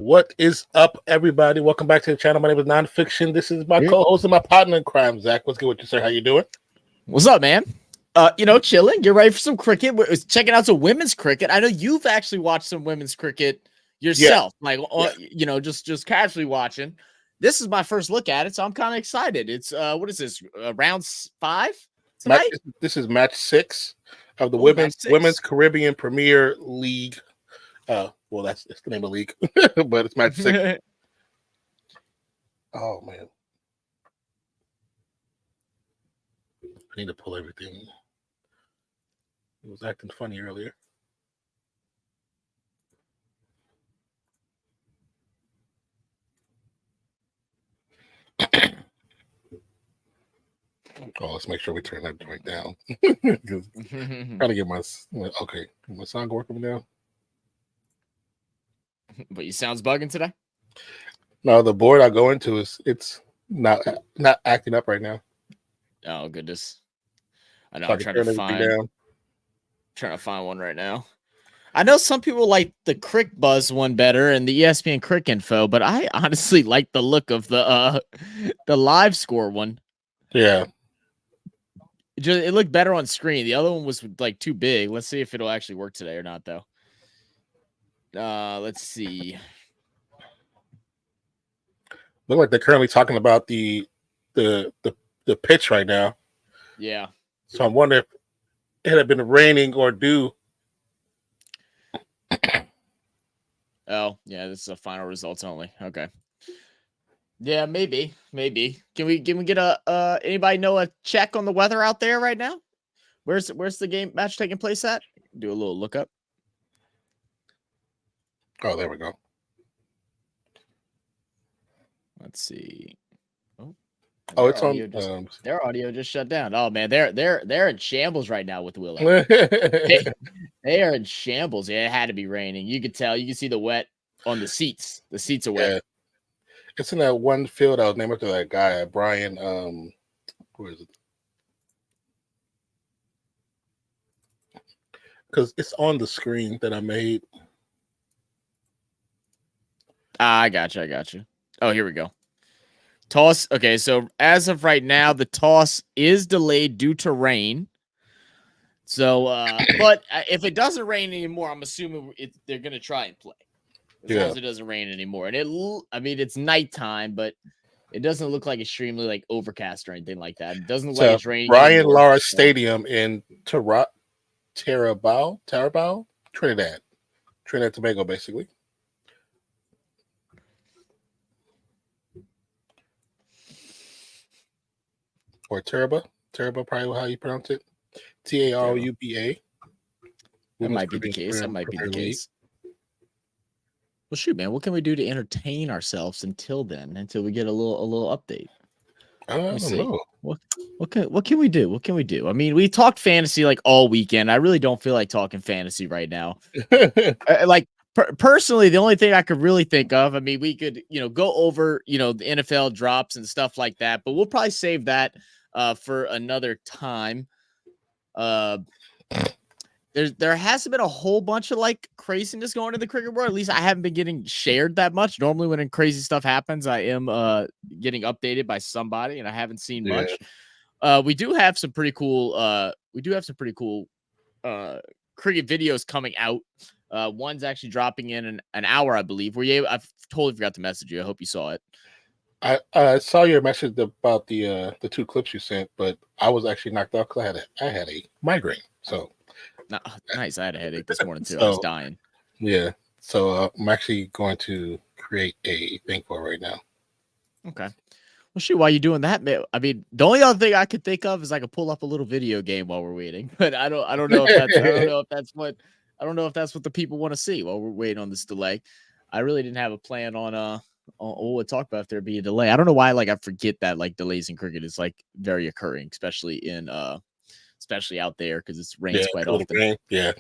What is up, everybody? Welcome back to the channel. My name is Nonpfixion. This is my co-host and my partner in crime, Zach. What's good with you, sir? How you doing? What's up, man? Chilling. Get ready for some cricket. We're checking out some women's cricket. I know you've actually watched some women's cricket yourself, just casually watching. This is my first look at it, so I'm kind of excited. It's what is this? Round 5 tonight? This is match 6 of the women's Caribbean Premier League. Well, that's the name of the league, but it's match 6. Oh man, I need to pull everything. It was acting funny earlier. Oh, let's make sure we turn that joint down. Trying to get my sound working now. But your sound's bugging today? No, the board I go into it's not acting up right now. Oh goodness. I know. I'm trying to find one right now. I know some people like the Crick Buzz one better and the ESPN Crick Info, but I honestly like the look of the live score one. Yeah. It looked better on screen. The other one was like too big. Let's see if it'll actually work today or not, though. Let's see. Look like they're currently talking about the pitch right now. Yeah. So I'm wondering if it had been raining or dew. Oh, yeah, this is a final results only. Okay. Yeah, maybe. Can we get a anybody know a check on the weather out there right now? Where's the match taking place at? Do a little look up. Oh, there we go. Let's see. Oh, it's on. Their audio just shut down. Oh man, they're in shambles right now with Willow. they are in shambles. Yeah, it had to be raining. You could tell. You can see the wet on the seats. The seats are wet. Yeah. It's in that one field I was named after that guy, Brian. Who is it? Because it's on the screen that I made. I got you. Oh, here we go. Toss. Okay, so as of right now, the toss is delayed due to rain. So, but if it doesn't rain anymore, I'm assuming they're going to try and play. As long as it doesn't rain anymore. And it's nighttime, but it doesn't look like extremely like overcast or anything like that. It doesn't look like it's raining. Brian Lara Stadium in Tarouba, Trinidad, Tobago, basically. Or Tarouba, probably how you pronounce it. Tarouba. That might be the case. Well, shoot, man, what can we do to entertain ourselves until then? Until we get a little update. I don't know. What can we do? What can we do? I mean, we talked fantasy like all weekend. I really don't feel like talking fantasy right now. Personally, the only thing I could really think of, I mean, we could, go over, the NFL drops and stuff like that, but we'll probably save that for another time. There hasn't been a whole bunch of like craziness going in the cricket world. At least I haven't been getting shared that much. Normally when crazy stuff happens, I am getting updated by somebody, and I haven't seen much. We do have some pretty cool cricket videos coming out. One's actually dropping in an hour, I believe. I totally forgot to message you. I hope you saw it. I saw your message about the 2 clips you sent, but I was actually knocked out because I had a migraine. So nice. I had a headache this morning too. I was dying. Yeah. So I'm actually going to create a thing for it right now. Okay. Well, shoot, while you're doing that, man, I mean, the only other thing I could think of is I could pull up a little video game while we're waiting. But I don't know if that's what the people want to see while we're waiting on this delay. I really didn't have a plan on what we'll talk about if there be a delay. I don't know why I forget that like delays in cricket is like very occurring, especially out there because it's rains quite often. Yeah.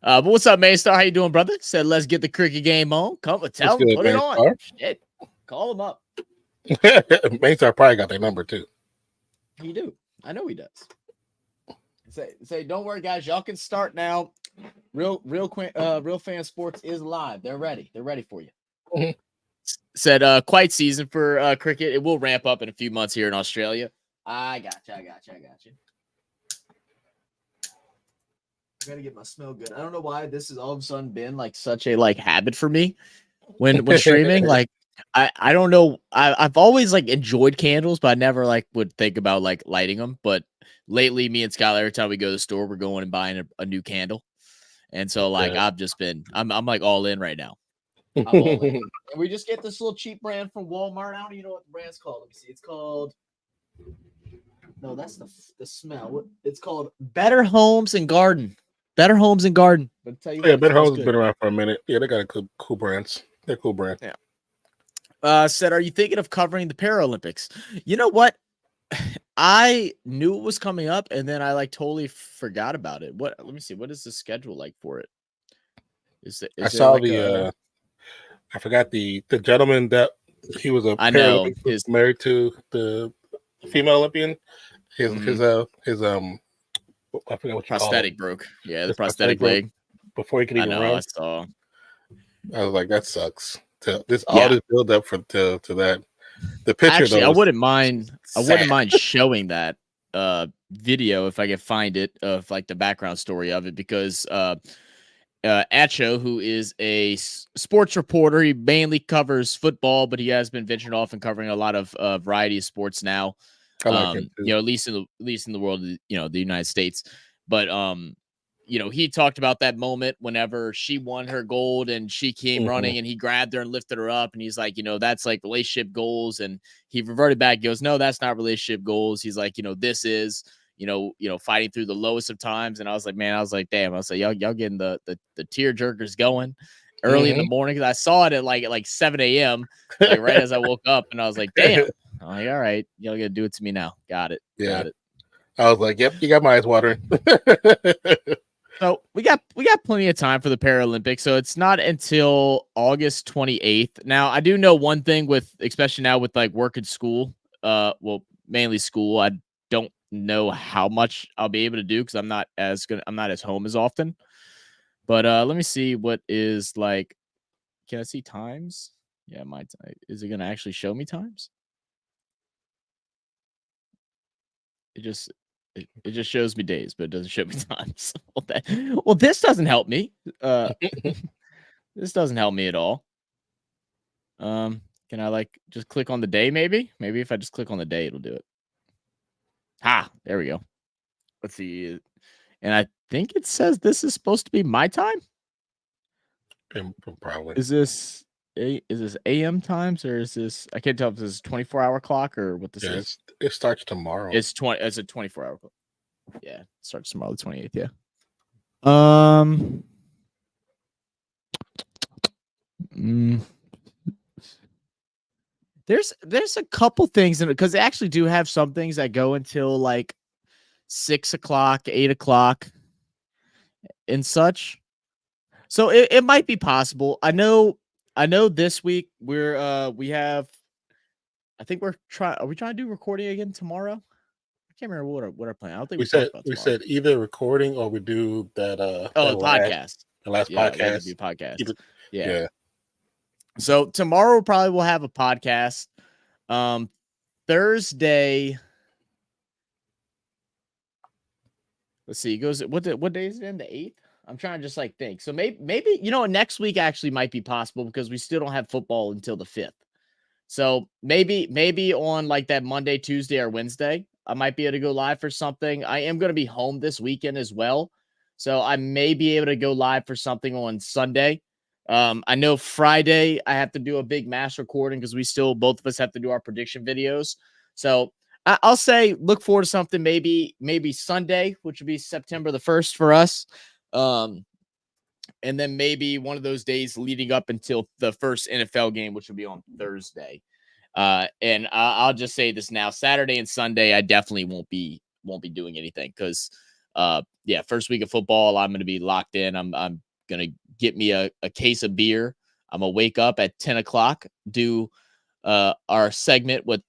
But what's up, Maystar? How you doing, brother? Said let's get the cricket game on. Come and tell them, put it on. Shit. Call him up. Maystar probably got their number too. He do. I know he does. Say, don't worry, guys. Y'all can start now. Real Fan Sports is live. They're ready. They're ready for you. Mhm. Said quiet season for cricket. It will ramp up in a few months here in Australia. I got you. I gotta get my smell good. I don't know why this has all of a sudden been like such a like habit for me when streaming. Like I don't know. I've always like enjoyed candles, but I never like would think about like lighting them. But lately, me and Skylar, every time we go to the store, we're going and buying a new candle. And so like I've just been I'm like all in right now. I'm all in. And we just get this little cheap brand from Walmart. I don't even know what the brand's called. Let me see. It's called No, that's the smell. It's called Better Homes and Garden. Better Homes and Garden. But tell you Yeah, what, Better Homes has been around for a minute. Yeah, they got a cool brands. They're cool brands. Yeah. Said, are you thinking of covering the Paralympics? You know what? I knew it was coming up, and then I like totally forgot about it. What? Let me see. What is the schedule like for it? I saw like I forgot the gentleman that he was a Paralympic was married to the female Olympian. His I forgot what prosthetic broke. Yeah, the prosthetic leg. Before he could even run. I saw. I was like, that sucks. All this build up to that. The picture actually, though, I wouldn't mind. I wouldn't mind showing that video if I could find it of like the background story of it, because Acho, who is a sports reporter, he mainly covers football, but he has been venturing off and covering a lot of variety of sports now. I like him too. You know, at least in the world, you know, the United States. But you know, he talked about that moment whenever she won her gold and she came running and he grabbed her and lifted her up. And he's like, you know, that's like relationship goals. And he reverted back, goes, no, that's not relationship goals. He's like, you know, this is, you know, fighting through the lowest of times. And I was like, man, damn, I was like, y'all getting the tear jerkers going early in the morning. Cause I saw it at like 7 a.m. like right as I woke up, and I was like, damn. I'm like, all right, y'all gotta do it to me now. Got it. Yeah. Got it. I was like, yep, you got my eyes watering. So we got plenty of time for the Paralympics. So it's not until August 28th. Now, I do know one thing with, especially now with like work at school, well, mainly school, I don't know how much I'll be able to do because I'm not as home as often. But let me see what is like. Can I see times? Yeah, is it gonna actually show me times? It just shows me days, but it doesn't show me times. Well, this doesn't help me. This doesn't help me at all. Can I like just click on the day? Maybe if I just click on the day, it'll do it. There we go. Let's see. And I think it says this is supposed to be my time. Probably. Is this AM times, or is this? I can't tell if this is 24-hour clock or what this is. It starts tomorrow. It's a 24-hour clock. Yeah, it starts tomorrow, the 28th. Yeah. There's a couple things in it, because they actually do have some things that go until like 6 o'clock, 8 o'clock, and such. So it might be possible. I know this week are we trying to do recording again tomorrow? I can't remember what our plan. I don't think we said either recording or we do that podcast. The last podcast. Do podcast. Yeah. So tomorrow probably we'll have a podcast. Thursday. Let's see. It goes. What day is it in? The 8th? I'm trying to just like think. So maybe next week actually might be possible because we still don't have football until the 5th. So maybe on like that Monday, Tuesday, or Wednesday, I might be able to go live for something. I am going to be home this weekend as well, so I may be able to go live for something on Sunday. I know Friday I have to do a big mass recording because both of us have to do our prediction videos. So I'll say look forward to something maybe Sunday, which would be September the 1st for us. And then maybe one of those days leading up until the first NFL game, which will be on Thursday. And I'll just say this now: Saturday and Sunday, I definitely won't be doing anything because, first week of football, I'm going to be locked in. I'm going to get me a case of beer. I'm going to wake up at 10 o'clock, do our segment with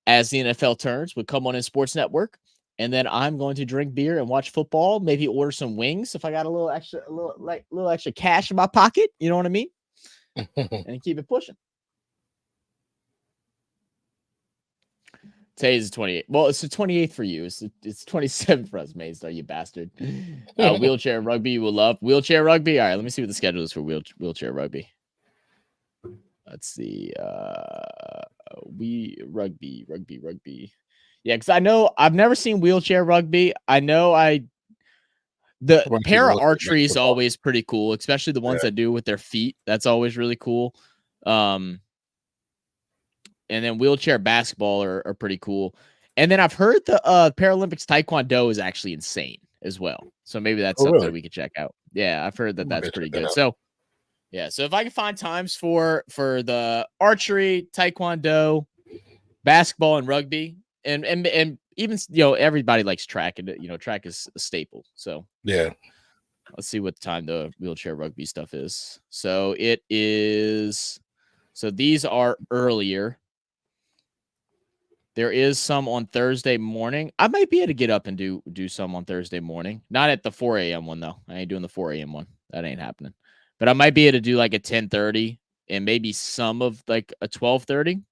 As the NFL Turns with Come On In Sports Network. And then I'm going to drink beer and watch football, maybe order some wings if I got a little extra cash in my pocket, you know what I mean? And keep it pushing. Today's the 28th. Well, it's the 28th for you. It's 27th for us, Maystar, you bastard. Wheelchair rugby you will love. Wheelchair rugby. All right, let me see what the schedule is for wheelchair rugby. Let's see. Rugby. Yeah, because I know I've never seen wheelchair rugby. I know the para archery is always pretty cool, especially the ones that do with their feet. That's always really cool. And then wheelchair basketball are pretty cool. And then I've heard the Paralympics Taekwondo is actually insane as well. So maybe that's something we could check out. Yeah, I've heard that's pretty good. So yeah, so if I can find times for the archery, Taekwondo, basketball, and rugby, and even everybody likes track, and track is a staple. So yeah. Let's see what time the wheelchair rugby stuff is. So it is. So these are earlier. There is some on Thursday morning. I might be able to get up and do some on Thursday morning. Not at the 4 a.m. one, though. I ain't doing the 4 a.m. one. That ain't happening. But I might be able to do like a 10:30 and maybe some of like a 12:30.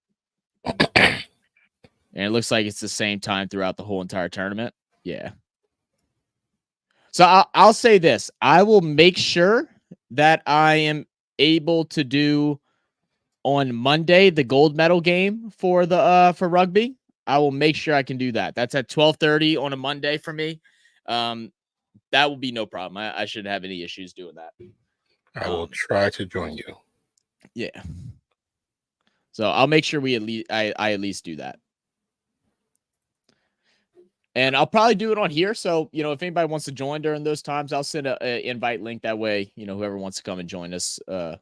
And it looks like it's the same time throughout the whole entire tournament. Yeah. So I'll say this. I will make sure that I am able to do on Monday the gold medal game for the for rugby. I will make sure I can do that. That's at 12:30 on a Monday for me. That will be no problem. I shouldn't have any issues doing that. I will try to join you. Yeah. So I'll make sure I at least do that. And I'll probably do it on here. So, if anybody wants to join during those times, I'll send an invite link. That way, whoever wants to come and join us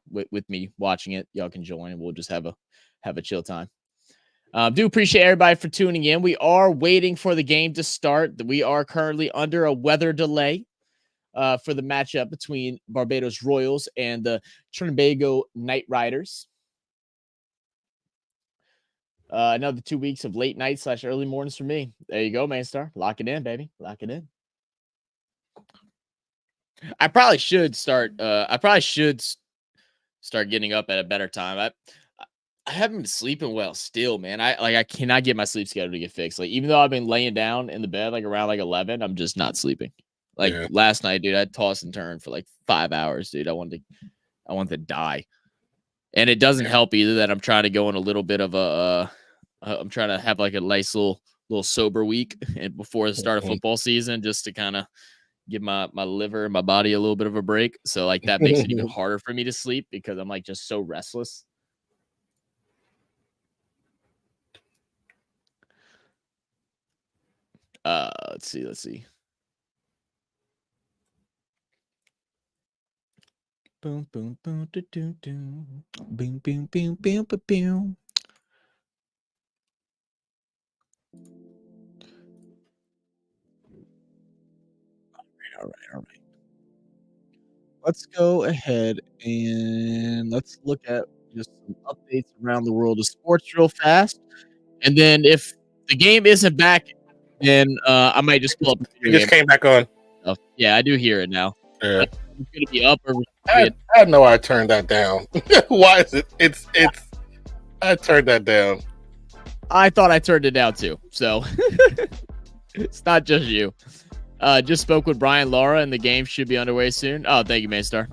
with me watching it, y'all can join and we'll just have a chill time. Do appreciate everybody for tuning in. We are waiting for the game to start. We are currently under a weather delay for the matchup between Barbados Royals and the TRINBAGO Knight Riders. Another 2 weeks of late night / early mornings for me. There you go, Maystar. Lock it in, baby. Lock it in. I probably should start getting up at a better time. I haven't been sleeping well still, man. I cannot get my sleep schedule to get fixed. Like, even though I've been laying down in the bed like around like 11, I'm just not sleeping. Like last night, dude, I tossed and turned for like 5 hours, dude. I wanted to die. And it doesn't help either that I'm trying to go in a little bit of I'm trying to have like a nice little sober week and before the start of football season, just to kind of give my liver and my body a little bit of a break. So like that makes it even harder for me to sleep because I'm like just so restless. Let's see. Boom, boom, boom, do, do, do. Boom, boom, boom, boom, boom, boom. All right. Let's go ahead and let's look at just some updates around the world of sports real fast. And then if the game isn't back, then I might just pull up. It just came back on. Oh, yeah, I do hear it now. Yeah. It's going to be up or I know I turned that down. Why is it? It's. I turned that down. I thought I turned it down too. So it's not just you. Just spoke with Brian Lara, and the game should be underway soon. Oh, thank you, Maystar.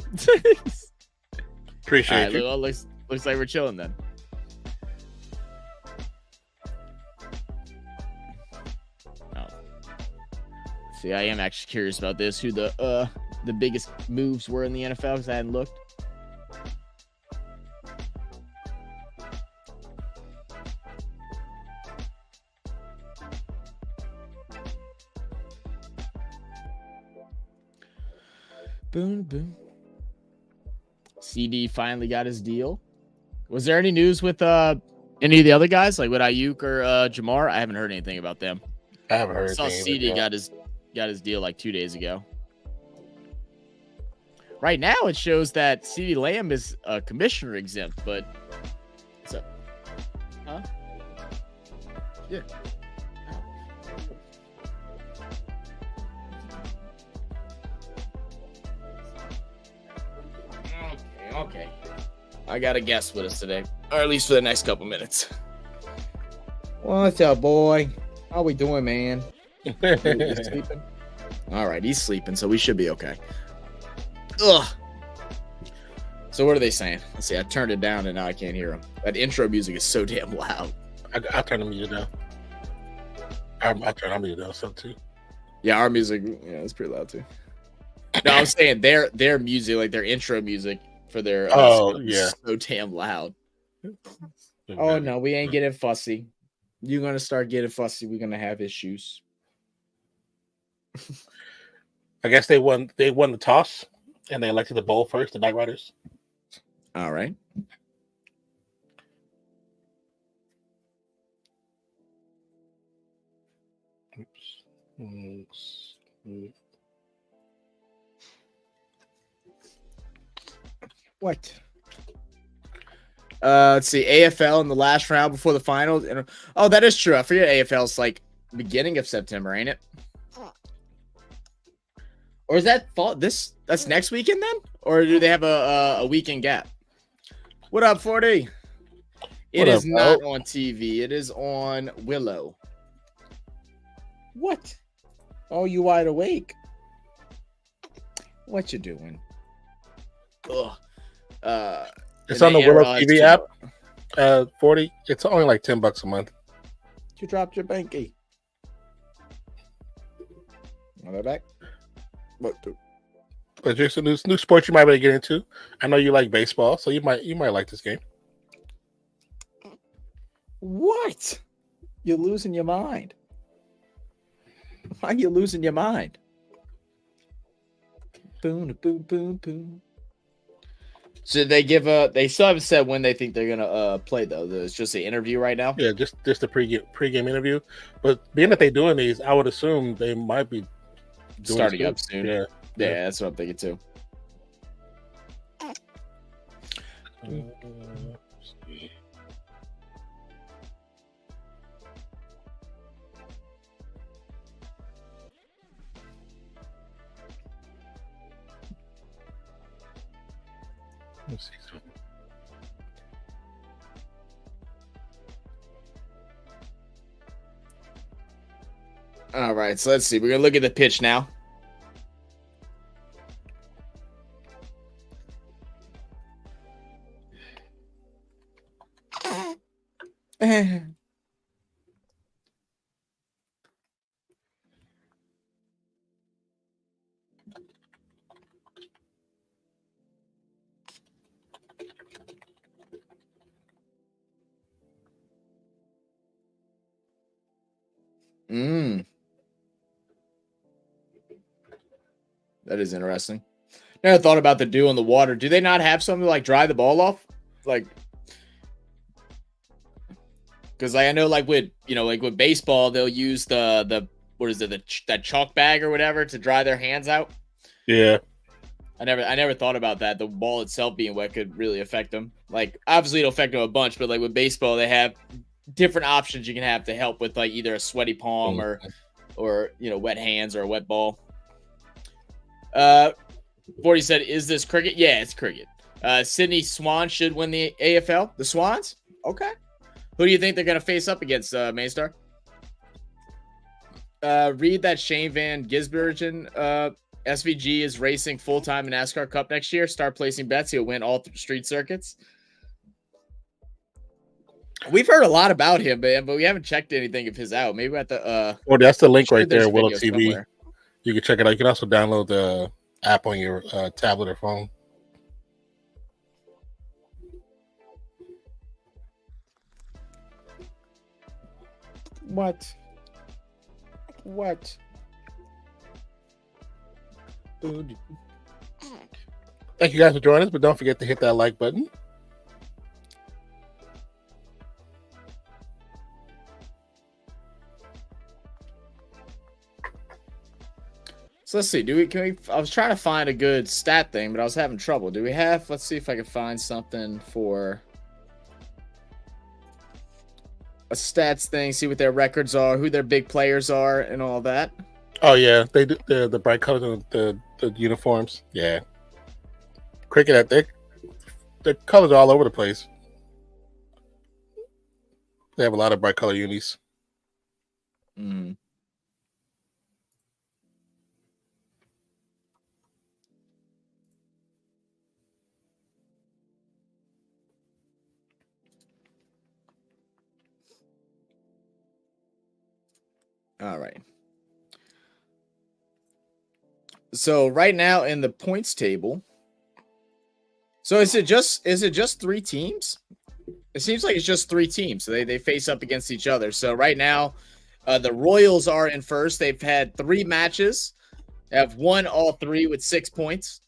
Appreciate you. Well, looks like we're chilling then. Oh. See, I am actually curious about this. Who the biggest moves were in the NFL because I hadn't looked. Boom, boom. CD finally got his deal. Was there any news with any of the other guys, like with Ayuk or Jamar? I haven't heard anything about them. I haven't heard. I saw CD got his deal like 2 days ago. Right now, it shows that CeeDee Lamb is commissioner exempt, but so, huh? Yeah. Okay. I got a guest with us today, or at least for the next couple minutes. What's up, boy? How we doing, man? You sleeping? All right, he's sleeping, so we should be okay. Ugh. So what are they saying? Let's see. I turned it down, and now I can't hear them. That intro music is so damn loud. I turn the music down. I turn our music down some too. Yeah, our music, yeah, it's pretty loud too. No, I'm saying their music, like their intro music for their yeah, so damn loud. Oh no, we ain't getting fussy. You're gonna start getting fussy. We're gonna have issues. I guess they won the toss and they elected the bowl first, the Knight Riders. All right. Oops. What? Let's see. AFL in the last round before the finals. Oh, that is true. I forget AFL's like beginning of September, ain't it? Or is that fall? That's next weekend then? Or do they have a weekend gap? What up, 40? It is not on TV. It is on Willow. What? Oh, you wide awake? What you doing? Ugh. It's on the Willow TV app. 40. It's only like $10 a month. You dropped your banky. Are they back? What? But there's a new sport you might be able to get into. I know you like baseball, so you might like this game. What? You're losing your mind. Why are you losing your mind? Boom, boom, boom, boom. So they still haven't said when they think they're gonna play though. It's just an interview right now. Yeah, just the pregame interview. But being that they're doing these, I would assume they might be starting up soon. Yeah, that's what I'm thinking too. Let's see something. All right, so let's see. We're gonna look at the pitch now. That is interesting. Never thought about the dew on the water. Do they not have something to like dry the ball off? Like, because I know like with baseball they'll use the what is it, that chalk bag or whatever to dry their hands out. Yeah. I never thought about that. The ball itself being wet could really affect them. Like obviously it'll affect them a bunch, but like with baseball they have different options you can have to help with like either a sweaty palm or wet hands or a wet ball. 40 said, is this cricket? Yeah, it's cricket. Sydney Swan should win the AFL. The Swans? Okay. Who do you think they're going to face up against, Maystar? Read that Shane Van Gisbergen, SVG is racing full-time in NASCAR Cup next year. Start placing bets. He'll win all street circuits. We've heard a lot about him, man, but we haven't checked anything of his out. Maybe at the that's the link right there, Willow TV. Somewhere. You can check it out. You can also download the app on your tablet or phone. What? Thank you guys for joining us, but don't forget to hit that like button. So let's see. I was trying to find a good stat thing, but I was having trouble. Do we have? Let's see if I can find something for a stats thing. See what their records are, who their big players are, and all that. Oh yeah, they do the bright colors of the uniforms. Yeah, cricket. I think the colors are all over the place. They have a lot of bright color unis. Mm. All right. So right now in the points table, so is it just 3 teams? It seems like it's just 3 teams. So they face up against each other. So right now, the Royals are in first. They've had 3 matches. They have won all 3 with 6 points.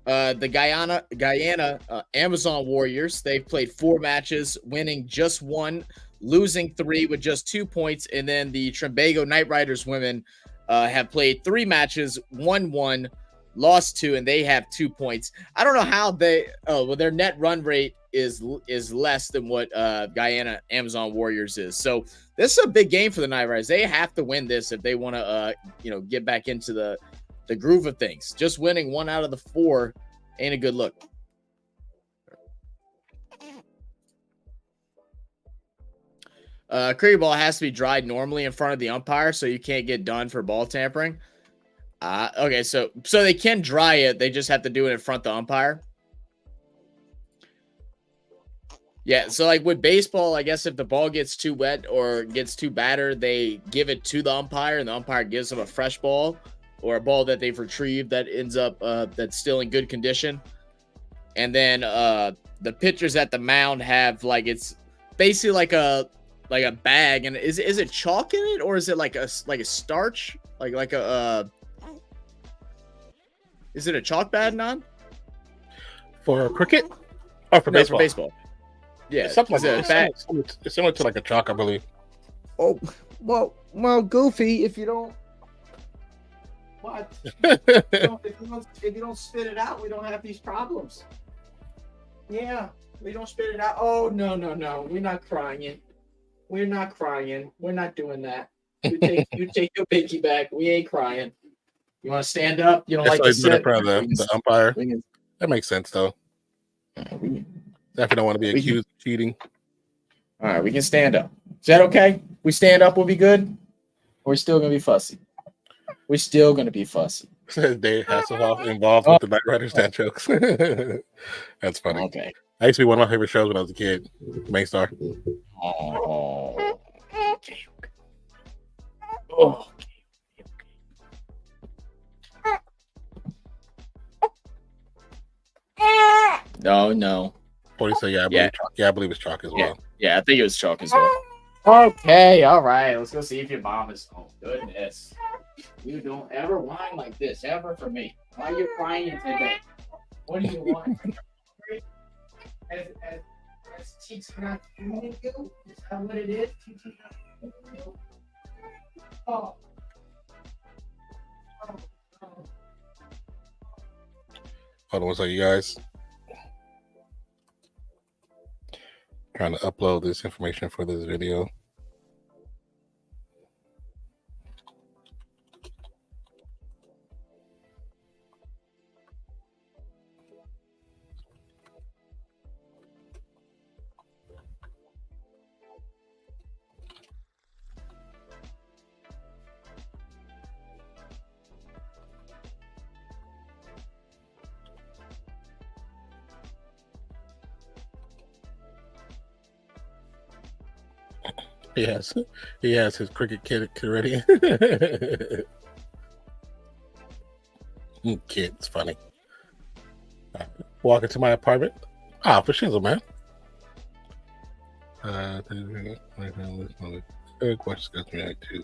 The Guyana Amazon Warriors, they've played 4 matches, winning just 1, losing 3 with just 2 points. And then the TRINBAGO Knight Riders women have played 3 matches, won 1, lost 2, and they have 2 points. I don't know how their net run rate is less than what Guyana Amazon Warriors is. So this is a big game for the Knight Riders. They have to win this if they want to get back into the groove of things. Just winning 1 out of the 4 ain't a good look. Cricket ball has to be dried normally in front of the umpire, so you can't get done for ball tampering. Okay, so they can dry it. They just have to do it in front of the umpire. Yeah, so like with baseball, I guess if the ball gets too wet or gets too battered, they give it to the umpire, and the umpire gives them a fresh ball or a ball that they've retrieved that ends up that's still in good condition. And then the pitchers at the mound have like, it's basically like a bag, and is it chalk in it, or is it like a starch, like a is it a chalk bag, Non? For cricket or for baseball? For baseball. Yeah, it's something like it's similar to like a chalk, I believe. Oh, well, Goofy, if you don't. What? If you don't spit it out, we don't have these problems. Yeah, we don't spit it out. Oh, no. We're not crying. We're not crying. We're not doing that. You take your pinky back. We ain't crying. You want to stand up? You don't like to sit? The umpire. That makes sense, though. Definitely don't want to be accused of cheating. All right, we can stand up. Is that okay? We stand up, we'll be good? Or we're still going to be fussy? We're still going to be fussy. Says Dave Hasselhoff involved with the Knight Riders dad jokes. That's funny. Okay. I used to be one of my favorite shows when I was a kid. Main Star. Oh. Okay. Oh. No. 40 said, yeah, I believe it's chalk as well. Yeah, I think it was chalk as well. Okay, all right. Let's go see if your mom is home. Goodness. You don't ever whine like this, ever for me. Why are you crying today? What do you want? As cheeks not feeding you? Is that what it is? Cheeks not feeding you? Oh. Hold on one second, you guys. Trying to upload this information for this video. He has his cricket kit ready. Kid, it's funny. Walk into my apartment. For shizzle, man. Questions got me too.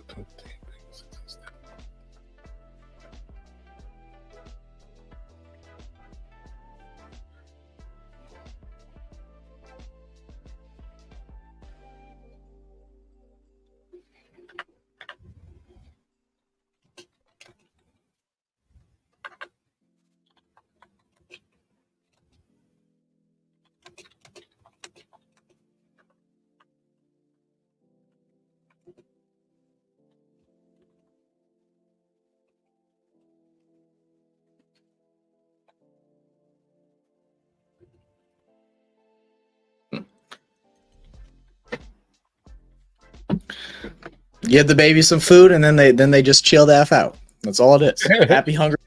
give the baby some food, and then they just chill the F out. That's all it is. Happy, hungry,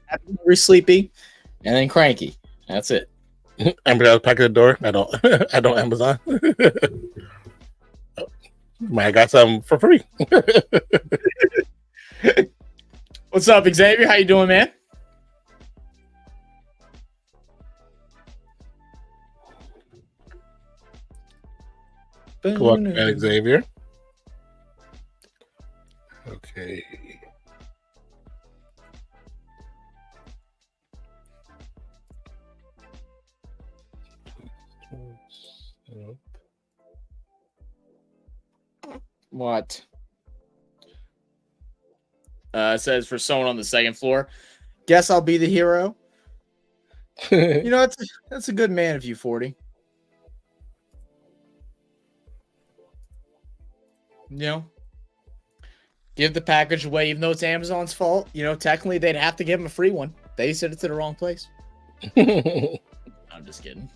sleepy, and then cranky. That's it. I'm gonna pack at the door. I don't Amazon. I got some for free. What's up, Xavier? How you doing, man? Welcome, Xavier. Okay. What? It says for someone on the second floor. Guess I'll be the hero. You know, that's a good man of you, 40. You know, give the package away, even though it's Amazon's fault. You know, technically they'd have to give him a free one. They sent it to the wrong place. I'm just kidding.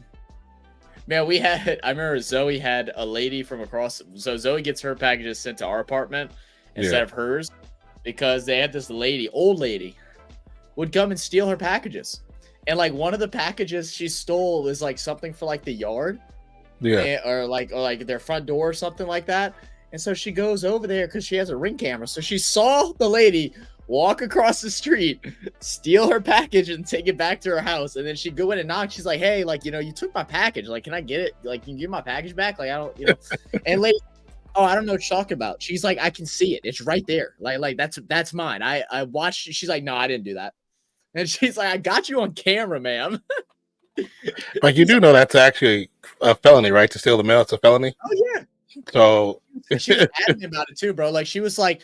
Man, I remember Zoe had a lady from across. So Zoe gets her packages sent to our apartment instead of hers because they had this old lady, would come and steal her packages. And like one of the packages she stole was like something for like the yard. Yeah. Or like their front door or something like that. And so she goes over there because she has a Ring camera. So she saw the lady walk across the street, steal her package, and take it back to her house. And then she'd go in and knock. She's like, hey, like, you know, you took my package. Like, can I get it? Like, can you give my package back? Like, I don't, you know. And lady, oh, I don't know what you're talking about. She's like, I can see it. It's right there. Like that's mine. I watched. She's like, no, I didn't do that. And she's like, I got you on camera, ma'am. Like, you do know that's actually a felony, right? To steal the mail, it's a felony. Oh yeah. So she was adamant about it too, bro. Like she's like,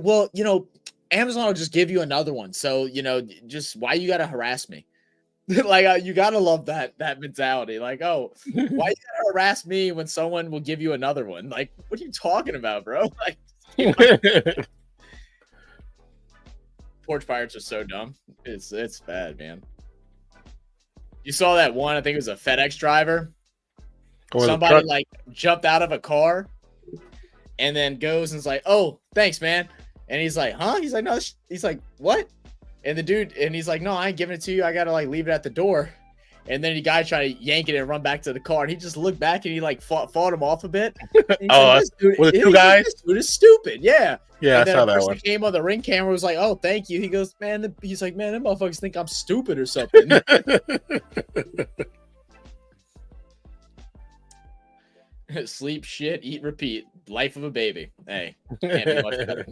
well, you know, Amazon will just give you another one. So, you know, just why you gotta harass me? Like you gotta love that mentality. Like, oh, why you gotta harass me when someone will give you another one? Like, what are you talking about, bro? Like, Porch Pirates are so dumb. It's bad, man. You saw that one? I think it was a FedEx driver. Somebody like jumped out of a car and then goes and is like, oh, thanks, man. And he's like, huh? He's like, no. He's like, what? And the dude, and he's like, no, I ain't giving it to you. I gotta like leave it at the door. And then the guy tried to yank it and run back to the car. And he just looked back and he like fought him off a bit. Oh, like, with the two guys? This dude is stupid. Yeah. Yeah, and I saw that one. Came on the Ring camera, was like, oh, thank you. He goes, man, he's like, man, them motherfuckers think I'm stupid or something. Sleep, shit, eat, repeat. Life of a baby. Hey, can't be much better.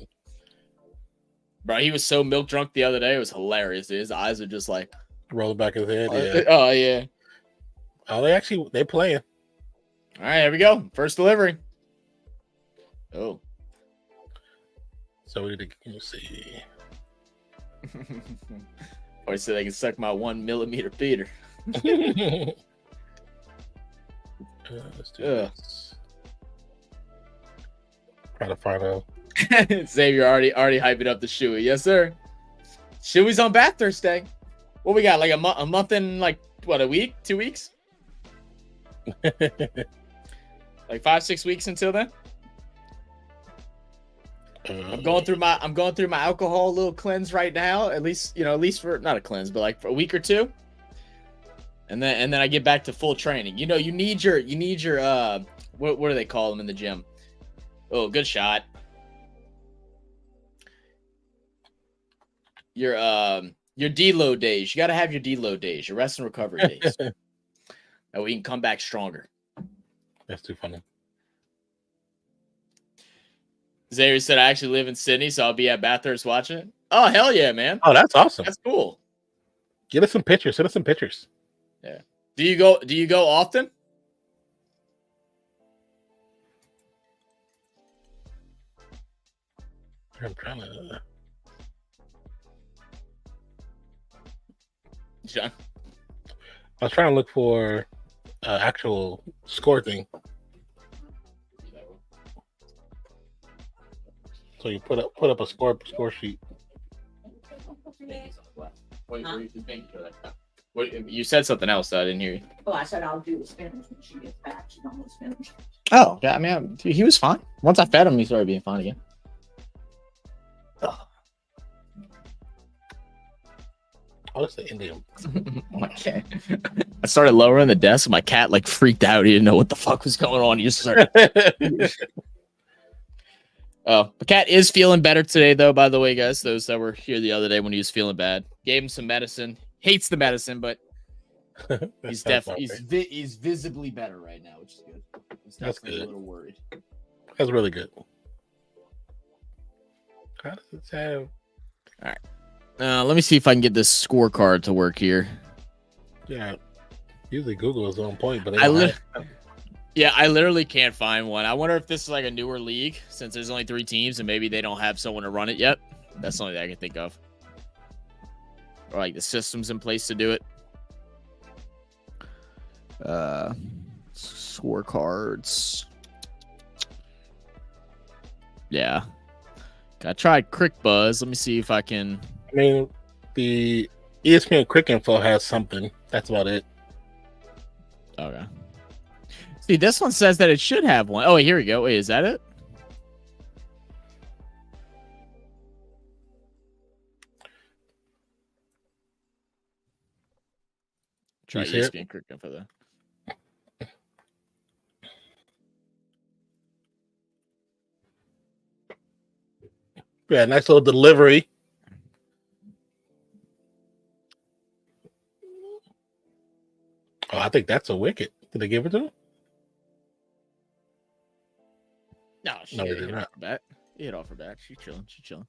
Bro, he was so milk drunk the other day. It was hilarious. Dude. His eyes are just like rolling back his head. Yeah. Oh yeah. Oh, they playing. All right, here we go. First delivery. Oh. So we need to see. Or so they can suck my 1 millimeter Peter. Let's do this. Try to find out. Xavier already hyping up the Shoey. Yes, sir. Shoey's on Bath Thursday. What we got? Like a month and like what, a week? 2 weeks? Like 5-6 weeks until then. I'm going through my alcohol little cleanse right now. At least for not a cleanse, but like for a week or two. And then I get back to full training. You know, you need your what do they call them in the gym? Oh, good shot. Your deload days. You got to have your deload days, your rest and recovery days. That we can come back stronger. That's too funny. Xavier said, I actually live in Sydney, so I'll be at Bathurst watching it. Oh, hell yeah, man. Oh, that's awesome. That's cool. Get us some pictures. Send us some pictures. Yeah. Do you go often? I'm trying to. John? I was trying to look for actual score thing. So you put up a score sheet. What, you said something else, though. I didn't hear you. Oh, I said I'll do the spinach when she gets back. She's almost finished. Oh, yeah. I mean, he was fine. Once I fed him, he started being fine again. Oh, that's the Indian. My cat. I started lowering the desk. My cat like freaked out. He didn't know what the fuck was going on. He just started. Oh, the cat is feeling better today, though. By the way, guys, those that were here the other day when he was feeling bad, gave him some medicine. Hates the medicine, but he's definitely he's visibly better right now, which is good. He's definitely a little worried. That's really good. How does it sound? All right. Let me see if I can get this scorecard to work here. Yeah. Usually Google is on point, but I literally can't find one. I wonder if this is like a newer league since there's only 3 teams and maybe they don't have someone to run it yet. That's the only thing I can think of. Or like the systems in place to do it. Scorecards. Yeah. I tried Crick Buzz. Let me see if I can. I mean, the ESPN Quick Info has something. That's about it. Okay. See, this one says that it should have one. Oh, wait, here we go. Wait, is that it? Try ESPN Quick Info though. Yeah, nice little delivery. Oh, I think that's a wicket. Did they give it to him? No, No, they did not. Bat. He hit off her bat. She's chilling. She's chilling.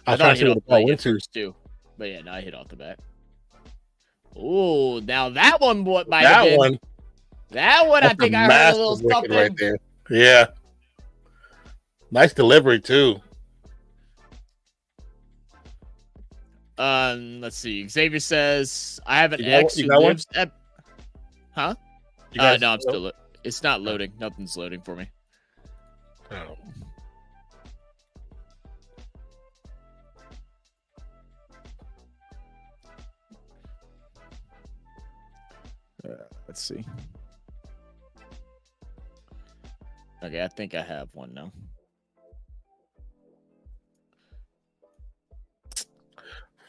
I was trying to see what the ball went to. Too. But yeah, no, I hit off the bat. Oh, now that one might have been. That one, I think I heard a little something right there. Yeah. Nice delivery too. Let's see. Xavier says I have an ex who lives at. Huh? No, I'm still. It's not loading. Nothing's loading for me. Oh. Let's see. Okay, I think I have one now.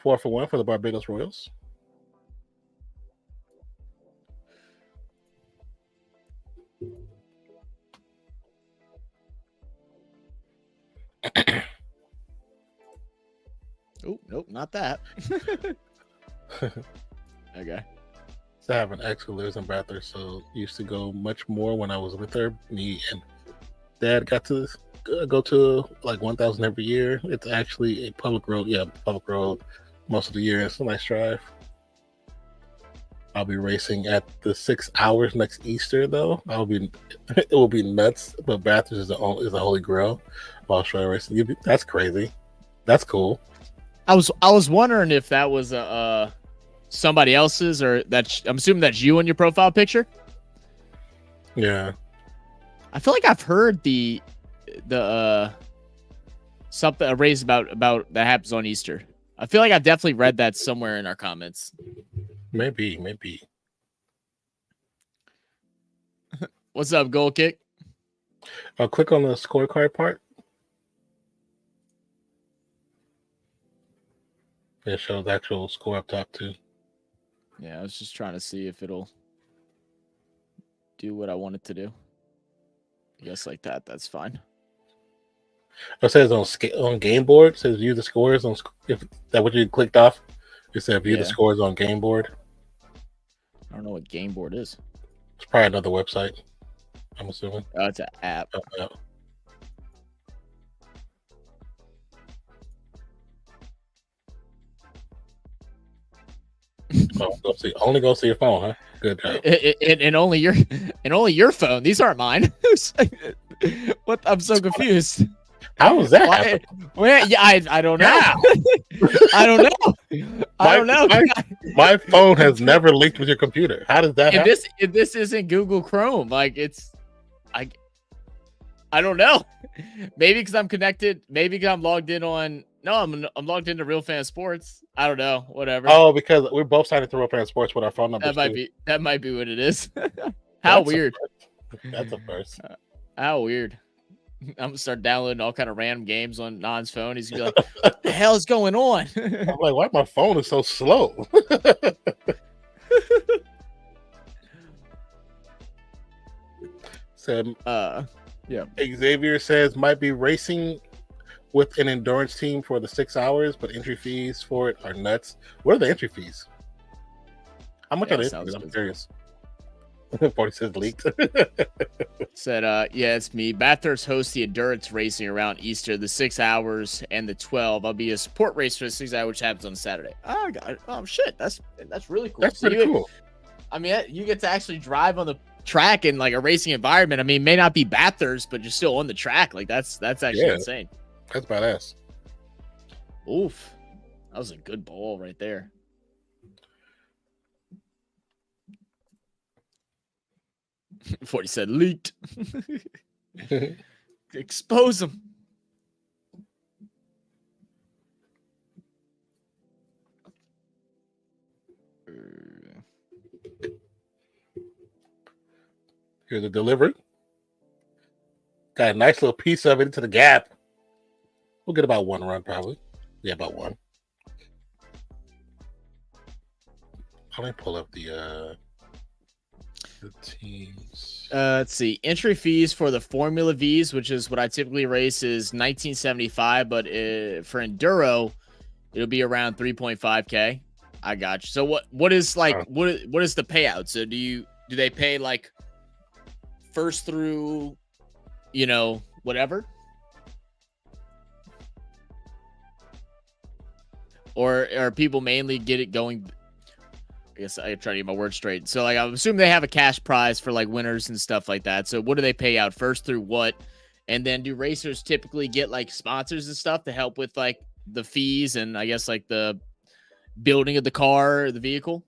Four for one for the Barbados Royals. Oh, nope, not that. Okay. So I have an ex who lives in Bathurst, so used to go much more when I was with her. Me and Dad got to go to like 1,000 every year. It's actually a public road. Yeah, public road most of the year. It's a nice drive. I'll be racing at the 6 hours next Easter, though. It will be nuts. But Bathurst is the holy grail of Australia racing. That's crazy. That's cool. I was wondering if that was somebody else's or that. I'm assuming that's you on your profile picture. Yeah. I feel like I've heard the something a race about that happens on Easter. I feel like I've definitely read that somewhere in our comments. Maybe. What's up, Goal Kick? I'll click on the scorecard part. It shows the actual score up top too. Yeah, I was just trying to see if it'll do what I want it to do. I guess like that. That's fine. It says on game board. It says view the scores on. If that what you clicked off, it said view the scores on game board. I don't know what game board is. It's probably another website. I'm assuming. Oh, it's an app. Yeah. Only go see your phone, huh? Good job. And only your phone. These aren't mine. What? I'm so confused. How was that? Well, yeah, I don't know. I don't know. I don't know. My phone has never linked with your computer. How does that happen? If this isn't Google Chrome, like I don't know. Maybe because I'm connected. Maybe because I'm logged in on. No, I'm logged into Real Fan Sports. I don't know. Whatever. Oh, because we're both signed into Real Fan Sports with our phone numbers. That might be what it is. How weird. That's a first. How weird. I'm gonna start downloading all kind of random games on Non's phone. He's gonna be like, "What the hell is going on?" I'm like, why my phone is so slow? So, yeah. Xavier says might be racing with an endurance team for the 6 hours, but entry fees for it are nuts. What are the entry fees? How much are they? I'm curious. 40 says leaked. Said, yeah, it's me. Bathurst hosts the endurance racing around Easter, the 6 hours and the 12. I'll be a support race for the 6 hours, which happens on Saturday. Oh shit, that's really cool. That's pretty cool. I mean, you get to actually drive on the track in like a racing environment. I mean, it may not be Bathurst, but you're still on the track. Like that's actually insane. That's badass. Oof, that was a good ball right there. Before he said leaked. Expose him. Here's the delivery. Got a nice little piece of it into the gap. We'll get about one run, probably. Yeah, about one. Let me pull up the teams. Let's see. Entry fees for the Formula Vs, which is what I typically race, is $19.75, but for enduro, it'll be around 3.5K. I got you. So what is like what is the payout? So do they pay like first through, whatever? Or are people mainly get it going? I guess I try to get my words straight. So like I'm assuming they have a cash prize for like winners and stuff like that. So what do they pay out first through what? And then do racers typically get like sponsors and stuff to help with like the fees and I guess like the building of the car or the vehicle?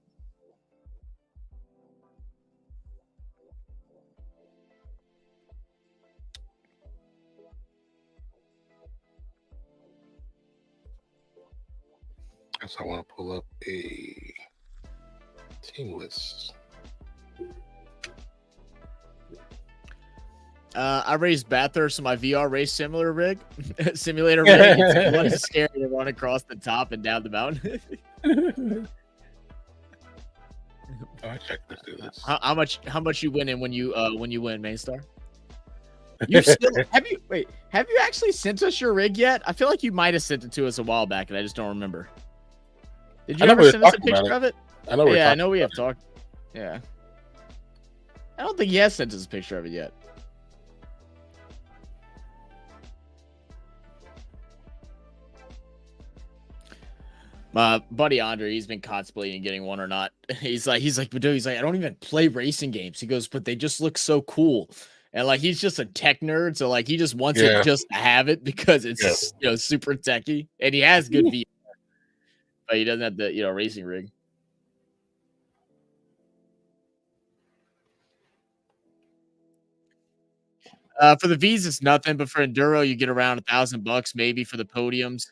So I want to pull up a team list. I raced Bathurst in my VR race simulator rig. It's bloody scary to run across the top and down the mountain. Check this. How much you winning when you win, Mainstar? You still have you actually sent us your rig yet? I feel like you might have sent it to us a while back, and I just don't remember. Did you ever send us a picture of it? I know we have talked. Yeah. I don't think he has sent us a picture of it yet. My buddy Andre, he's been contemplating getting one or not. He's like, but dude, I don't even play racing games. He goes, but they just look so cool. And like, he's just a tech nerd. So like, he just wants it just to have it because it's, super techy and he has good VR, but he doesn't have the, racing rig. For the V's, it's nothing, but for enduro, you get around $1,000 maybe for the podiums.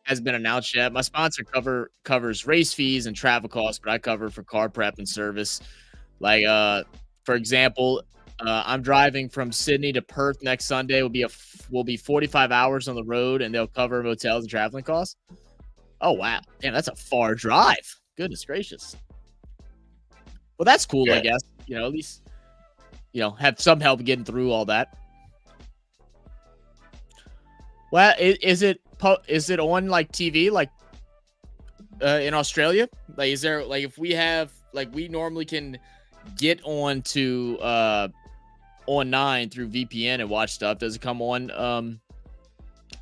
Hasn't been announced yet. My sponsor covers race fees and travel costs, but I cover for car prep and service. Like, for example, I'm driving from Sydney to Perth next Sunday. Will be 45 hours on the road, and they'll cover hotels and traveling costs. Oh wow, damn, that's a far drive. Goodness gracious. Well, that's cool, I guess. At least have some help getting through all that. Well, is it on like TV like in Australia? Like, is there like if we have like we normally can get on to online through VPN and watch stuff? Does it come on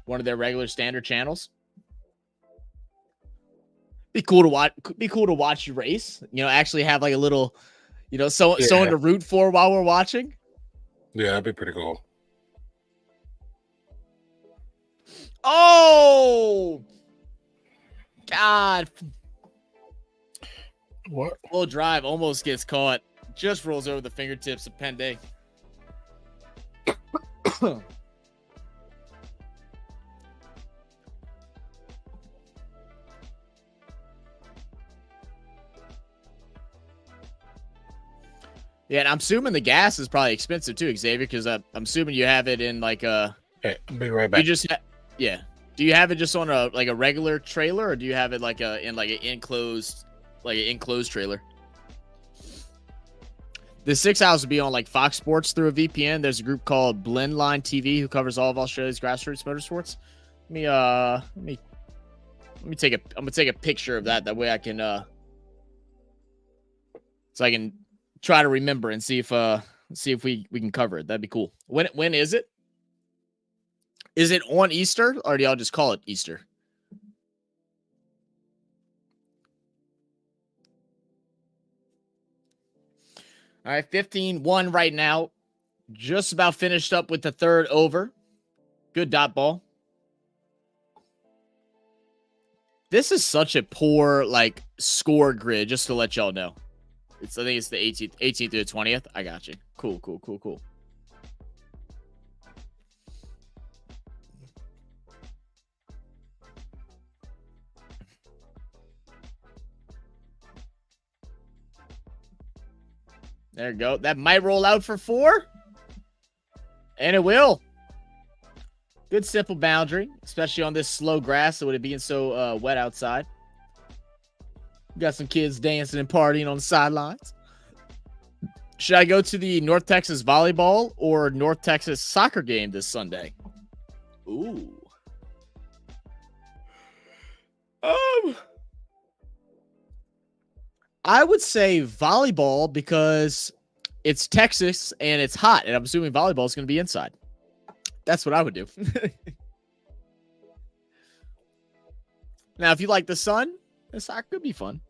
one of their regular standard channels? Be cool to watch you race. Actually have like a little, someone to root for while we're watching. Yeah, that'd be pretty cool. Oh, God. What? Full drive almost gets caught. Just rolls over the fingertips of Penday. Yeah, and I'm assuming the gas is probably expensive too, Xavier, because I'm assuming you have it in like a. Okay, I'll be right back. You just yeah. Do you have it just on a like a regular trailer, or do you have it like in like an enclosed trailer? The 6 hours would be on like Fox Sports through a VPN. There's a group called Blendline TV who covers all of Australia's grassroots motorsports. Let me take a. I'm gonna take a picture of that. That way I can so I can try to remember and see if we can cover it. That'd be cool. When is it? Is it on Easter, or do y'all just call it Easter? All right, 15-1 right now. Just about finished up with the third over. Good dot ball. This is such a poor like score grid, just to let y'all know. I think it's the 18th through the 20th. I got you. Cool. There you go. That might roll out for 4. And it will. Good simple boundary, especially on this slow grass with it being so wet outside. Got some kids dancing and partying on the sidelines. Should I go to the North Texas volleyball or North Texas soccer game this Sunday? Ooh. I would say volleyball because it's Texas and it's hot, and I'm assuming volleyball is going to be inside. That's what I would do. Now, if you like the sun, the soccer could be fun.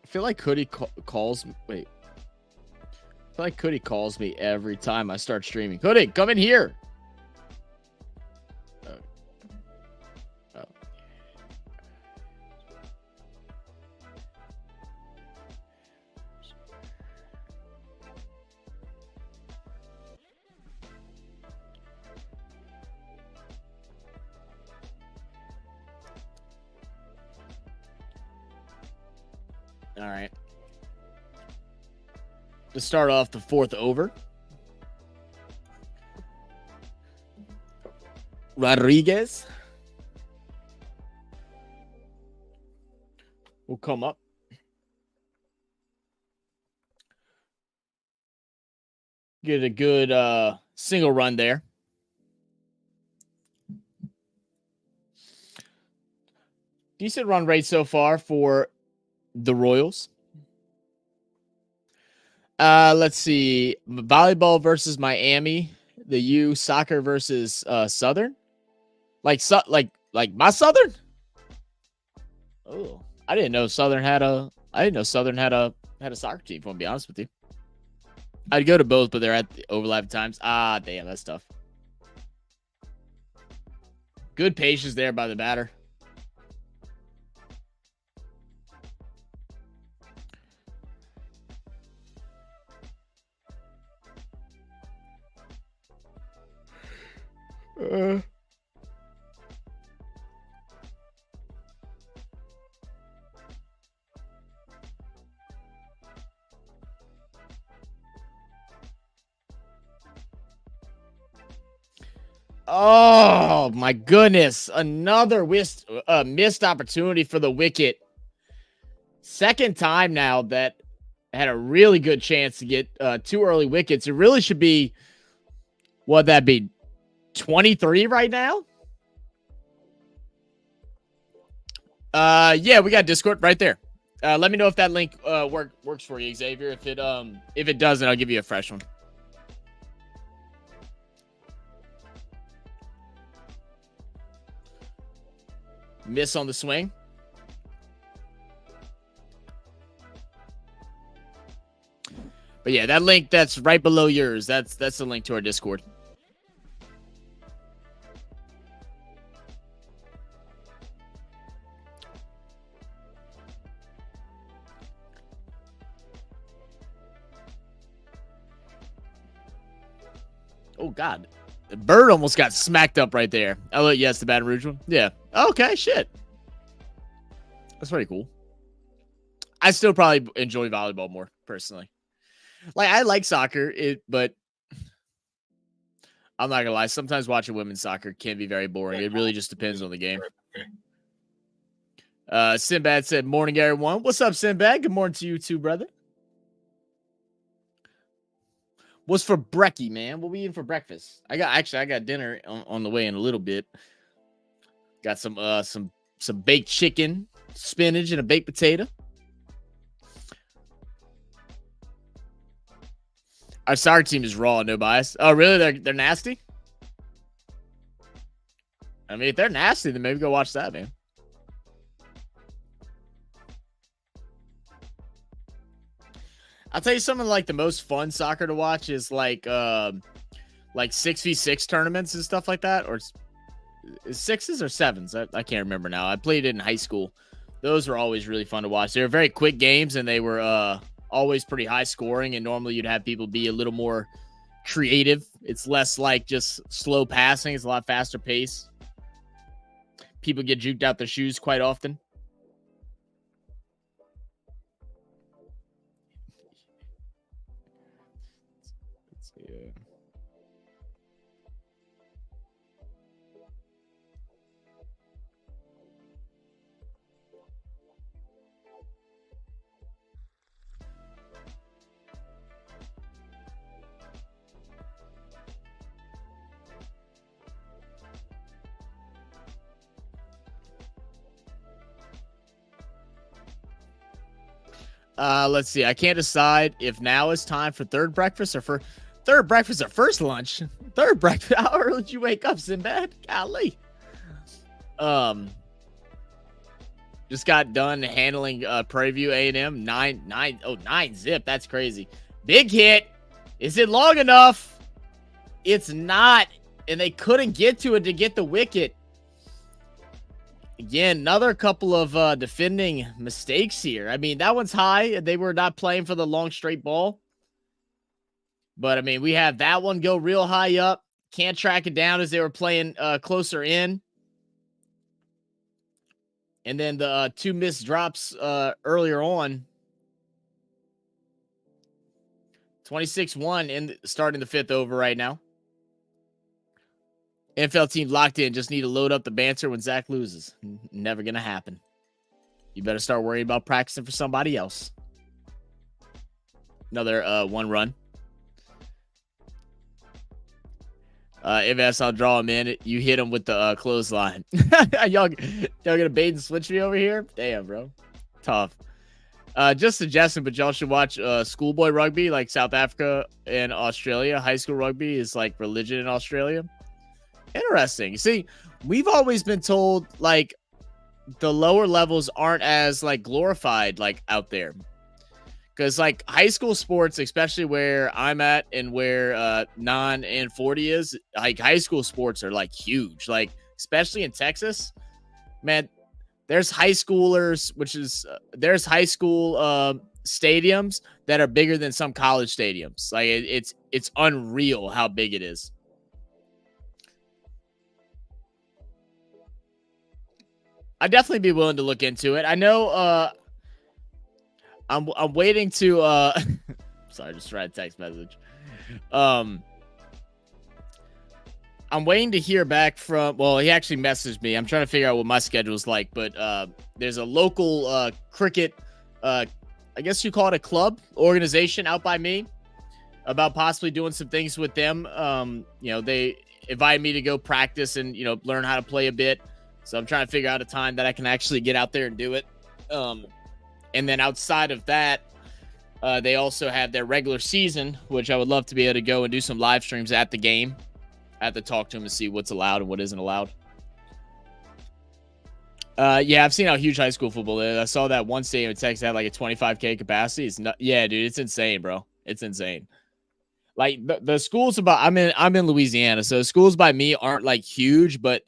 I feel like Hoodie calls me. Wait. I feel like Hoodie calls me every time I start streaming. Hoodie, come in here. All right. To start off the fourth over. Rodriguez will come up. Get a good single run there. Decent run rate so far for the Royals. Let's see. Volleyball versus Miami. The U. Soccer versus Southern. Like my Southern? Oh, I didn't know Southern had a soccer team, if I'm gonna be honest with you. I'd go to both, but they're at the overlap times. Ah, damn, that's tough. Good patience there by the batter. Oh my goodness. Another missed opportunity for the wicket. Second time now that had a really good chance to get 2 early wickets. It really should be, what'd that be, 23 right now? Yeah, we got Discord right there. Let me know if that link works for you, Xavier. If it doesn't, I'll give you a fresh one. Miss on the swing. But yeah, that link that's right below yours, that's the link to our Discord. Oh God. The bird almost got smacked up right there. Oh, yes, the Baton Rouge one. Yeah. Okay, shit. That's pretty cool. I still probably enjoy volleyball more personally. Like I like soccer, but I'm not gonna lie. Sometimes watching women's soccer can be very boring. It really just depends on the game. Sinbad said, "Morning, everyone. What's up, Sinbad? Good morning to you too, brother. What's for brekkie, man? What we eating for breakfast? I got dinner on the way in a little bit. Got some baked chicken, spinach, and a baked potato. Our soccer team is raw, no bias. Oh, really? They're nasty? I mean, if they're nasty, then maybe go watch that, man. I'll tell you something like the most fun soccer to watch is like 6v6 tournaments and stuff like that. Or sixes or sevens. I can't remember now. I played it in high school. Those were always really fun to watch. They were very quick games and they were always pretty high scoring. And normally you'd have people be a little more creative. It's less like just slow passing. It's a lot faster pace. People get juked out their shoes quite often. Let's see. Let's see. I can't decide if now is time for third breakfast or for third breakfast or first lunch. Third breakfast. How early did you wake up, Sinbad? Golly. Just got done handling Prairie View A&M 9 zip. That's crazy. Big hit. Is it long enough? It's not, and they couldn't get to it to get the wicket. Again, another couple of defending mistakes here. I mean, that one's high. They were not playing for the long straight ball. But, I mean, we have that one go real high up. Can't track it down as they were playing closer in. And then the two missed drops earlier on. 26-1 in starting the fifth over right now. NFL team locked in. Just need to load up the banter when Zach loses. Never going to happen. You better start worrying about practicing for somebody else. Another one run. If I'll draw him in. You hit him with the clothesline. y'all gonna bait and switch me over here? Damn, bro. Tough. Just suggesting, but y'all should watch schoolboy rugby, like South Africa and Australia. High school rugby is like religion in Australia. Interesting. See, we've always been told like the lower levels aren't as like glorified like out there. Because like high school sports, especially where I'm at and where Non and 40 is, like high school sports are like huge. Like especially in Texas, man, there's high schoolers, there's high school stadiums that are bigger than some college stadiums. Like it's unreal how big it is. I'd definitely be willing to look into it. I know I'm waiting to sorry, just read a text message. I'm waiting to hear back from, well, he actually messaged me. I'm trying to figure out what my schedule is like, but there's a local cricket, I guess you call it a club organization out by me about possibly doing some things with them. You know, they invited me to go practice and, you know, learn how to play a bit. So I'm trying to figure out a time that I can actually get out there and do it. And then outside of that, they also have their regular season, which I would love to be able to go and do some live streams at the game. I have to talk to them and see what's allowed and what isn't allowed. Yeah, I've seen how huge high school football is. I saw that one stadium in Texas had like a 25K capacity. It's not, yeah, dude, it's insane, bro. It's insane. Like the schools about, I'm in Louisiana, so schools by me aren't like huge, but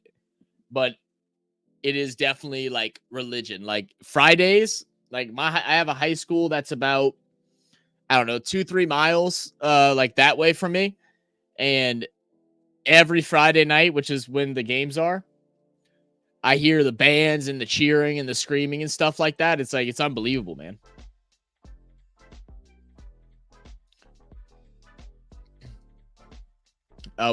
it is definitely like religion. Like Fridays, like I have a high school that's about, I don't know, 2-3 miles like that way from me. And every Friday night, which is when the games are, I hear the bands and the cheering and the screaming and stuff like that. It's like, it's unbelievable, man.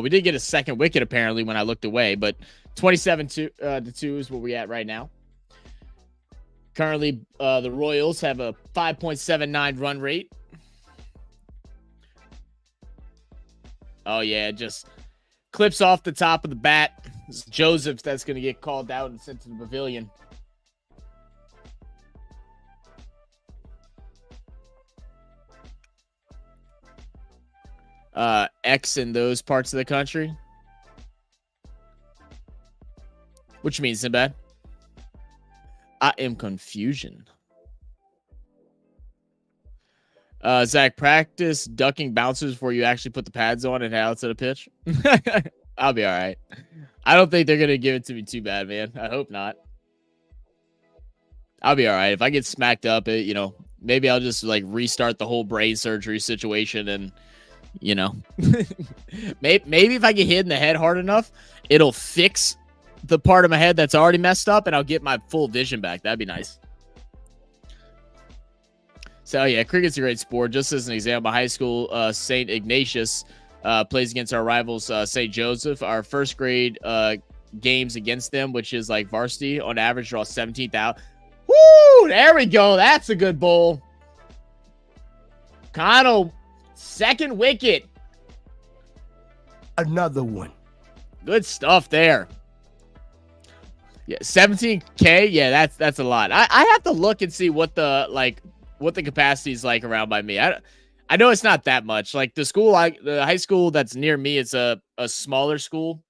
We did get a second wicket apparently when I looked away, but 27 to 2 is where we at right now. Currently, the Royals have a 5.79 run rate. Oh yeah, just clips off the top of the bat. It's Joseph that's going to get called out and sent to the pavilion. X in those parts of the country. What you mean, Sinbad? I am confusion. Zach, practice ducking bouncers before you actually put the pads on and head out to the pitch. I'll be all right. I don't think they're going to give it to me too bad, man. I hope not. I'll be all right. If I get smacked up, you know, maybe I'll just like restart the whole brain surgery situation and, you know, maybe if I get hit in the head hard enough, it'll fix the part of my head that's already messed up and I'll get my full vision back. That'd be nice. So yeah, cricket's a great sport. Just as an example, high school St. Ignatius plays against our rivals St. Joseph. Our first grade games against them, which is like varsity, on average draw 17,000. Woo! There we go. That's a good bowl. Connell, second wicket. Another one. Good stuff there. Yeah, 17K. Yeah, that's a lot. I have to look and see what the capacity is like around by me. I know it's not that much. Like the high school that's near me is a smaller school.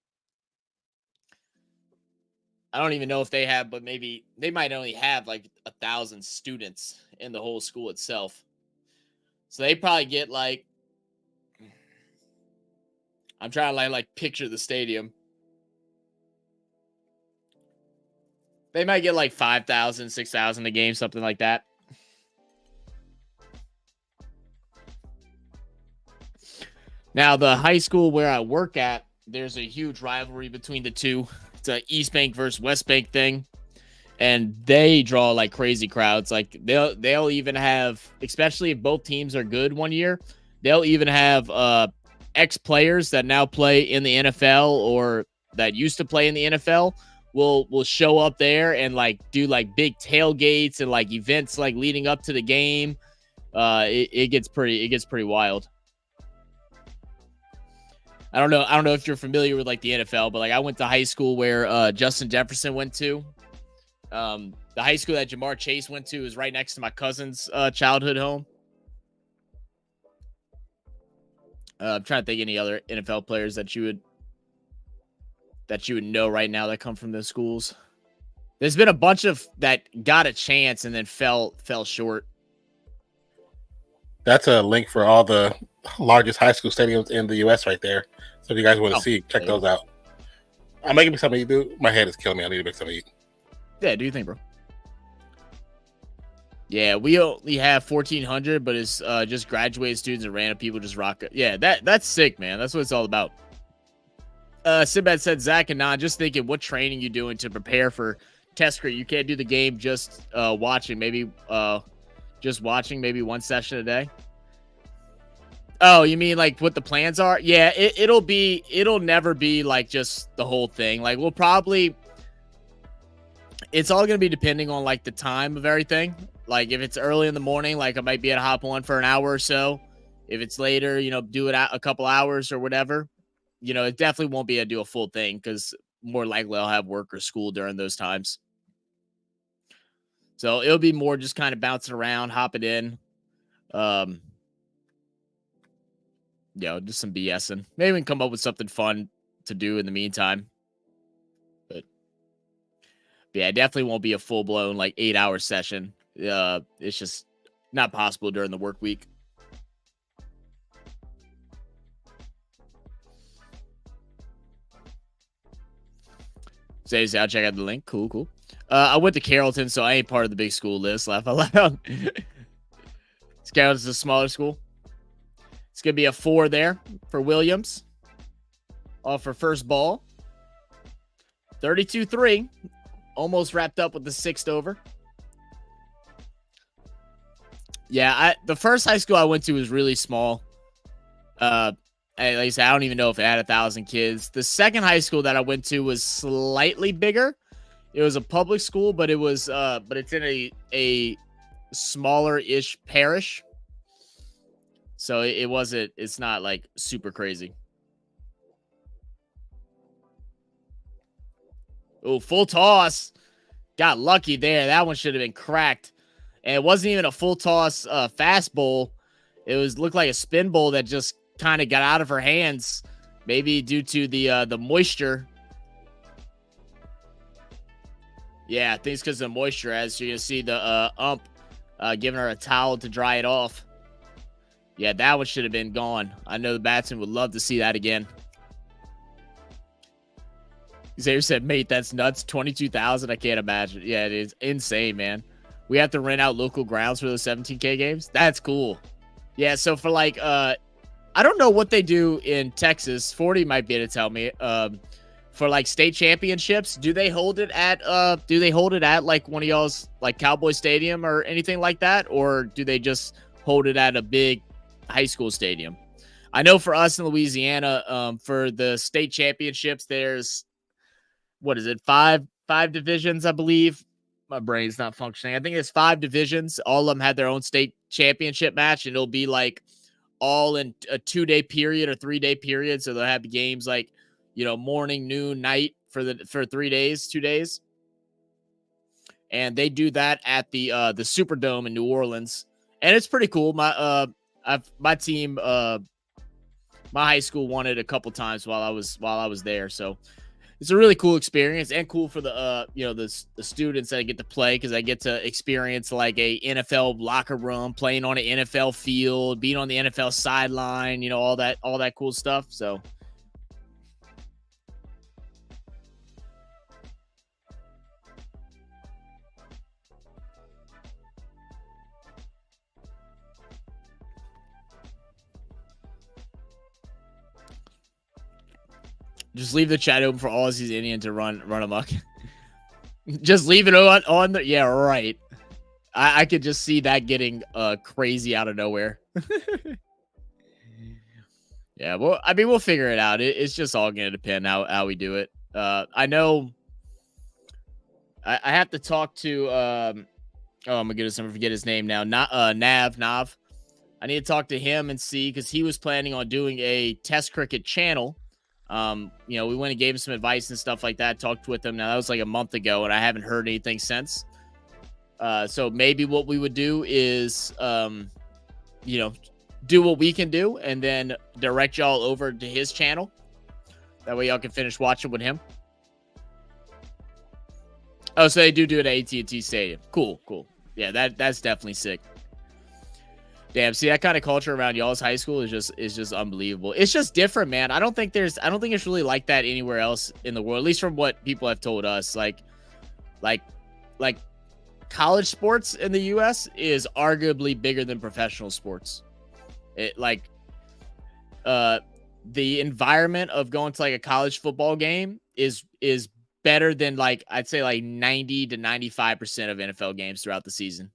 I don't even know if they have, but maybe they might only have like 1,000 students in the whole school itself. So they probably get like, I'm trying to like picture the stadium. They might get like 5,000, 6,000 a game, something like that. Now, the high school where I work at, there's a huge rivalry between the two. It's a East Bank versus West Bank thing. And they draw like crazy crowds. Like they'll even have, especially if both teams are good one year, they'll even have ex-players that now play in the NFL or that used to play in the NFL will show up there and like do like big tailgates and like events like leading up to the game. It gets pretty wild. I don't know if you're familiar with like the NFL, but like I went to high school where Justin Jefferson went to. The high school that Jamar Chase went to is right next to my cousin's childhood home. I'm trying to think any other NFL players that you would know right now that come from those schools. There's been a bunch of that got a chance and then fell short. That's a link for all the largest high school stadiums in the U.S. right there. So if you guys want to see, check those out. I'm making me something to eat, dude. My head is killing me. I need to make something to eat. Yeah, do you think, bro? Yeah, we only have 1,400, but it's just graduated students and random people just rock it. Yeah, that's sick, man. That's what it's all about. Sinbad said, Zach and Nan, just thinking, what training you doing to prepare for test cricket? You can't do the game just watching. Maybe just watching maybe one session a day. Oh, you mean like what the plans are? Yeah, it'll never be like just the whole thing. Like we'll probably, it's all going to be depending on like the time of everything. Like if it's early in the morning, like I might be able to hop on for an hour or so. If it's later, you know, do it a couple hours or whatever. You know, it definitely won't be able to do a full thing because more likely I'll have work or school during those times. So it'll be more just kind of bouncing around, hopping in. You know, just some BSing. Maybe we can come up with something fun to do in the meantime. But yeah, it definitely won't be a full-blown like 8-hour session. It's just not possible during the work week. So I'll check out the link. Cool. I went to Carrollton, so I ain't part of the big school list. Laugh out loud. Carrollton's a smaller school. It's going to be a 4 there for Williams. Off for first ball. 32-3. Almost wrapped up with the 6th over. Yeah, the first high school I went to was really small. like I said, I don't even know if it had 1,000 kids. The second high school that I went to was slightly bigger. It was a public school, but it's in a smaller-ish parish. So it's not like super crazy. Oh, full toss. Got lucky there. That one should have been cracked. And it wasn't even a full toss fast bowl. It looked like a spin bowl that just kind of got out of her hands, maybe due to the moisture. Yeah, I think it's because of the moisture, as you're going to see the ump giving her a towel to dry it off. Yeah, that one should have been gone. I know the batsman would love to see that again. Xavier said, mate, that's nuts. 22,000. I can't imagine. Yeah, it is insane, man. We have to rent out local grounds for those 17K games. That's cool. Yeah, so for like, I don't know what they do in Texas. 40 might be able to tell me. For like state championships, do they hold it at like one of y'all's like Cowboy Stadium or anything like that, or do they just hold it at a big high school stadium? I know for us in Louisiana, for the state championships, there's five divisions, I believe. My brain's not functioning. I think it's 5 divisions. All of them had their own state championship match, and it'll be like all in a 2-day period or 3-day period. So they'll have games like, morning, noon, night for 3 days, 2 days. And they do that at the Superdome in New Orleans. And it's pretty cool. My team, my high school won it a couple times while I was there. So it's a really cool experience, and cool for the the students that get to play, because I get to experience like a NFL locker room, playing on an NFL field, being on the NFL sideline, all that cool stuff. So just leave the chat open for all these Indians to run amok. Just leave it on the, yeah, right. I could just see that getting crazy out of nowhere. Yeah, well, I mean, we'll figure it out. It's just all going to depend how we do it. I know I have to talk to oh my goodness, I'm gonna forget his name now. Nav. I need to talk to him and see, because he was planning on doing a test cricket channel. We went and gave him some advice and stuff like that, talked with him. Now, that was like a month ago, and I haven't heard anything since. So maybe what we would do is, do what we can do and then direct y'all over to his channel. That way y'all can finish watching with him. Oh, so they do it at AT&T Stadium. Cool. Yeah, that's definitely sick. Damn, see, that kind of culture around y'all's high school is just unbelievable. It's just different, man. I don't think it's really like that anywhere else in the world, at least from what people have told us. Like college sports in the US is arguably bigger than professional sports. The environment of going to like a college football game is better than, like, I'd say like 90 to 95% of NFL games throughout the season.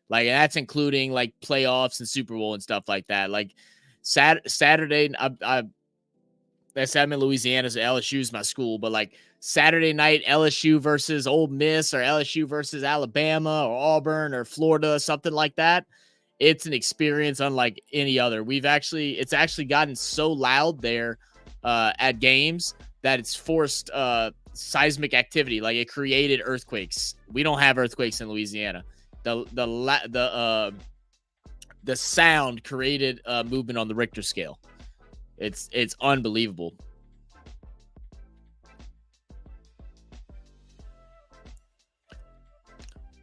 Like, and that's including like playoffs and Super Bowl and stuff like that. Like Saturday, I'm in Louisiana, so LSU is my school, but like Saturday night, LSU versus Ole Miss, or LSU versus Alabama or Auburn or Florida, something like that. It's an experience unlike any other. It's actually gotten so loud there at games that it's forced seismic activity. Like, it created earthquakes. We don't have earthquakes in Louisiana. The sound created movement on the Richter scale. It's unbelievable.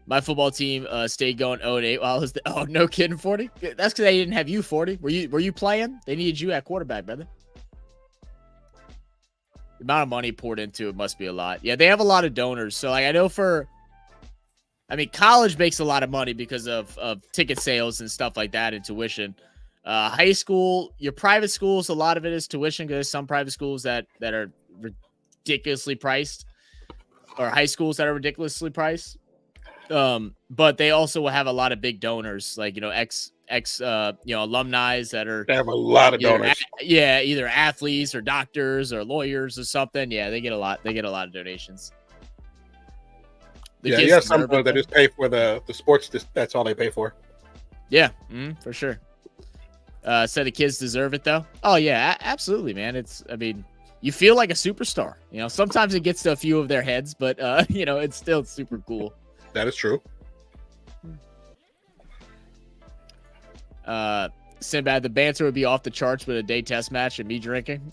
My football team stayed going 0-8 while I was oh, no kidding, 40. That's because they didn't have you, 40. Were you playing? They needed you at quarterback, brother. The amount of money poured into it must be a lot. Yeah, they have a lot of donors. So like, I know college makes a lot of money because of ticket sales and stuff like that, and tuition. High school, your private schools, a lot of it is tuition, because there's some private schools that are ridiculously priced, or high schools that are ridiculously priced. But they also will have a lot of big donors, like, alumni that are They have a lot of donors. either athletes or doctors or lawyers or something. Yeah, they get a lot. They get a lot of donations. You have some that just pay for the sports. That's all they pay for. Yeah, for sure. So the kids deserve it, though. Oh yeah, absolutely, man. You feel like a superstar. Sometimes it gets to a few of their heads, but it's still super cool. That is true. Sinbad, the banter would be off the charts with a day test match and me drinking.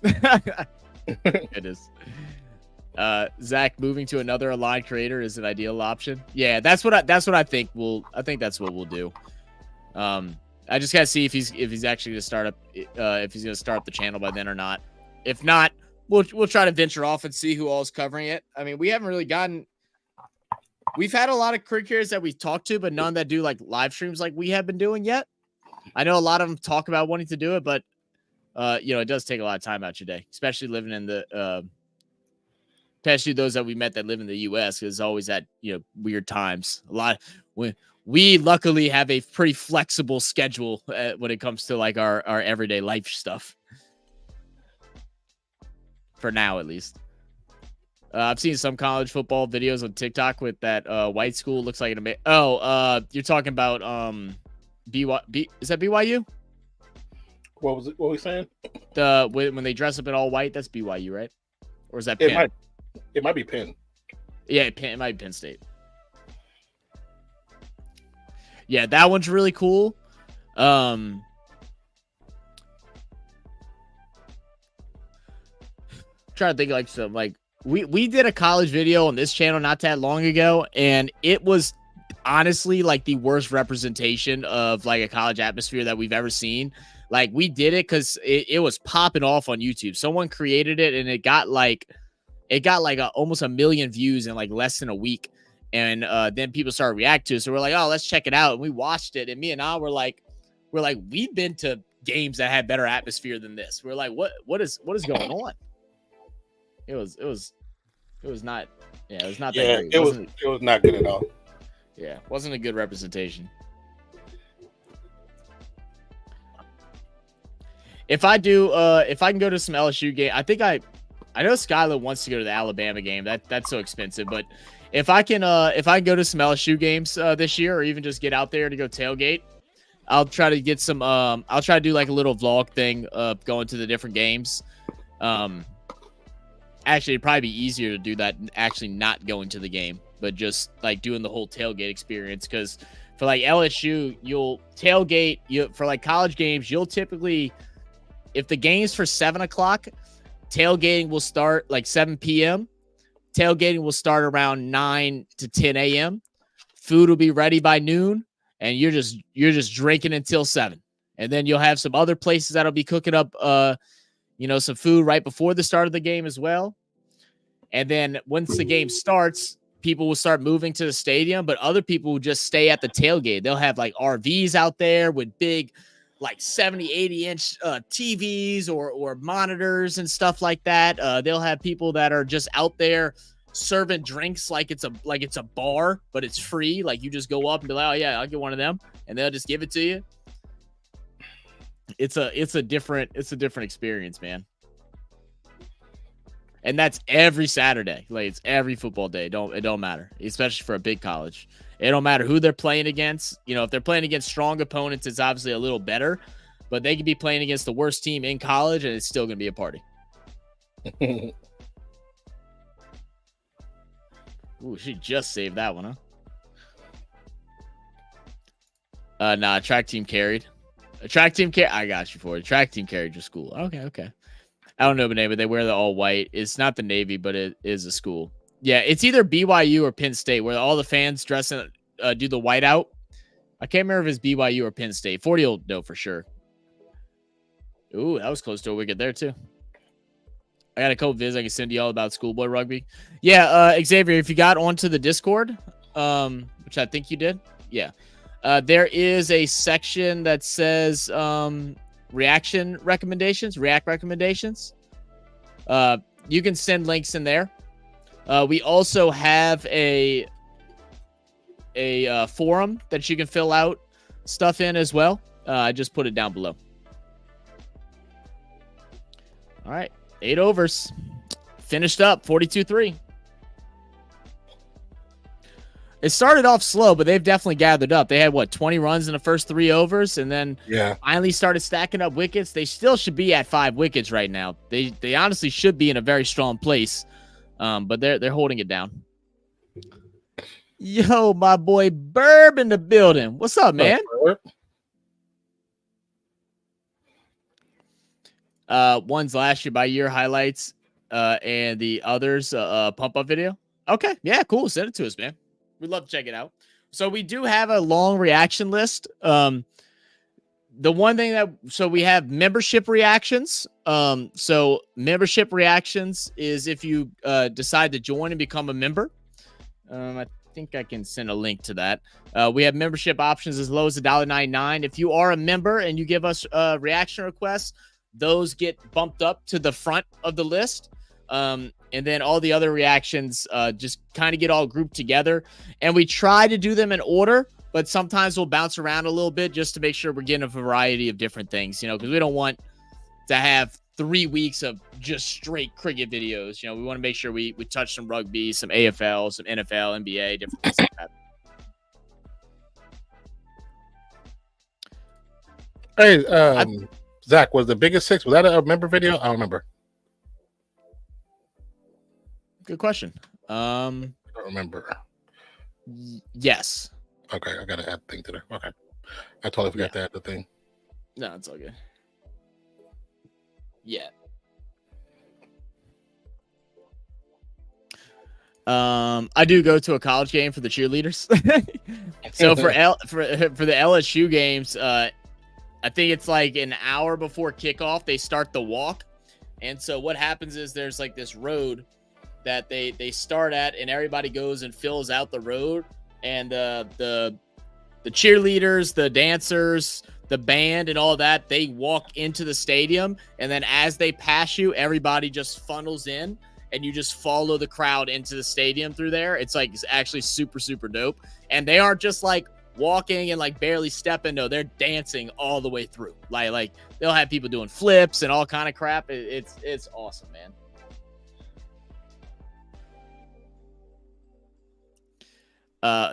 It is. Zach, moving to another aligned creator is an ideal option. Yeah, that's what I think. I think that's what we'll do. I just gotta see if he's actually gonna start up if he's gonna start up the channel by then or not. If not, we'll try to venture off and see who all is covering it. I mean, we haven't really gotten. We've had a lot of creators that we've talked to, but none that do like live streams like we have been doing yet. I know a lot of them talk about wanting to do it, but it does take a lot of time out your day, especially living in the especially those that we met that live in the US, because always at weird times. We luckily have a pretty flexible schedule when it comes to like our everyday life stuff. For now, at least. I've seen some college football videos on TikTok with that white school. Looks like an you're talking about is that BYU? What was it? What were we saying? When they dress up in all white, that's BYU, right? Or is that Penn? It might be Penn. Yeah, it might be Penn State. Yeah, that one's really cool. Trying to think like some we did a college video on this channel not that long ago, and it was honestly like the worst representation of like a college atmosphere that we've ever seen. Like, we did it because it was popping off on YouTube. Someone created it, and it got almost 1 million views in like less than a week. And then people started reacting to it. So we're like, oh, let's check it out. And we watched it. And me and I were like, we've been to games that had better atmosphere than this. We're like, what is going on? It was not that great. It was not good at all. Yeah, wasn't a good representation. If I can go to some LSU game, I know Skylar wants to go to the Alabama game. That's so expensive, but if I can go to some LSU games this year, or even just get out there to go tailgate, I'll try to get some. I'll try to do like a little vlog thing of going to the different games. Actually, it'd probably be easier to do that actually not going to the game, but just like doing the whole tailgate experience. Because for like LSU, you'll tailgate. For like college games, you'll typically, if the game's for 7 o'clock, tailgating will start like 7 p.m. Tailgating will start around 9 to 10 a.m. Food will be ready by noon, and you're just drinking until 7. And then you'll have some other places that'll be cooking up some food right before the start of the game as well. And then once the game starts, people will start moving to the stadium, but other people will just stay at the tailgate. They'll have like RVs out there with big like 70, 80-inch TVs or monitors and stuff like that. They'll have people that are just out there serving drinks like it's a bar, but it's free. Like, you just go up and be like, oh yeah, I'll get one of them, and they'll just give it to you. It's a different experience, man. And that's every Saturday. Like, it's every football day. It don't matter, especially for a big college. It don't matter who they're playing against. If they're playing against strong opponents, it's obviously a little better. But they could be playing against the worst team in college, and it's still going to be a party. Ooh, she just saved that one, huh? Nah, track team carried. I got you for it. Track team carried your school. Okay. I don't know the name, but they wear the all white. It's not the Navy, but it is a school. Yeah, it's either BYU or Penn State, where all the fans dress in, do the white out. I can't remember if it's BYU or Penn State. 40 will know for sure. Ooh, that was close to a wicket there, too. I got a couple vids I can send you all about schoolboy rugby. Yeah, Xavier, if you got onto the Discord, which I think you did, yeah. There is a section that says react recommendations. You can send links in there. We also have a forum that you can fill out stuff in as well. I just put it down below. All right, 8 overs. Finished up 42-3. It started off slow, but they've definitely gathered up. They had, what, 20 runs in the first 3 overs, and then finally started stacking up wickets. They still should be at 5 wickets right now. They honestly should be in a very strong place, but they're holding it down. Yo, my boy Burb in the building. What's up, man? One's last year by year highlights, and the others pump up video. Okay, yeah, cool. Send it to us, man. We'd love to check it out. So we do have a long reaction list. The one thing so we have membership reactions. So membership reactions is if you decide to join and become a member. I think I can send a link to that. We have membership options as low as $1.99. If you are a member and you give us reaction requests, those get bumped up to the front of the list. And then all the other reactions just kind of get all grouped together. And we try to do them in order, but sometimes we'll bounce around a little bit just to make sure we're getting a variety of different things, you know, because we don't want to have 3 weeks of just straight cricket videos. You know, we want to make sure we touch some rugby, some AFL, some NFL, NBA, different things like that. Hey, Zach, was the biggest 6, was that a member video? I don't remember. Good question. I don't remember. Yes. Okay, I gotta add the thing to there. Okay. I totally forgot to add the thing. No, it's all good. Yeah. I do go to a college game for the cheerleaders. So for the LSU games, I think it's like an hour before kickoff, they start the walk. And so what happens is there's like this road that they start at, and everybody goes and fills out the road, and the cheerleaders, the dancers, the band, and all that, they walk into the stadium, and then as they pass you, everybody just funnels in, and you just follow the crowd into the stadium through there. It's actually super, super dope. And they aren't just like walking and like barely stepping. No, they're dancing all the way through. Like they'll have people doing flips and all kind of crap. It's awesome, man.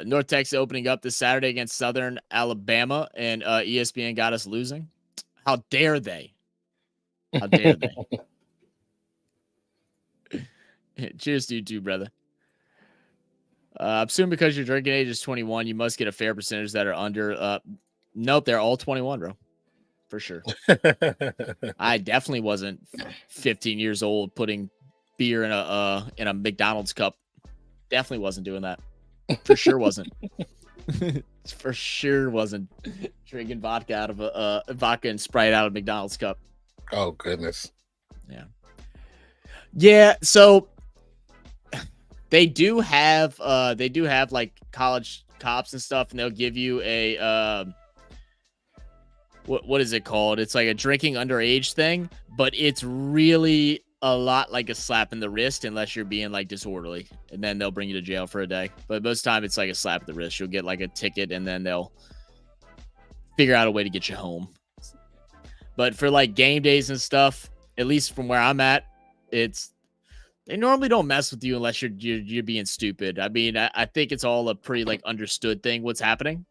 North Texas opening up this Saturday against Southern Alabama, and ESPN got us losing. How dare they? How dare they? Cheers to you too, brother. Assume because your drinking age is 21, you must get a fair percentage that are under. Nope, they're all 21, bro. For sure. I definitely wasn't 15 years old putting beer in a McDonald's cup. Definitely wasn't doing that. For sure wasn't. For sure wasn't drinking vodka out of vodka and Sprite out of a McDonald's cup. Oh goodness. Yeah. So they do have like college cops and stuff, and they'll give you a what is it called? It's like a drinking underage thing, but it's really a lot like a slap in the wrist unless you're being like disorderly, and then they'll bring you to jail for a day. But most of the time it's like a slap in the wrist. You'll get like a ticket, and then they'll figure out a way to get you home. But for like game days and stuff, at least from where I'm at, they normally don't mess with you unless you're being stupid. I mean, I think it's all a pretty like understood thing what's happening,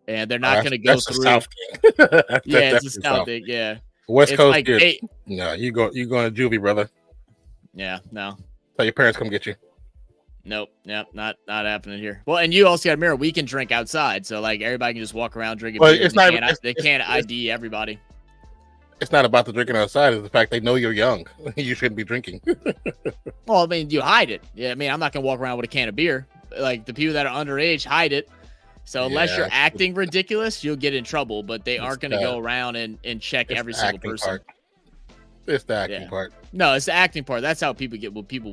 and they're not going to go through. Yeah, it's a South thing. Yeah. West Coast, like, hey, no, you going to juvie, brother. Yeah, no. Tell your parents come get you. Nope, yep, not happening here. Well, and you also got a mirror. We can drink outside, so like everybody can just walk around drinking. Well, beer. They can't ID everybody. It's not about the drinking outside. It's the fact they know you're young. You shouldn't be drinking. Well, I mean, you hide it. Yeah, I mean, I'm not gonna walk around with a can of beer. Like the people that are underage hide it. So unless you're acting ridiculous, you'll get in trouble. But they aren't going to go around and check every single person. Part. It's the acting part. No, it's the acting part. That's how people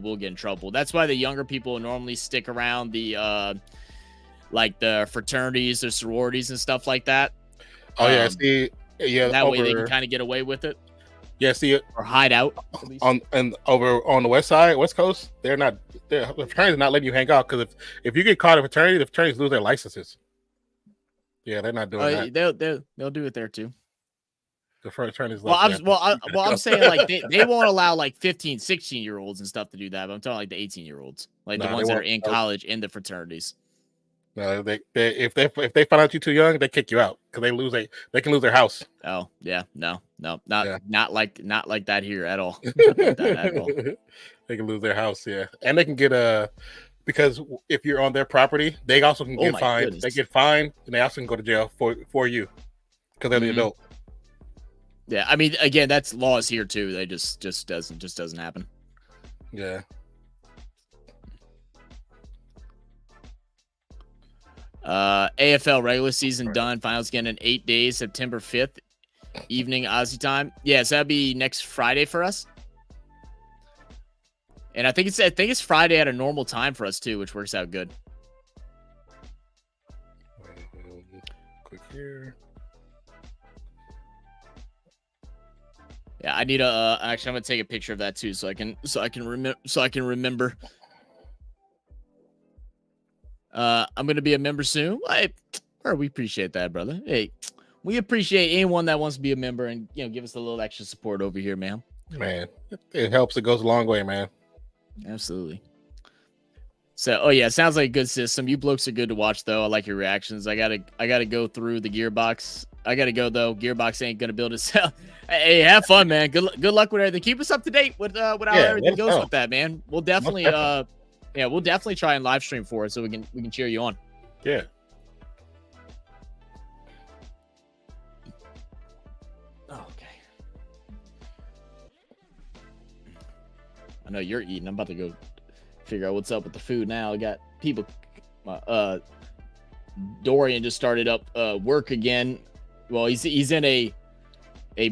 will get in trouble. That's why the younger people normally stick around the like the fraternities or sororities and stuff like that. Oh yeah, see, that way they can kind of get away with it. Yeah, see, or hide out over on the West Coast, the fraternities are not letting you hang out because if you get caught in a fraternity, the fraternities lose their licenses. Yeah, they're not doing that. They'll do it there too. The first turn is Well, like I'm saying like they won't allow like 15, 16-year-olds and stuff to do that. But I'm talking like the 18-year-olds, like the ones that are in college in the fraternities. No, if they find out you're too young, they kick you out because they can lose their house. Oh yeah, not like that here at all. Not like that at all. They can lose their house, yeah, and they can get because if you're on their property, they also can get fined. Goodness. They get fined, and they also can go to jail for you because they're the adult. Yeah, I mean, again, that's laws here too. They just doesn't happen. Yeah. AFL regular season done. Finals again in 8 days, September 5th, evening Aussie time. Yeah, so that'd be next Friday for us. And I think it's Friday at a normal time for us too, which works out good. Quick here. Yeah, I need actually I'm gonna take a picture of that too, so I can remember. I'm gonna be a member soon. We appreciate that, brother. Hey, we appreciate anyone that wants to be a member and give us a little extra support over here, man. Man, it helps. It goes a long way, man. Absolutely. So, oh yeah, it sounds like a good system. You blokes are good to watch, though. I like your reactions. I gotta go through the gearbox. I gotta go though. Gearbox ain't gonna build itself. Hey, have fun, man. Good luck with everything. Keep us up to date with how everything goes with that, man. We'll definitely we'll definitely try and live stream for it so we can cheer you on. Yeah. Okay. I know you're eating. I'm about to go figure out what's up with the food now. I got people. Dorian just started up work again. Well, he's in a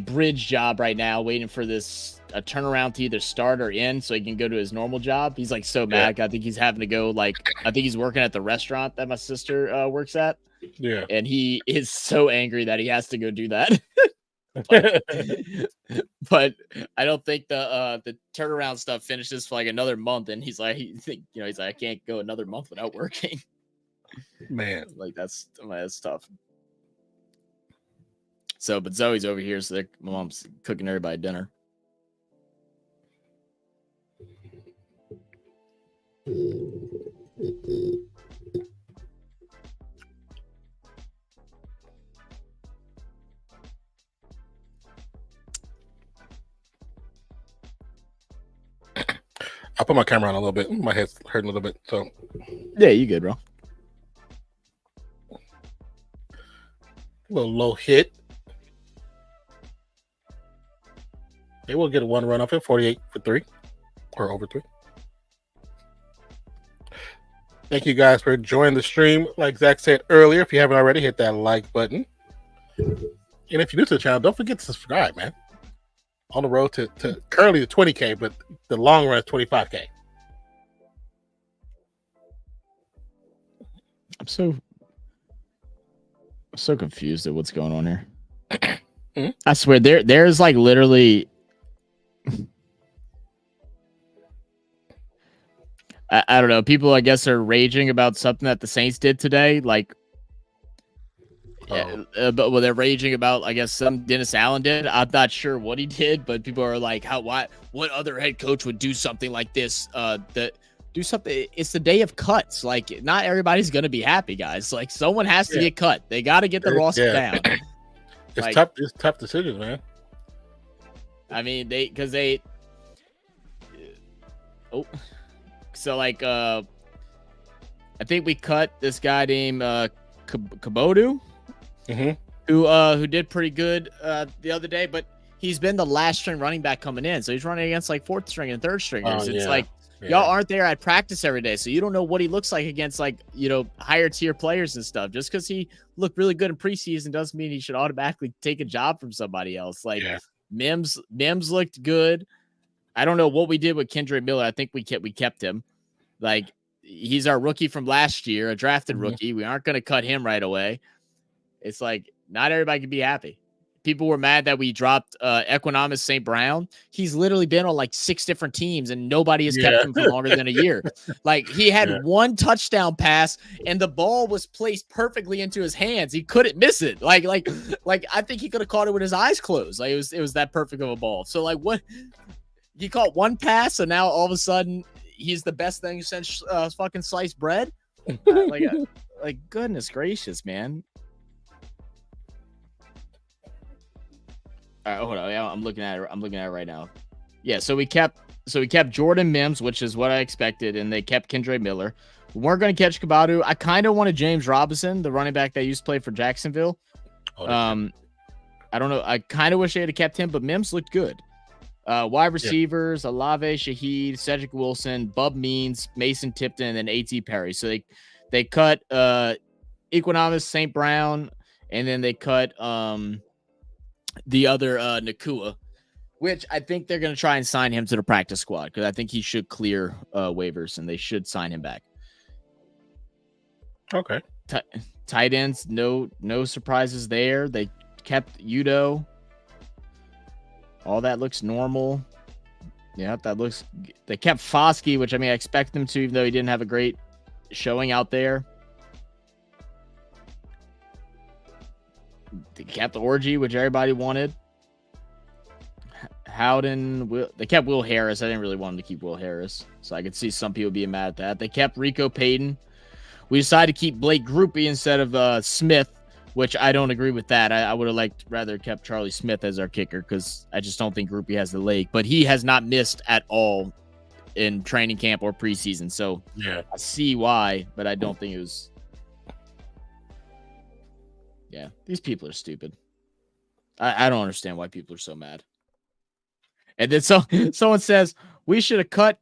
bridge job right now, waiting for a turnaround to either start or end so he can go to his normal job. He's like so mad. Yeah. I think he's having to go I think he's working at the restaurant that my sister works at. Yeah. And he is so angry that he has to go do that. but I don't think the turnaround stuff finishes for like another month, and he's like I can't go another month without working. Man, like that's tough. So, but Zoe's over here, so my mom's cooking everybody dinner. I'll put my camera on a little bit. My head's hurting a little bit, so. Yeah, you good, bro. A little low hit. They will get a one run off it, 48 for 3 or over 3. Thank you guys for joining the stream. Like Zach said earlier, if you haven't already, hit that like button. And if you're new to the channel, don't forget to subscribe, man. On the road to currently to 20K, but the long run is 25K. I'm so confused at what's going on here. Mm-hmm. I swear there's like literally I don't know. People, I guess, are raging about something that the Saints did today. Like, but they're raging about, I guess, some Dennis Allen did. I'm not sure what he did, but people are like, what other head coach would do something like this? Do something. It's the day of cuts. Like, not everybody's gonna be happy, guys. Like, someone has to get cut. They got to get the roster down. It's tough. It's tough decisions, man. I mean, so like I think we cut this guy named Kabodu, who did pretty good the other day, but he's been the last string running back coming in, so he's running against like fourth string and third stringers. Y'all aren't there at practice every day, so you don't know what he looks like against higher tier players and stuff. Just because he looked really good in preseason doesn't mean he should automatically take a job from somebody else. Mims looked good. I don't know what we did with Kendra Miller. I think we kept him. Like, he's our rookie from last year, a drafted rookie. We aren't going to cut him right away. It's like, not everybody can be happy. people were mad that we dropped Equanimous St. Brown. He's literally been on like 6 different teams and nobody has kept him for longer than a year. Like he had 1 touchdown pass and the ball was placed perfectly into his hands. He couldn't miss it. Like I think he could have caught it with his eyes closed. Like it was that perfect of a ball. So like what he caught 1 pass, so now all of a sudden he's the best thing since fucking sliced bread. Like goodness gracious, man. All right, hold on. I'm looking at it. I'm looking at it right now. Yeah, so we kept Jordan Mims, which is what I expected, and they kept Kendre Miller. We weren't going to catch Kabadu. I kind of wanted James Robinson, the running back that used to play for Jacksonville. I don't know. I kind of wish they had kept him, but Mims looked good. Wide receivers, Alave Shaheed, Cedric Wilson, Bub Means, Mason Tipton, and then A.T. Perry. So they cut Equanimous St. Brown, and then they cut the other Nakua, which I think they're going to try and sign him to the practice squad because I think he should clear waivers and they should sign him back. Okay. Tight ends, no surprises there. They kept Udo. All that looks normal. Yeah, that looks. They kept Foskey, which I mean I expect them to, even though he didn't have a great showing out there. They kept Orgy, which everybody wanted. Howden, they kept Will Harris. I didn't really want them to keep Will Harris, so I could see some people being mad at that. They kept Rico Payton. We decided to keep Blake Groupie instead of Smith, which I don't agree with that. I would have rather kept Charlie Smith as our kicker because I just don't think Groupie has the leg. But he has not missed at all in training camp or preseason, so yeah, I see why, but I don't think it was. Yeah, these people are stupid. I don't understand why people are so mad. And then someone says we should have cut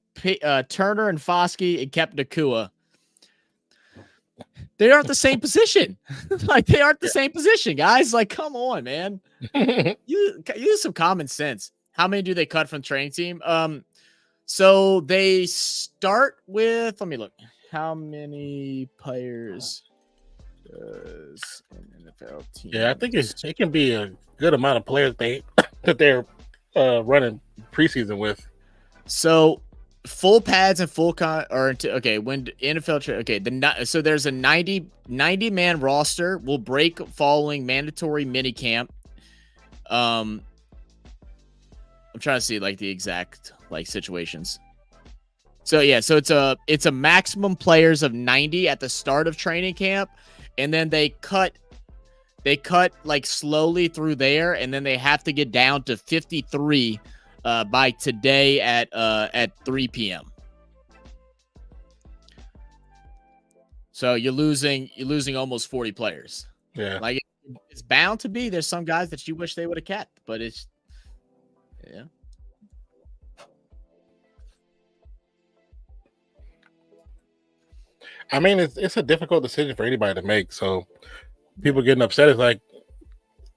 Turner and Foskey and kept Nakua. They aren't the same position. Like they aren't the same position, guys. Like, come on, man. Use some common sense. How many do they cut from the training team? So they start with. Let me look. How many players? An NFL team. Yeah, I think it can be a good amount of players that they're running preseason with. So full pads and full okay. When NFL so there's a 90 man roster will break following mandatory mini camp. I'm trying to see like the exact like situations. So yeah, so it's a maximum players of 90 at the start of training camp. And then they cut like slowly through there, and then they have to get down to 53 by today at 3 p.m. So you're losing almost 40 players. Yeah, like it's bound to be. There's some guys that you wish they would have kept, but it's yeah. I mean, it's a difficult decision for anybody to make. So people getting upset is like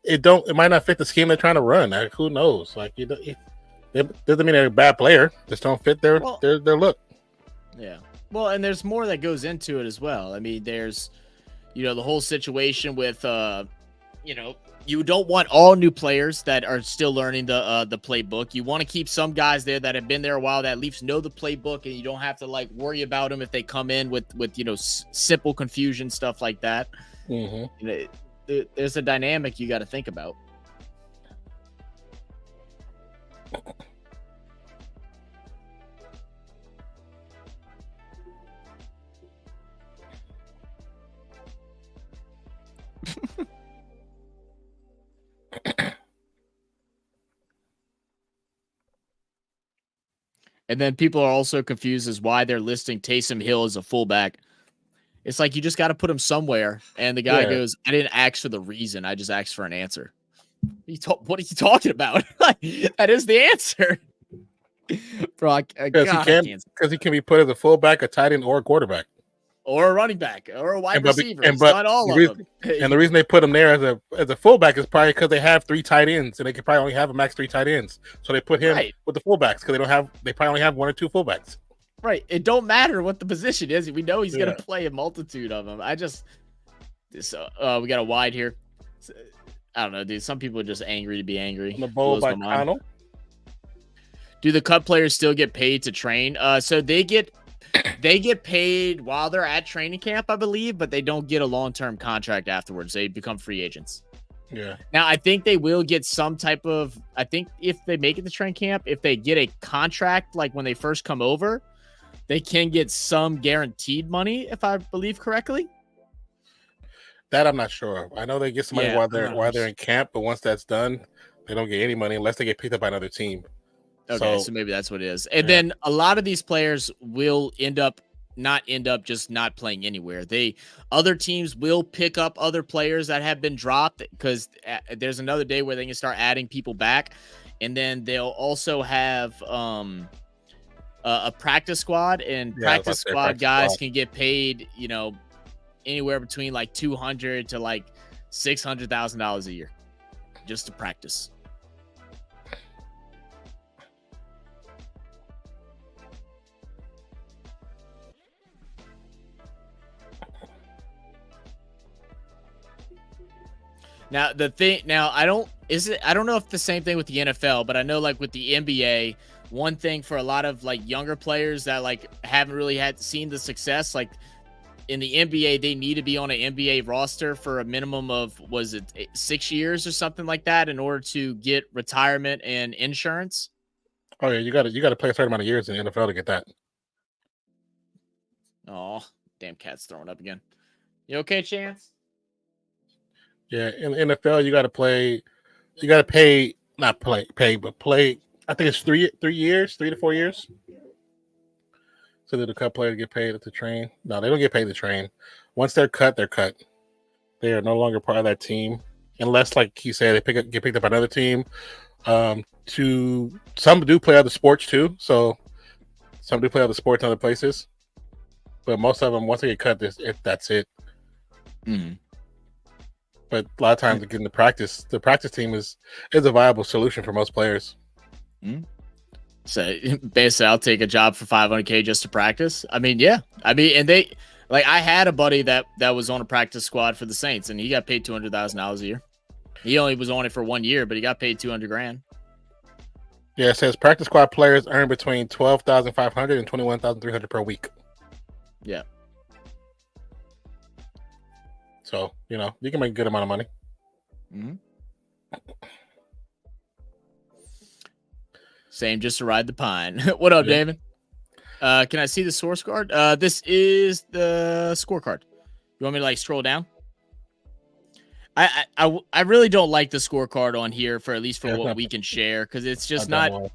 it might not fit the scheme they're trying to run. Like, who knows? Like it doesn't mean they're a bad player. Just don't fit their look. Yeah. Well, and there's more that goes into it as well. I mean, there's the whole situation with you don't want all new players that are still learning the playbook. You want to keep some guys there that have been there a while that at least know the playbook, and you don't have to like worry about them if they come in with simple confusion, stuff like that. Mm-hmm. There's a dynamic you got to think about. And then people are also confused as why they're listing Taysom Hill as a fullback. It's like you just got to put him somewhere. And the guy goes, I didn't ask for the reason. I just asked for an answer. What are you talking about? That is the answer. Bro, because he can be put as a fullback, a tight end, or a quarterback. Or a running back, or a wide receiver. It's not all of them. And the reason they put him there as a fullback is probably because they have 3 tight ends, and they could probably only have a max 3 tight ends. So they put him with the fullbacks because they probably only have 1 or 2 fullbacks. Right. It don't matter what the position is. We know he's going to play a multitude of them. We got a wide here. I don't know, dude. Some people are just angry to be angry. On the bowl Blows by my mind. Connell. Do the cut players still get paid to train? So they get paid while they're at training camp, I believe, but they don't get a long-term contract afterwards. They become free agents. Yeah. Now, I think they will get some type of, I think if they make it to training camp, if they get a contract like when they first come over, they can get some guaranteed money, if I believe correctly. That I'm not sure of. I know they get some money Yeah, while they're in camp, but once that's done, they don't get any money unless they get picked up by another team. Okay, so maybe that's what it is. And then a lot of these players will not just not playing anywhere. Other teams will pick up other players that have been dropped because there's another day where they can start adding people back. And then they'll also have a practice squad, and practice squad guys can get paid, anywhere between like $200,000 to like $600,000 a year just to practice. Now I don't know if the same thing with the NFL, but I know like with the NBA, one thing for a lot of like younger players that like haven't really seen the success, like in the NBA, they need to be on an NBA roster for a minimum of, was it 6 years or something like that, in order to get retirement and insurance. Oh yeah, you got to play a certain amount of years in the NFL to get that. Oh, damn cat's throwing up again. You okay, Chance? Yeah, in the NFL, you got to play. You got to pay, not pay, but play. I think it's 3 years, 3 to 4 years. So that the cut player get paid to train. No, they don't get paid to train. Once they're cut, they're cut. They are no longer part of that team, unless, like he said, they get picked up by another team. Some do play other sports too. So some do play other sports in other places, but most of them, once they get cut, that's it. Mm-hmm. But a lot of times, getting the practice team is a viable solution for most players. Mm-hmm. So basically, I'll take a job for $500K just to practice. I mean, yeah. I mean, and they, like, I had a buddy that was on a practice squad for the Saints, and he got paid $200,000 a year. He only was on it for 1 year, but he got paid $200,000. Yeah, it says practice squad players earn between $12,500 and $21,300 per week. Yeah. So, you can make a good amount of money. Mm-hmm. Same, just to ride the pine. What up, David? Can I see the source card? This is the scorecard. You want me to like scroll down? I really don't like the scorecard on here, for at least for what we can share, because it's just not.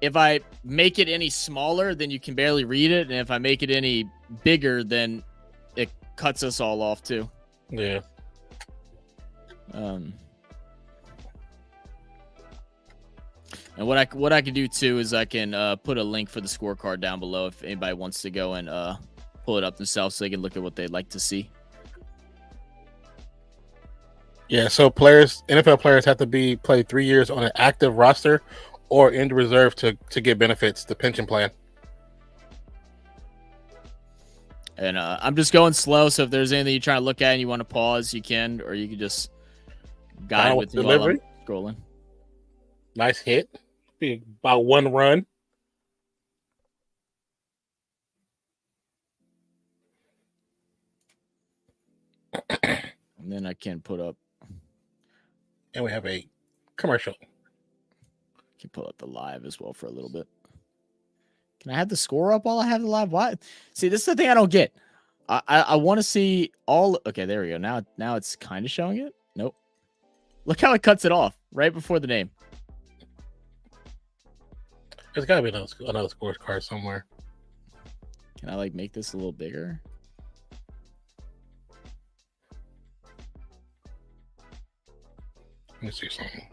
If I make it any smaller, then you can barely read it, and if I make it any bigger, then it cuts us all off too. Yeah. And what I can do too is I can put a link for the scorecard down below if anybody wants to go and pull it up themselves so they can look at what they'd like to see. Yeah, so NFL players have to play 3 years on an active roster or in the reserve to get benefits, the pension plan. And I'm just going slow, so if there's anything you're trying to look at and you want to pause, you can, or you can just guide with me while I'm scrolling. Nice hit. Be about 1 run. And then I can put up. And we have a commercial. Can pull up the live as well for a little bit. Can I have the score up while I have the live? Why? See, this is the thing I don't get. I want to see all. Okay, there we go. Now it's kind of showing it. Nope. Look how it cuts it off right before the name. There's got to be another scorecard somewhere. Can I like make this a little bigger? Let me see something.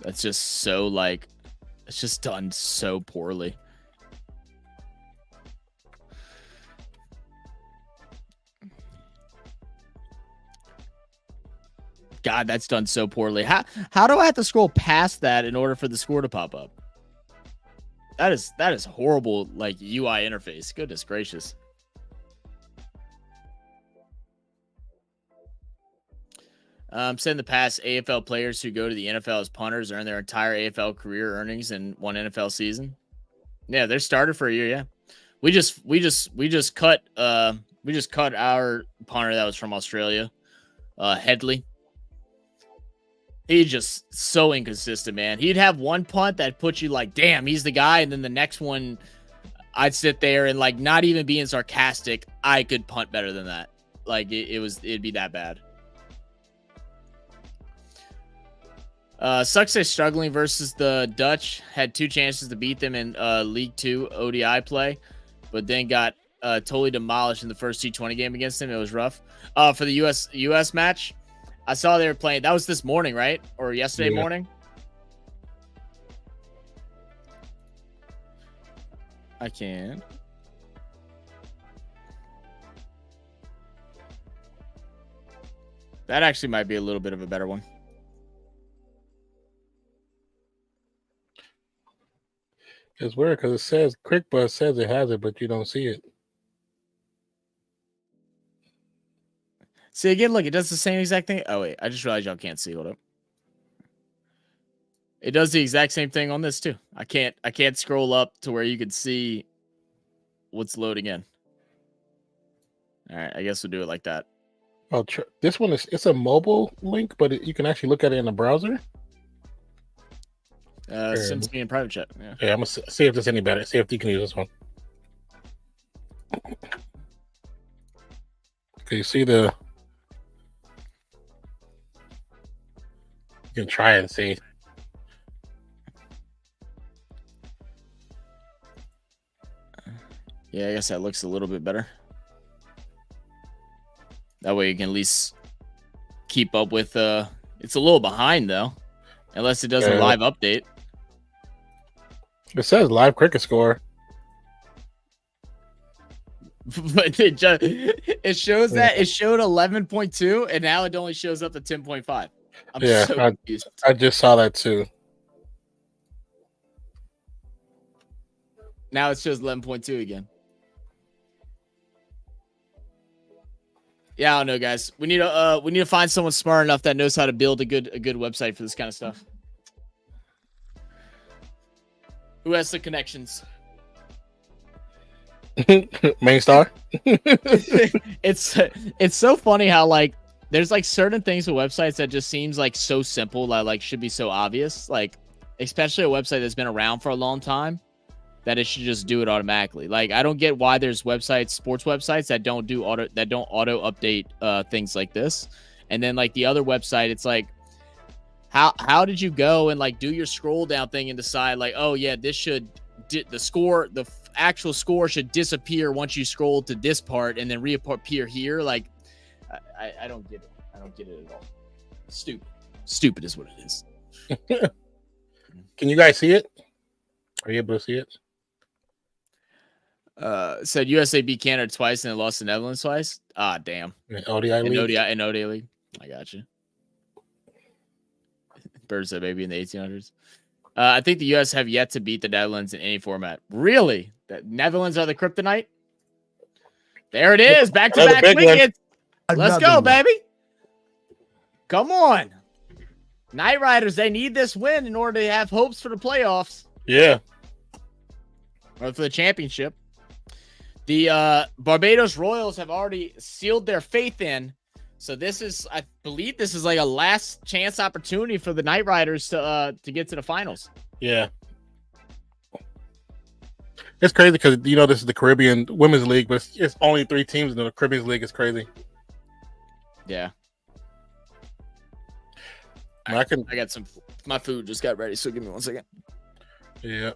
That's just so like, it's just done so poorly. God, that's done so poorly. How do I have to scroll past that in order for the score to pop up? That is horrible, like UI interface. Goodness gracious. Said in the past, AFL players who go to the NFL as punters earn their entire AFL career earnings in one NFL season. Yeah, they're started for a year. Yeah, we just cut our punter that was from Australia, Headley. He's just so inconsistent, man. He'd have one punt that puts you like, damn, he's the guy, and then the next one, I'd sit there and like, not even being sarcastic, I could punt better than that. Like it'd be that bad. Success struggling versus the Dutch. Had 2 chances to beat them in League 2 ODI play, but then got totally demolished in the first T20 game against them. It was rough. For the US match, I saw they were playing. That was this morning, right? Or yesterday morning? I can. That actually might be a little bit of a better one. It's weird because it says QuickBuzz says it has it, but you don't see it. See, again, look, it does the same exact thing. Oh, wait, I just realized y'all can't see. Hold up. It does the exact same thing on this, too. I can't scroll up to where you can see what's loading in. All right, I guess we'll do it like that. Oh, this one it's a mobile link, but you can actually look at it in the browser. Send to me in private chat. Yeah, I'm gonna see if there's any better. See if you can use this one. Okay, you see the. You can try and see. Yeah, I guess that looks a little bit better. That way you can at least keep up with. It's a little behind though, unless it does a live update. It says live cricket score. But it shows that it showed 11.2 and now it only shows up to 10.5. I'm so confused. I just saw that too. Now it shows 11.2 again. Yeah, I don't know, guys. We need to find someone smart enough that knows how to build a good website for this kind of stuff. Who has the connections? Main star. It's so funny how like there's like certain things with websites that just seems like so simple that like should be so obvious. Like especially a website that's been around for a long time, that it should just do it automatically. Like I don't get why there's websites, sports websites that don't auto update things like this. And then like the other website, it's like how did you go and like do your scroll down thing and decide like, oh yeah, this should the actual score should disappear once you scroll to this part and then reappear here. Like I don't get it. I don't get it at all. Stupid is what it is. Can you guys see it? Are you able to see it? Said USA beat Canada twice and they lost to Netherlands twice. Ah, damn. In ODI league. In ODI league. I got you. Bird said maybe in the 1800s. I think the U.S. have yet to beat the Netherlands in any format. Really? The Netherlands are the kryptonite? There it is. Back-to-back wins. Let's go, baby. Come on. Knight Riders, they need this win in order to have hopes for the playoffs. Yeah. Or for the championship. The Barbados Royals have already sealed their faith in. So this is, I believe this is like a last chance opportunity for the Knight Riders to get to the finals. Yeah. It's crazy because, you know, this is the Caribbean Women's League, but it's only 3 teams in the Caribbean League. It's crazy. Yeah. I got my food just got ready, so give me 1 second. Yeah.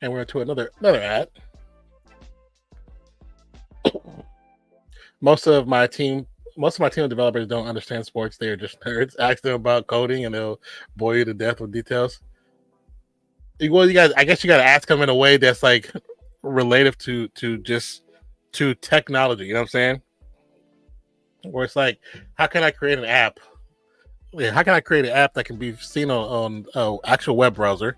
And we're into another ad. Most of my team of developers don't understand sports. They're just nerds. Ask them about coding and they'll bore you to death with details. Well, I guess you got to ask them in a way that's like relative to technology. You know what I'm saying? Where it's like, how can I create an app? Yeah, how can I create an app that can be seen on actual web browser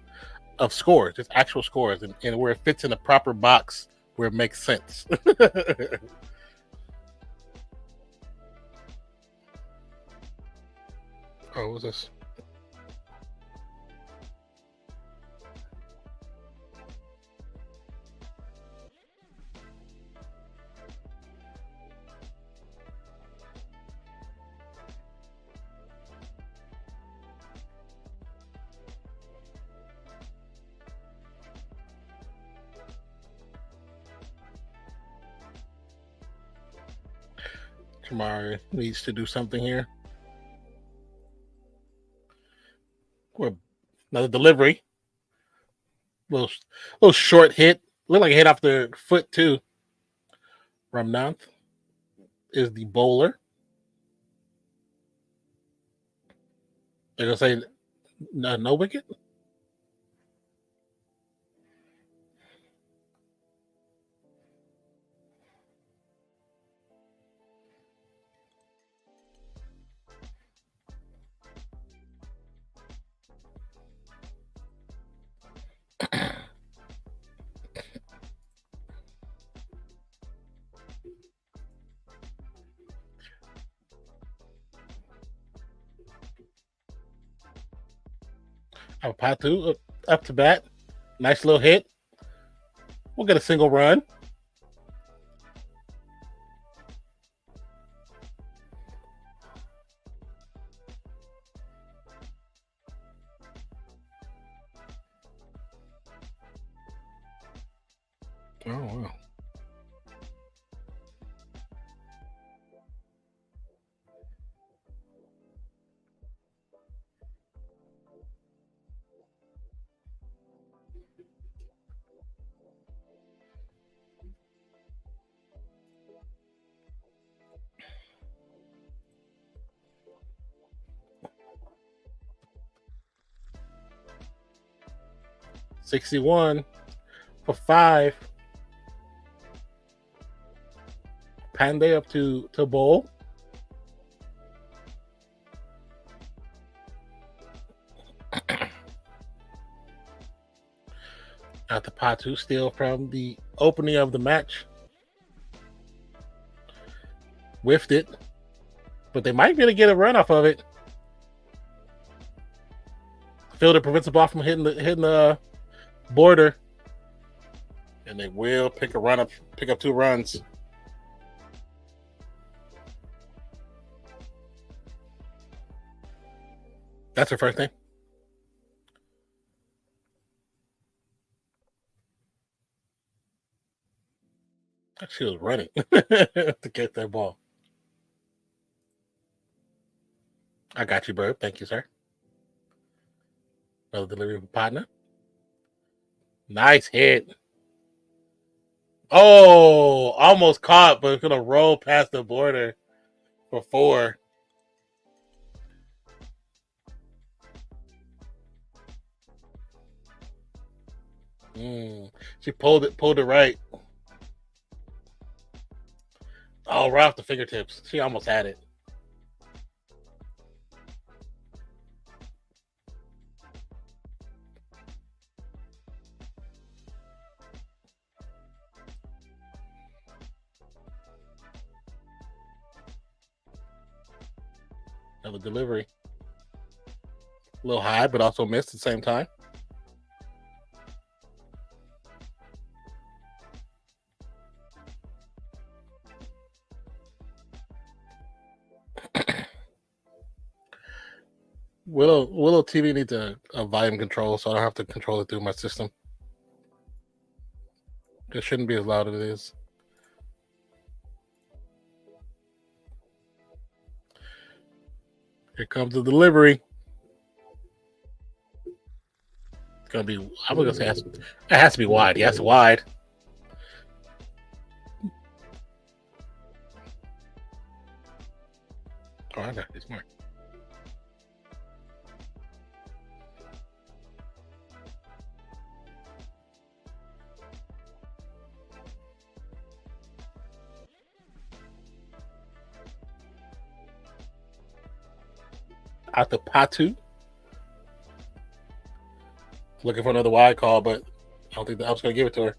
of scores, just actual scores, and where it fits in a proper box where it makes sense. Oh, what's this? Kamari needs to do something here. Another delivery. Little short hit. Looked like a hit off the foot too. Ramnath is the bowler. They're gonna say no wicket. Patu up to bat. Nice little hit. We'll get a single run. Oh, wow. $61 for 5. Pandey up to bowl. Out the Patu still from the opening of the match. Whiffed it, but they might be able to get a run off of it. Fielder prevents the ball from hitting the border, and they will pick up 2 runs. That's her first name. She was running to get that ball. I got you, bro. Thank you, sir. Another delivery from partner. Nice hit. Oh, almost caught, but it's going to roll past the border for 4. She pulled it right. Oh, right off the fingertips. She almost had it. Another delivery. A little high, but also missed at the same time. Willow TV needs a volume control, so I don't have to control it through my system. It shouldn't be as loud as it is. Here comes the delivery. It's gonna be. I was gonna say it has to be wide. Yes, wide. Oh, I got this more. Out the Patu. Looking for another wide call, but I don't think the up's going to give it to her.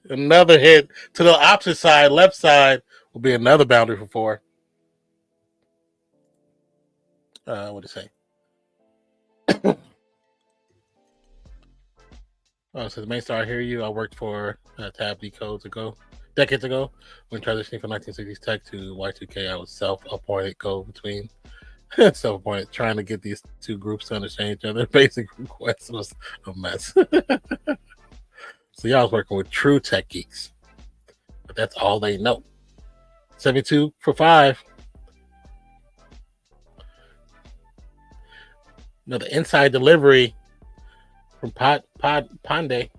Another hit to the opposite side, left side will be another boundary for 4. What do you say? Oh, so the main star, I hear you. I worked for Tab Decode decades ago, when transitioning from 1960s tech to Y2K. I was self-appointed go-between, self-appointed, trying to get these two groups to understand each other. Basic requests was a mess. So y'all was working with true tech geeks, but that's all they know. 72 for 5. Another inside delivery from Pandey.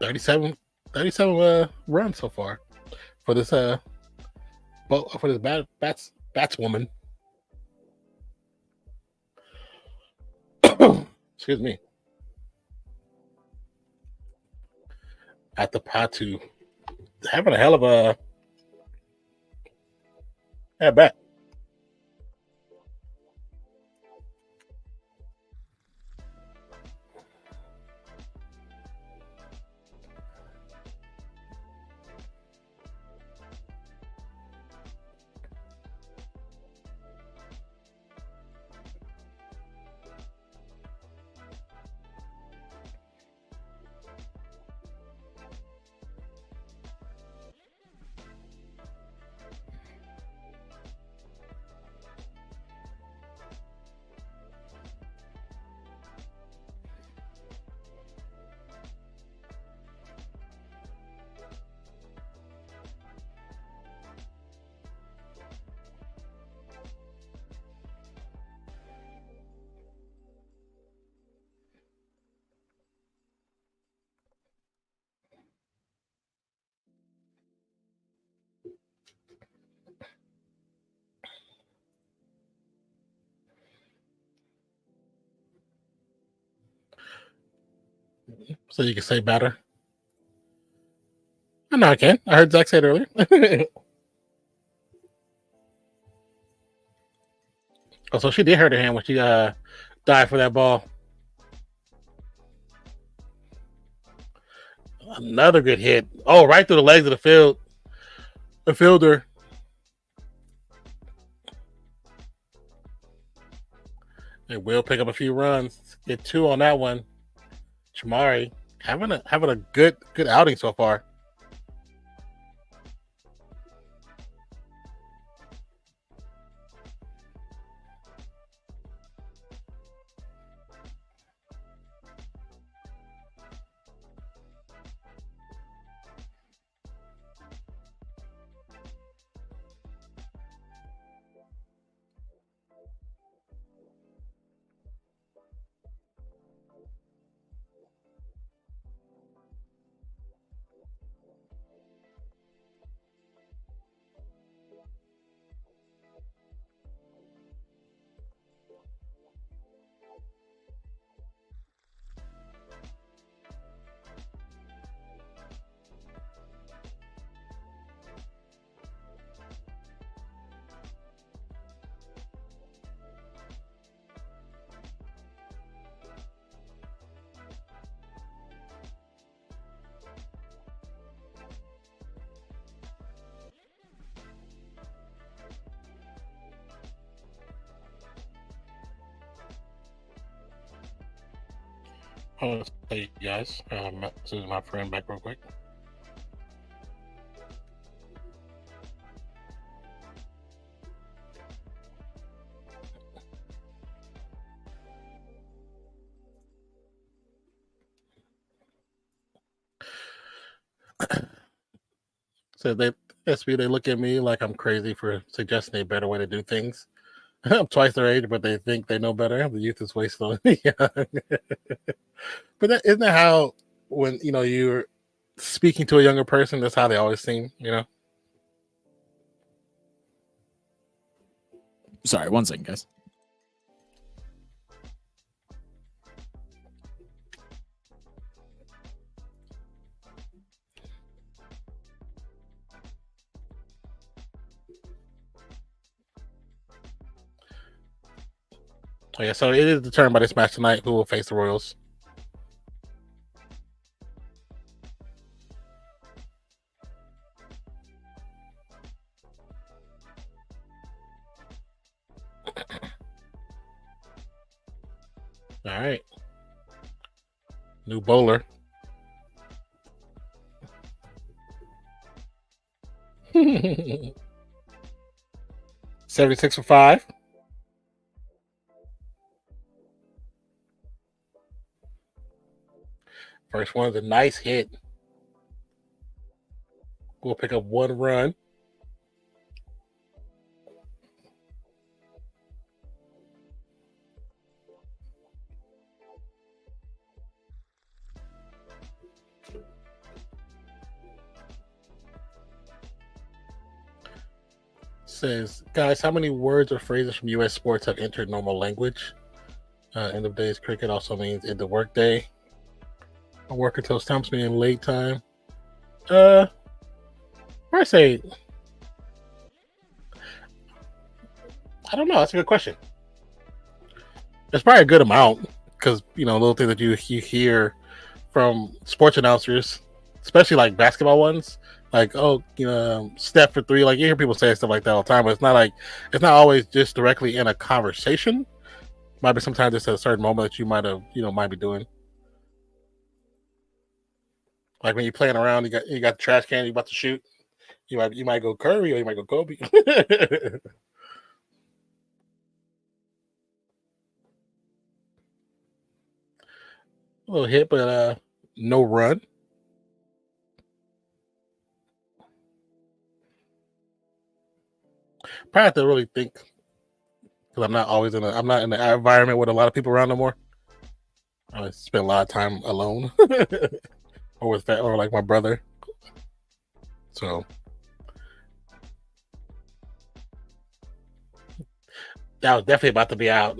37 runs so far for this batswoman. Excuse me. At the Patu, having a hell of a at bat. So you can say better. I know I can. I heard Zach say it earlier. Oh, so she did hurt her hand when she died for that ball. Another good hit. Oh, right through the legs of the fielder. It will pick up a few runs. Get 2 on that one. Chamari having a good outing so far. I'll tell you guys. This is my friend back real quick. So they look at me like I'm crazy for suggesting a better way to do things. I'm twice their age, but they think they know better. The youth is wasted on the young. But isn't that how, when you're speaking to a younger person, that's how they always seem, Sorry, 1 second, guys. Oh, yeah, so it is determined by this match tonight who will face the Royals. All right. New bowler. $76 for 5. First one's a nice hit. We'll pick up 1 run. Says, guys, how many words or phrases from U.S. sports have entered normal language? End of days cricket also means end of work day. I work until stumps me in late time. I say, I don't know. That's a good question. It's probably a good amount because, you know, little things that you hear from sports announcers, especially like basketball ones, like, oh, you know, step for 3. Like, you hear people say stuff like that all the time, but it's not always just directly in a conversation. Might be sometimes it's at a certain moment that you might be doing. Like when you're playing around, you got the trash can, you're about to shoot. You might go Curry or you might go Kobe. A little hit, but no run. Probably have to really think because I'm not in the environment with a lot of people around no more. I spend a lot of time alone or with or like my brother. So that was definitely about to be out.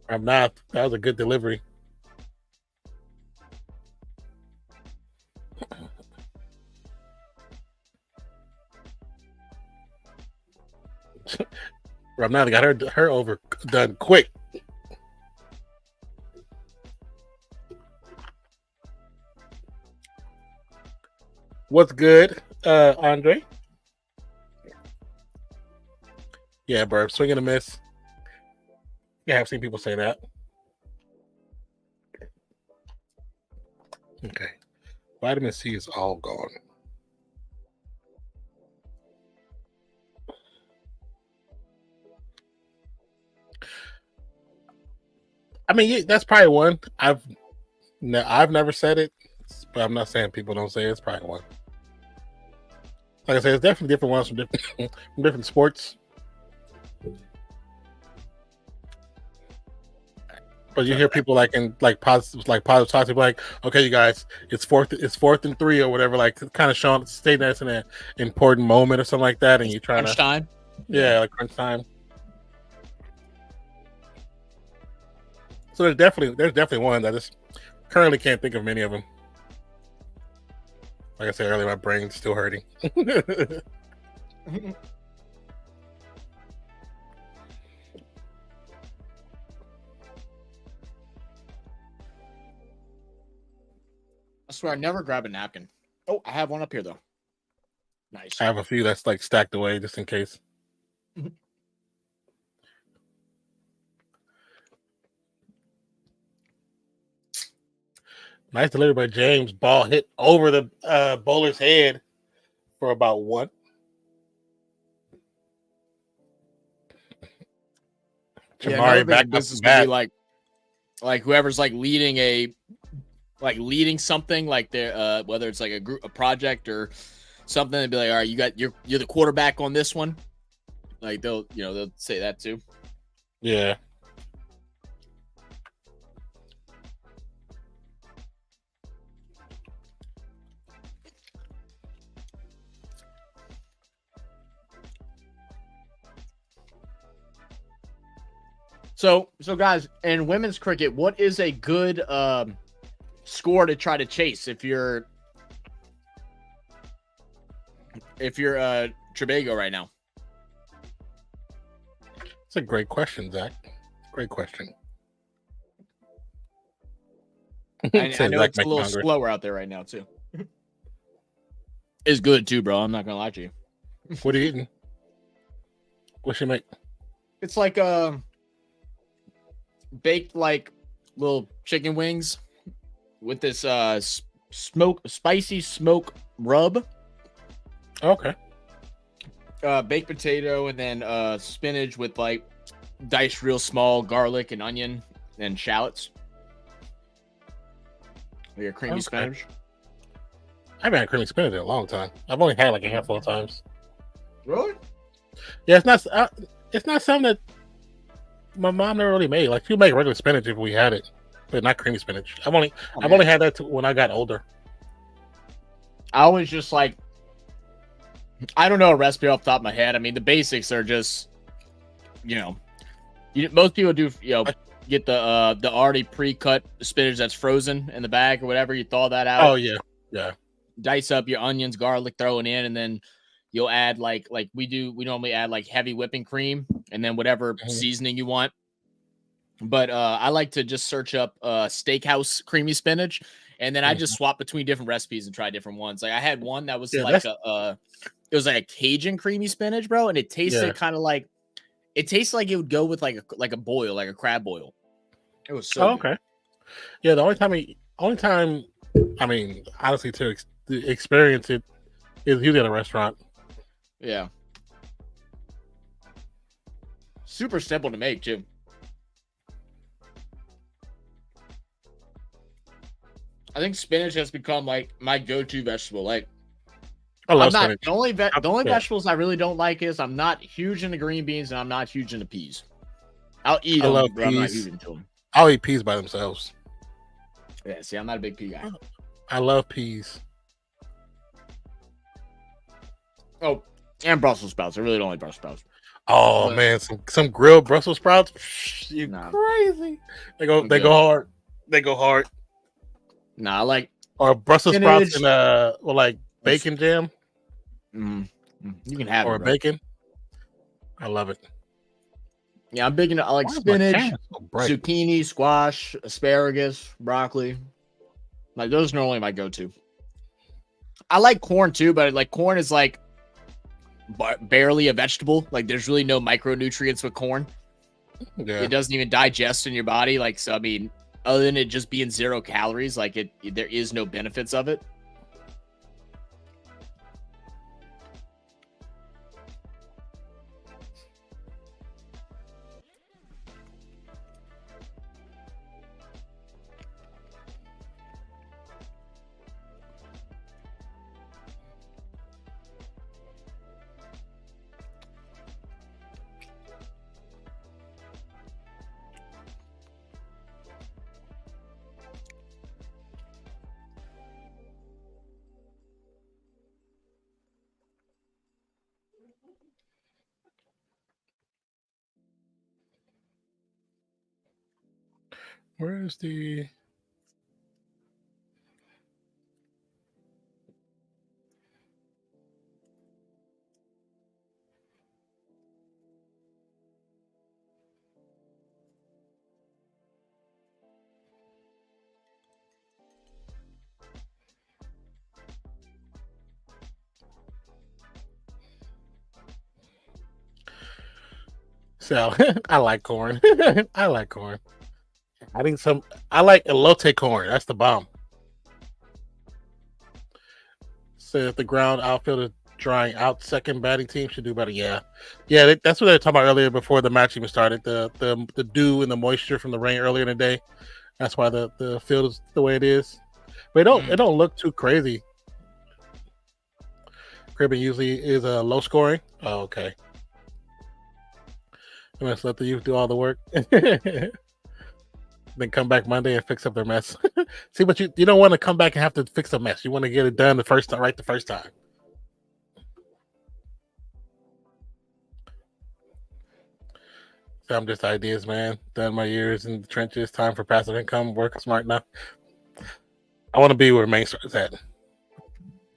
I'm not. That was a good delivery. Ramnata got her over done quick. What's good, Andre? Yeah, Burp, swing and a miss. Yeah, I've seen people say that. Okay. Vitamin C is all gone. I mean, that's probably one. I've never said it, but I'm not saying people don't say it. It's probably one. Like I said, it's definitely different ones from different sports. But you hear people positive talks, people like, okay, you guys, it's fourth and 3 or whatever, like kind of showing stating that's an important moment or something like that, and you try crunch time. Yeah, like crunch time. So there's definitely one that I just currently can't think of many of them. Like I said earlier, my brain's still hurting. I swear I never grab a napkin. Oh, I have one up here though. Nice. I have a few that's like stacked away just in case. Nice delivery by James. Ball hit over the bowler's head for about 1. Jamari back up the bat. Like whoever's leading something, like they're whether it's like a project or something, they'd be like, all right, you're the quarterback on this one. Like they'll say that too. Yeah. So guys, in women's cricket, what is a good score to try to chase if you're Trinbago right now? It's a great question, Zach. Great question. I Says know Zach it's a little McMonger. slower out there right now too. It's good too, bro. I'm not gonna lie to you. What are you eating? What she make? It's like baked like little chicken wings with this spicy smoke rub. Okay. Baked potato and then spinach with like diced real small garlic and onion and shallots. Like a creamy spinach. I haven't had creamy spinach in a long time. I've only had like a handful of times. Really? Yeah, it's not something that my mom never really made. Like, she'd make regular spinach if we had it, but not creamy spinach. I've only had that when I got older. I always just like, I don't know a recipe off the top of my head. I mean, the basics are just, most people do, get the already pre-cut spinach that's frozen in the bag or whatever. You thaw that out. Oh yeah, yeah. Dice up your onions, garlic, throw it in, and then you'll add like we do. We normally add like heavy whipping cream and then whatever seasoning you want. But I like to just search up steakhouse creamy spinach, and then I just swap between different recipes and try different ones. Like I had one that was it was like a Cajun creamy spinach, bro, and it tasted kind of like it tastes like it would go with like a boil, like a crab boil. It was so good. Okay. Yeah, the only time, I mean, honestly, to experience it is usually at a restaurant. Yeah. Super simple to make too. I think spinach has become like my go-to vegetable. Like, I love spinach. The only vegetables I really don't like is I'm not huge into green beans and I'm not huge into peas. I'll eat them, love but I'm not peas. huge into them. I'll eat peas by themselves. Yeah, see, I'm not a big pea guy. I love peas. Oh, and Brussels sprouts. I really don't like Brussels sprouts. Oh man, some grilled Brussels sprouts. You crazy? They go hard. They go hard. Nah, I like Brussels sprouts and like bacon jam. You can have or it, bro. bacon. I love it. Yeah, I'm big into. I like spinach, zucchini, squash, asparagus, broccoli. Like those are normally my go-to. I like corn too, but like corn is like barely a vegetable. Like there's really no micronutrients with corn. Yeah. It doesn't even digest in your body. Like, so I mean, other than it just being 0 calories, like there is no benefits of it. Where's the? So I like corn. I like corn. I like elote corn. That's the bomb. So if the ground outfield is drying out, second batting team should do better. Yeah. That's what they were talking about earlier before the match even started. The dew and the moisture from the rain earlier in the day. That's why the field is the way it is. But it don't look too crazy. Cribbing usually is a low scoring. Oh, okay. I'm gonna let the youth do all the work. Then come back Monday and fix up their mess. See, but you don't want to come back and have to fix a mess. You want to get it done the first time. So I'm just ideas, man. Done my years in the trenches. Time for passive income. Work smart now. I want to be where Main Star's at.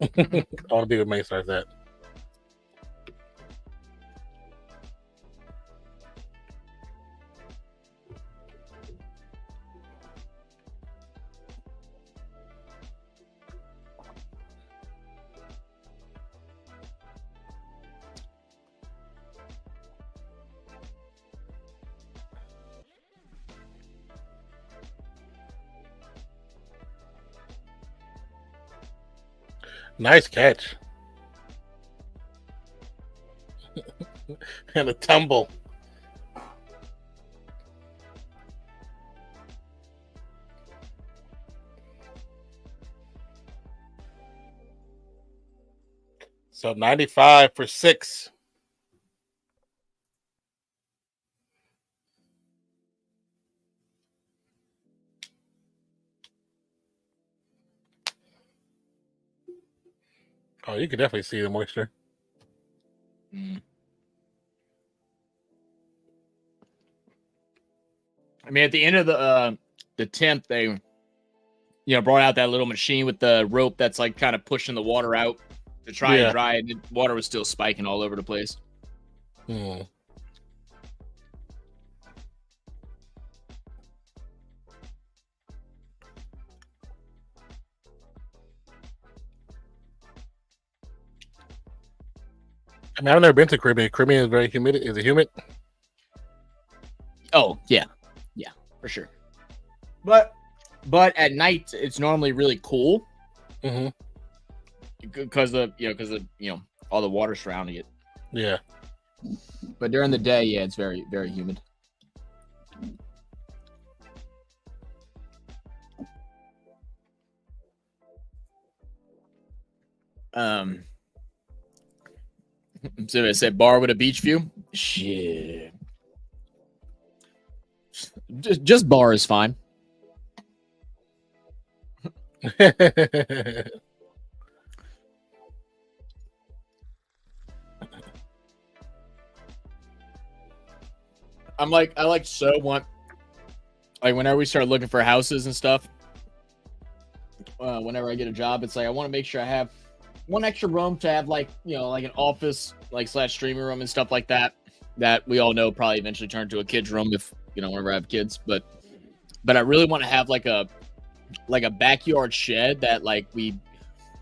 I want to be where Main Star's at. Nice catch. And a tumble. So 95 for 6. Oh, you can definitely see the moisture. I mean, at the end of the temp, they brought out that little machine with the rope that's like kind of pushing the water out to try and dry it. And the water was still spiking all over the place. Hmm. I mean, I've never been to Caribbean. Caribbean is very humid. Is it humid? Oh yeah, for sure. But at night it's normally really cool. Mm-hmm. Because of all the water surrounding it. Yeah. But during the day, yeah, it's very, very humid. So I said bar with a beach view. Shit. Just bar is fine. I so want, like, whenever we start looking for houses and stuff, whenever I get a job, it's like I want to make sure I have one extra room to have, like, like an office, like, / streaming room and stuff like that we all know probably eventually turn to a kid's room if whenever I have kids, but I really want to have like a backyard shed that, like, we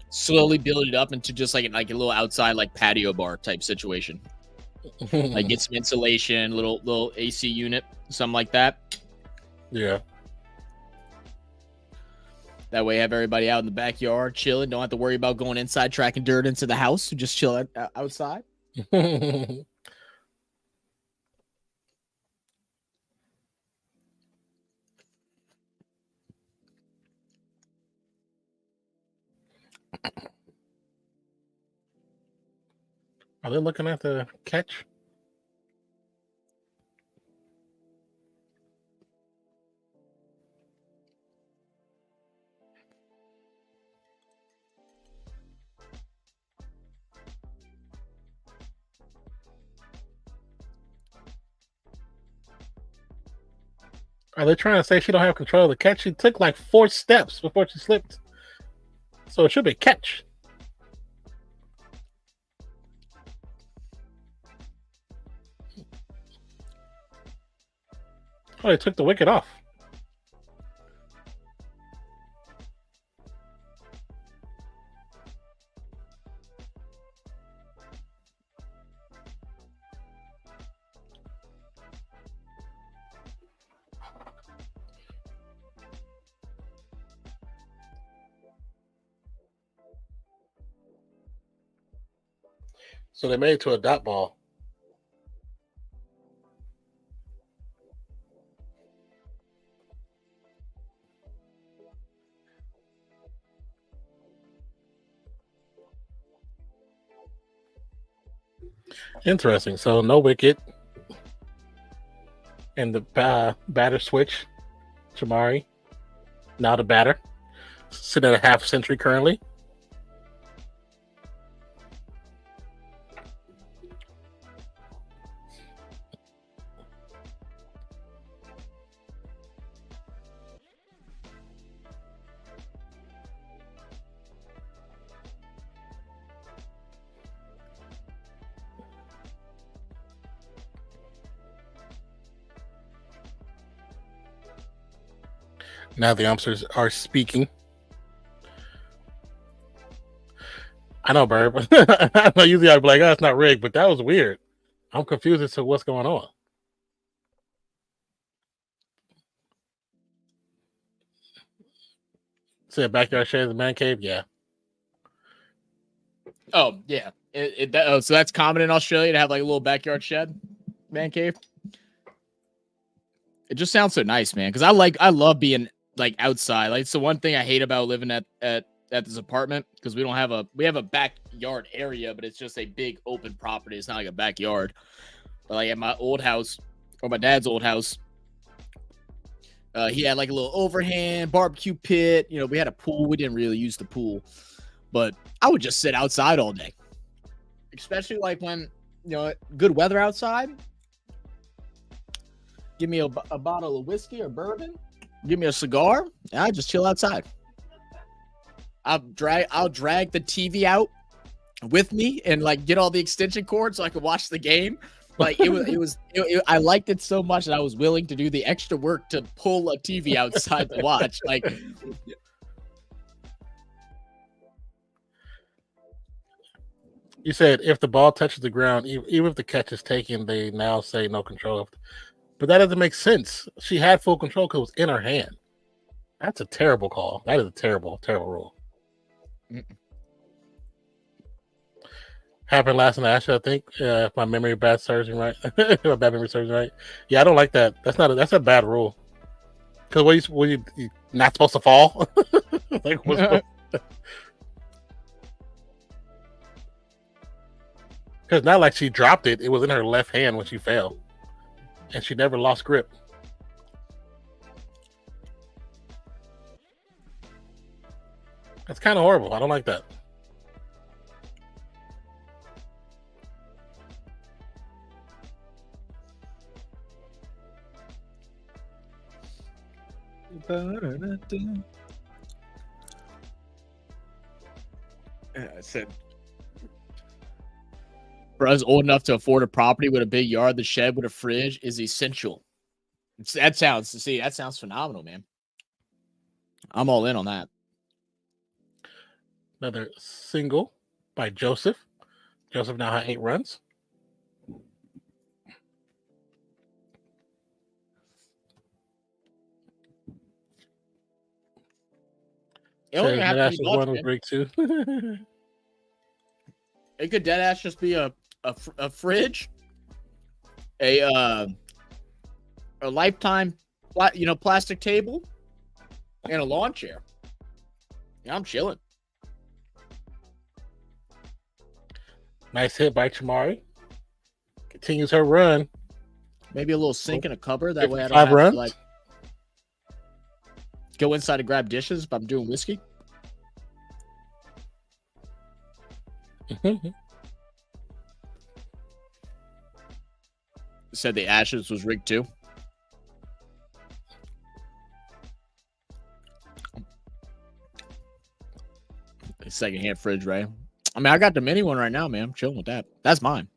slowly build it up into just like a little outside, like, patio bar type situation. Like, get some insulation, little AC unit, something like that. Yeah. That way, have everybody out in the backyard chilling. Don't have to worry about going inside, tracking dirt into the house. Just chill outside. Are they looking at the catch? Are they trying to say she don't have control of the catch? She took like 4 steps before she slipped. So it should be catch. Oh, they took the wicket off. So they made it to a dot ball. Interesting. So no wicket. And the batter switch, Jamari. Now the batter. Sitting at a half century currently. Now the umpires are speaking. I know, Burb. I know usually I'd be like, oh, it's not rigged, but that was weird. I'm confused as to what's going on. See a backyard shed in the man cave? Yeah. Oh yeah, so that's common in Australia to have like a little backyard shed, man cave. It just sounds so nice, man. Because I love being like outside. Like it's the one thing I hate about living at this apartment because we have a backyard area, but it's just a big open property. It's not like a backyard. But like at my old house or my dad's old house, he had like a little overhand barbecue pit. You know, we had a pool. We didn't really use the pool, but I would just sit outside all day, especially like when good weather outside. Give me a bottle of whiskey or bourbon. Give me a cigar, and I just chill outside. I'll drag the TV out with me and like get all the extension cords so I could watch the game. Like I liked it so much that I was willing to do the extra work to pull a TV outside to watch. Like, you said if the ball touches the ground, even if the catch is taken, they now say no control. But that doesn't make sense. She had full control because it was in her hand. That's a terrible call. That is a terrible, terrible rule. Happened last night, I think. If my memory serves me right. My bad memory serves me right. Yeah, I don't like that. That's a bad rule. Because what you not supposed to fall? Like what's because not like she dropped it. It was in her left hand when she fell. And she never lost grip. That's kind of horrible. I don't like that. I said, for us old enough to afford a property with a big yard, the shed with a fridge is essential. That sounds phenomenal, man. I'm all in on that. Another single by Joseph. Joseph now had 8 runs. It don't even have to be much, one was break 2. It could dead ass just be a fridge, a lifetime, plastic table, and a lawn chair. Yeah, I'm chilling. Nice hit by Chamari. Continues her run. Maybe a little sink in a cupboard. That way I don't 5 have runs. to like go inside to grab dishes if I'm doing whiskey. Said the Ashes was rigged too. Secondhand fridge, right? I mean, I got the mini one right now, man. I'm chilling with that. That's mine.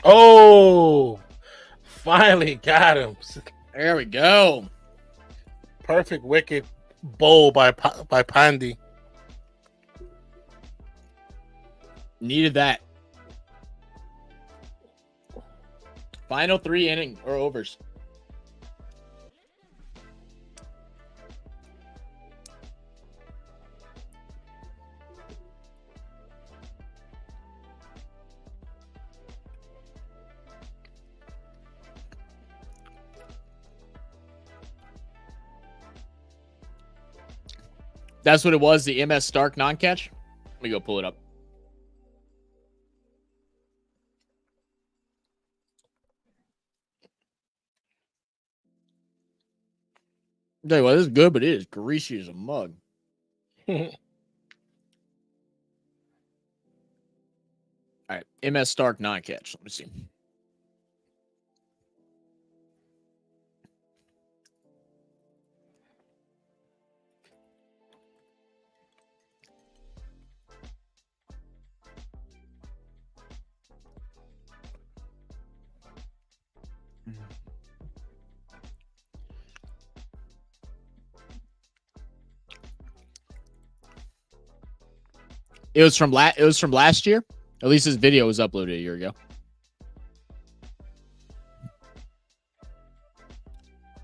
Oh, finally got him. There we go. Perfect wicket bowl by Pandy. Needed that. Final 3 inning or overs. That's what it was, the MS Stark non-catch. Let me go pull it up. Tell you what, this is good, but it is greasy as a mug. All right, MS Stark non-catch. Let me see. It was from last year. At least his video was uploaded a year ago.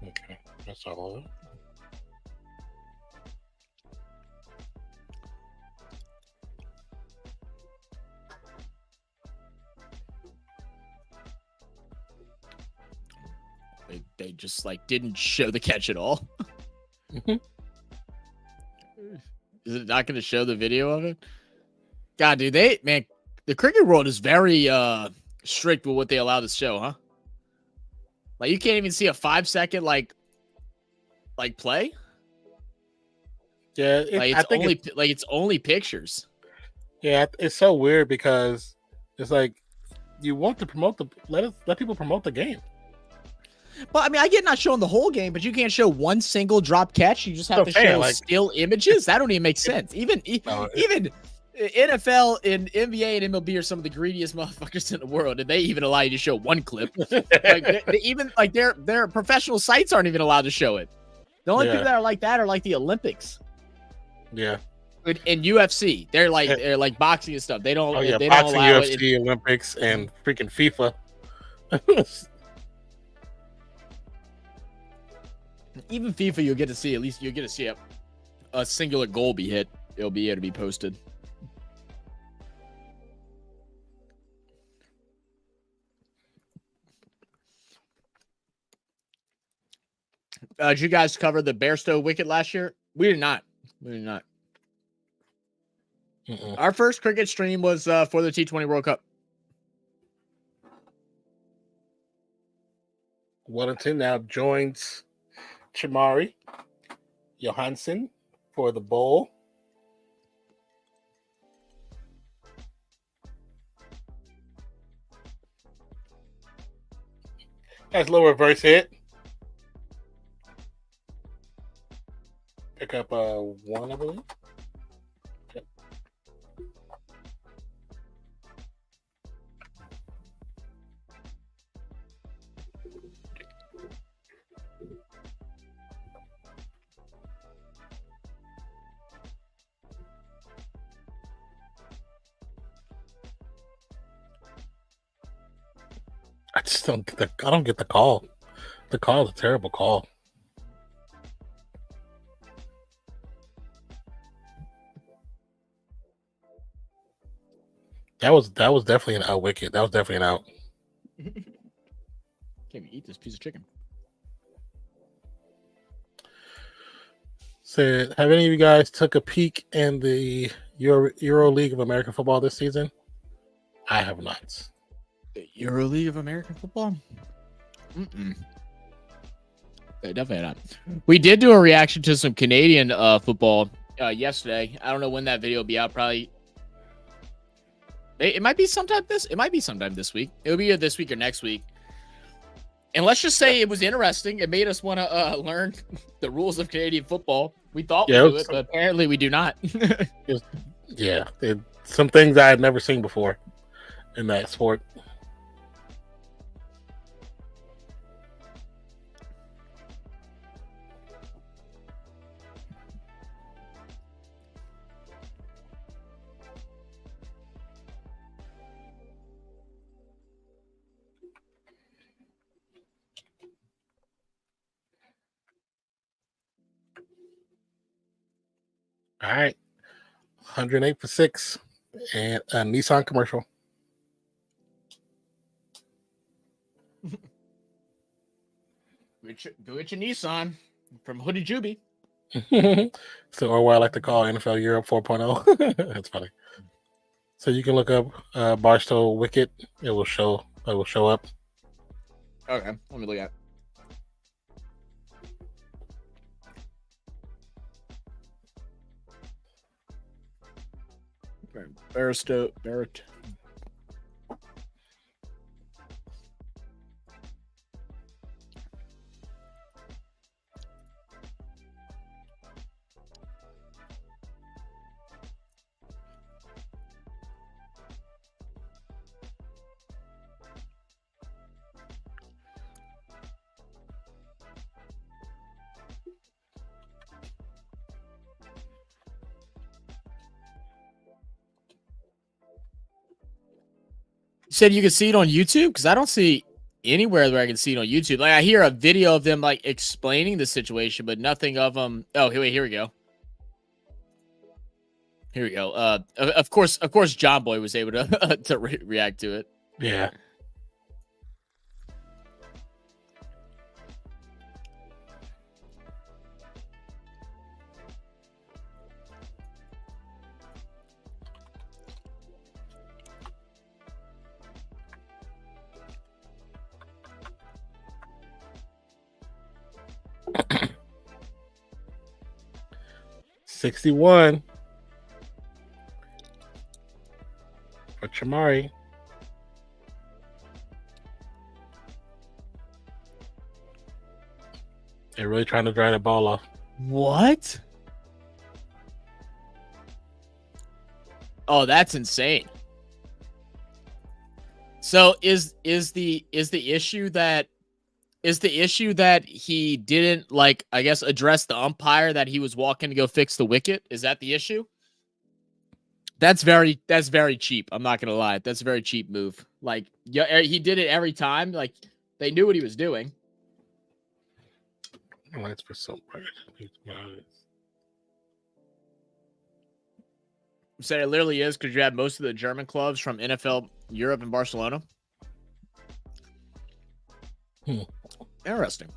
Okay, that's all of it. They just like didn't show the catch at all. Mhm. Is it not going to show the video of it? God, dude, the cricket world is very strict with what they allow to show, huh? Like you can't even see a 5-second like play. Yeah, Like it's only pictures. Yeah, it's so weird because it's like you want to promote let people promote the game. Well, I mean, I get not showing the whole game, but you can't show one single drop catch. You just have to fair, show like- still images. That don't even make sense. Even NFL and NBA and MLB are some of the greediest motherfuckers in the world, and they even allow you to show one clip. Like even like their professional sites aren't even allowed to show it. The only people that are like that are like the Olympics. Yeah. In UFC, they're like boxing and stuff. They don't. Oh yeah, they boxing, don't allow UFC, Olympics, and freaking FIFA. Even FIFA, you'll get to see a singular goal be hit. It'll be able to be posted. Did you guys cover the Bairstow wicket last year? We did not. Mm-mm. Our first cricket stream was for the T20 World Cup. Wellington now joins Chamari Johansson for the bowl. Nice little reverse hit. Pick up one, I believe. Yep. I just don't get I don't get the call. The call is a terrible call. That was definitely an out wicket. That was definitely an out. Can't even eat this piece of chicken. So, have any of you guys took a peek in the Euro League of American Football this season? I have not. The Euro League of American Football? Definitely not. We did do a reaction to some Canadian football yesterday. I don't know when that video will be out. Probably. It might be sometime this. It might be sometime this week. It'll be either this week or next week. And let's just say it was interesting. It made us want to learn the rules of Canadian football. We thought we do it, but apparently we do not. Some things I had never seen before in that sport. All right, 108 for 6, and a Nissan commercial. Go at your Nissan from Hoodie Juby. So, or what I like to call NFL Europe 4.0. That's funny. So you can look up Barstow Wicket. It will show up. Okay, let me look at it. Barrett. said you can see it on YouTube? Because I don't see anywhere where I can see it on YouTube. Like I hear a video of them like explaining the situation, but nothing of them. Oh, wait, here we go. Here we go. Of course, John Boy was able to to react to it. Yeah. $61 for Chamari. They're really trying to dry the ball off. What? Oh, that's insane. So is the issue that he didn't, like, I guess, address the umpire that he was walking to go fix the wicket? Is that the issue? That's very cheap. I'm not gonna lie. That's a very cheap move. Like, yeah, he did it every time. Like, they knew what he was doing. That's for somebody. Said it literally is because you have most of the German clubs from NFL Europe and Barcelona. Interesting.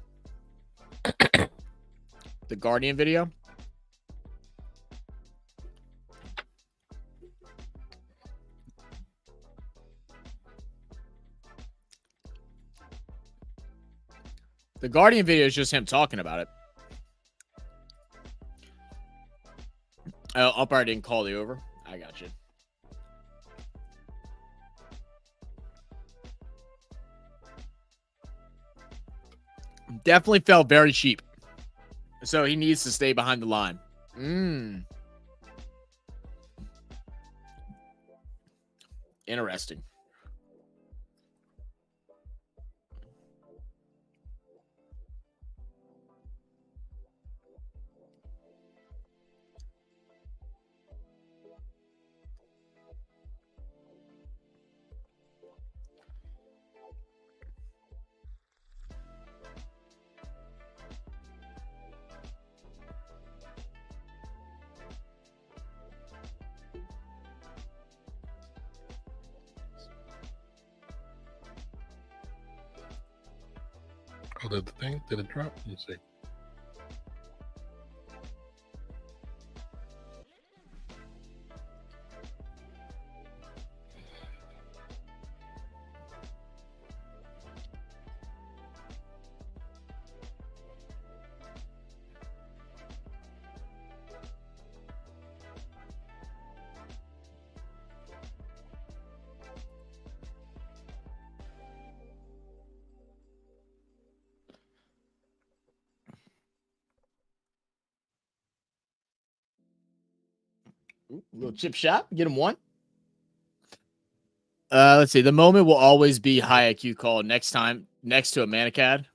The Guardian video. The Guardian video is just him talking about it. Umpire didn't call the over. I got you. Definitely felt very cheap. So he needs to stay behind the line. Interesting. Oh, did the thing? Did it drop? Let me see. Ooh, little chip shot. Get him one. Let's see. The moment will always be high IQ call next time next to a Manicad.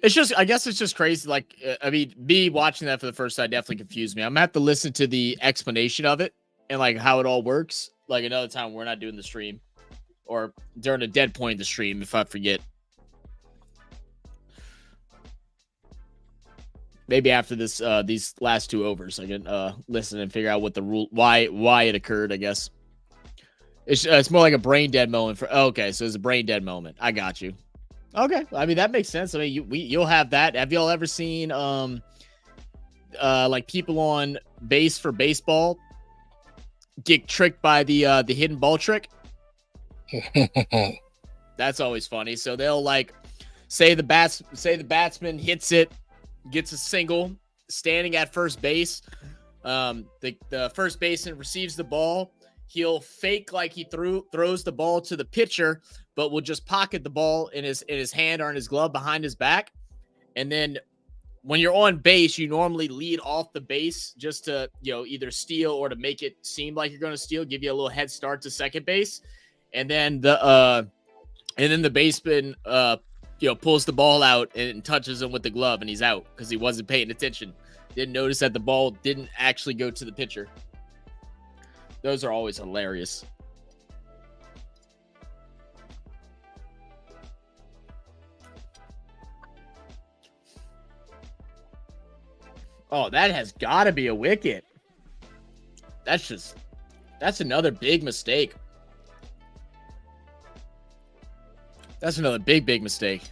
It's just, I guess it's just crazy. Like, I mean, me watching that for the first time definitely confused me. I'm going to have to listen to the explanation of it and like how it all works. Like another time we're not doing the stream or during a dead point in the stream if I forget. Maybe after this, these last two overs, I can listen and figure out what the rule, why it occurred. I guess it's more like a brain dead moment for. Okay, so it's a brain dead moment. I got you. Okay, I mean that makes sense. I mean, you'll have that. Have y'all ever seen like people on base for baseball get tricked by the hidden ball trick? That's always funny. So they'll like say the batsman hits it, gets a single, standing at first base. The first baseman receives the ball. He'll fake like he throws the ball to the pitcher, but will just pocket the ball in his hand or in his glove behind his back. And then when you're on base, you normally lead off the base just to, either steal or to make it seem like you're going to steal, give you a little head start to second base. And then the baseman pulls the ball out and touches him with the glove and he's out because he wasn't paying attention. Didn't notice that the ball didn't actually go to the pitcher. Those are always hilarious. Oh, that has got to be a wicket. That's another big mistake. That's another big mistake.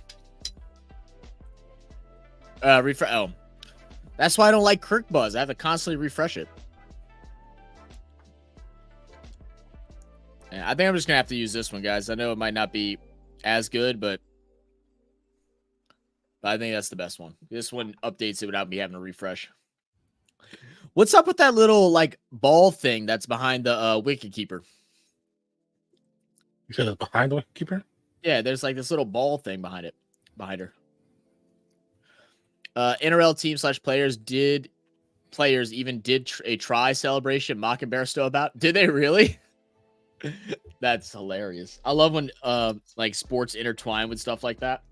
Refresh. Oh, that's why I don't like Kirk Buzz. I have to constantly refresh it. Yeah, I think I'm just gonna have to use this one, guys. I know it might not be as good, but I think that's the best one. This one updates it without me having to refresh. What's up with that little like ball thing that's behind the wicket keeper? You said it's behind the wicket keeper? Yeah, there's like this little ball thing behind it, behind her. NRL team / players even did a try celebration mocking Barstow about. Did they really? That's hilarious. I love when like sports intertwine with stuff like that.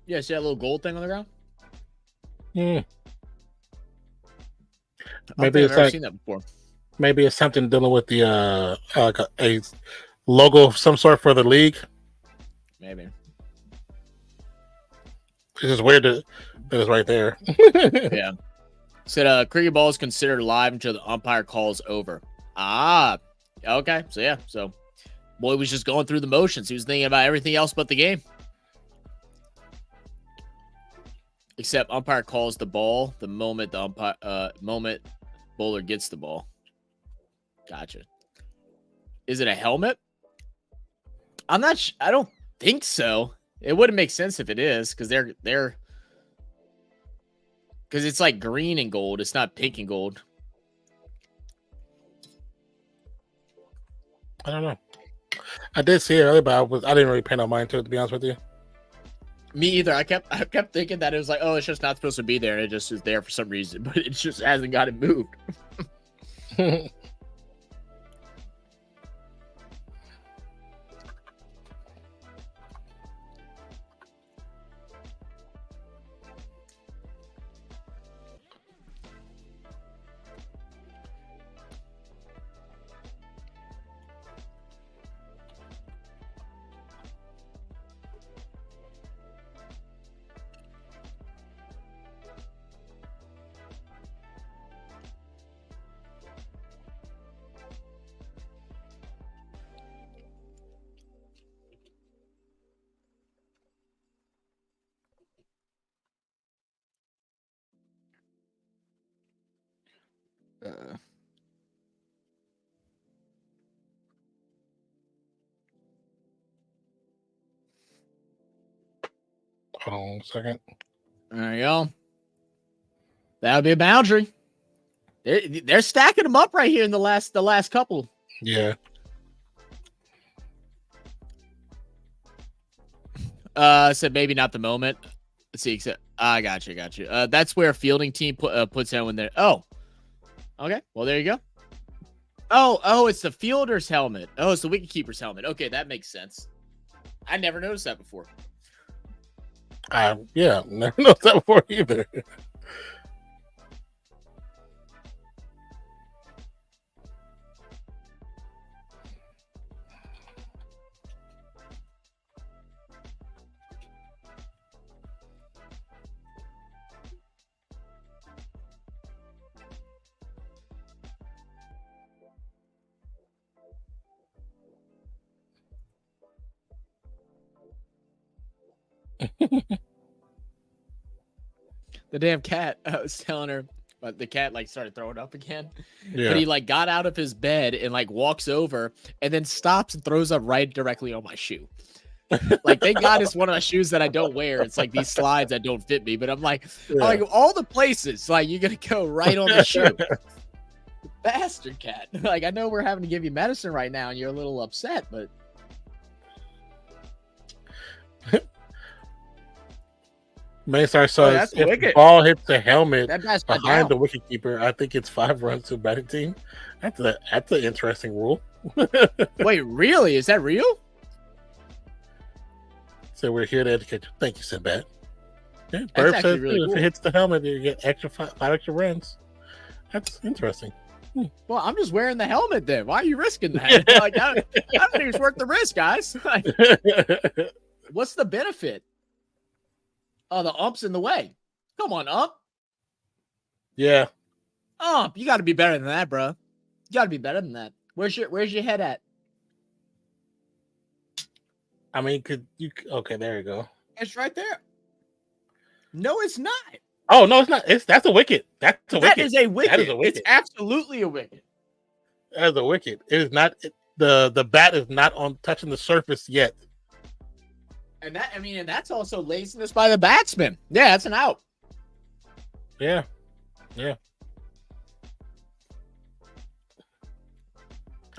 Yeah, see that little gold thing on the ground? Yeah. Maybe I've never seen that before. Maybe it's something dealing with the a logo of some sort for the league. Maybe. It's just weird that it's right there. Yeah. Said cricket ball is considered live until the umpire calls over. Ah, okay. So yeah, so boy was just going through the motions. He was thinking about everything else but the game. Except umpire calls the ball the moment the moment bowler gets the ball. Gotcha. Is it a helmet? I'm not. I don't think so. It wouldn't make sense if it is, because they're because it's like green and gold. It's not pink and gold. I don't know. I did see it earlier, but I didn't really pay no mind to it, to be honest with you. Me either. I kept thinking that it was like, oh, it's just not supposed to be there, and it just is there for some reason, but it just hasn't got it moved. Hold on a second. There you go. That would be a boundary. They're stacking them up right here in the last couple. Yeah. Said maybe not the moment. Let's see. Except I got you. That's where a fielding team puts down when they're. Oh, okay. Well, there you go. Oh, it's the fielder's helmet. Oh, it's the wicketkeeper's helmet. Okay, that makes sense. I never noticed that before. Yeah, never noticed that before either. The damn cat. I was telling her, but the cat like started throwing up again. Yeah. But he like got out of his bed and like walks over and then stops and throws up right directly on my shoe. Like, thank God it's one of my shoes that I don't wear. It's like these slides that don't fit me. But I'm like all the places, like you're gonna go right on the shoe. Bastard cat. Like, I know we're having to give you medicine right now and you're a little upset, but Maystar says if the ball hits the helmet behind the wicketkeeper, I think it's 5 runs to batting team. That's an interesting rule. Wait, really? Is that real? So we're here to educate you. Thank you, Sinbad. Yeah, Burp says really cool. If it hits the helmet, you get five extra runs. That's interesting. Well, I'm just wearing the helmet then. Why are you risking that? Like, I don't think it's worth the risk, guys. Like, what's the benefit? Oh, the ump's in the way. Come on, ump. Yeah. Ump, you got to be better than that, bro. You got to be better than that. Where's your head at? I mean, okay, there you go. It's right there. No, it's not. Oh, no, it's not. That's a wicket. That's a wicket. That is a wicket. That is a wicket. It's absolutely a wicket. That is a wicket. It is not the bat is not on touching the surface yet. And that's also laziness by the batsman. Yeah, that's an out. Yeah. Yeah.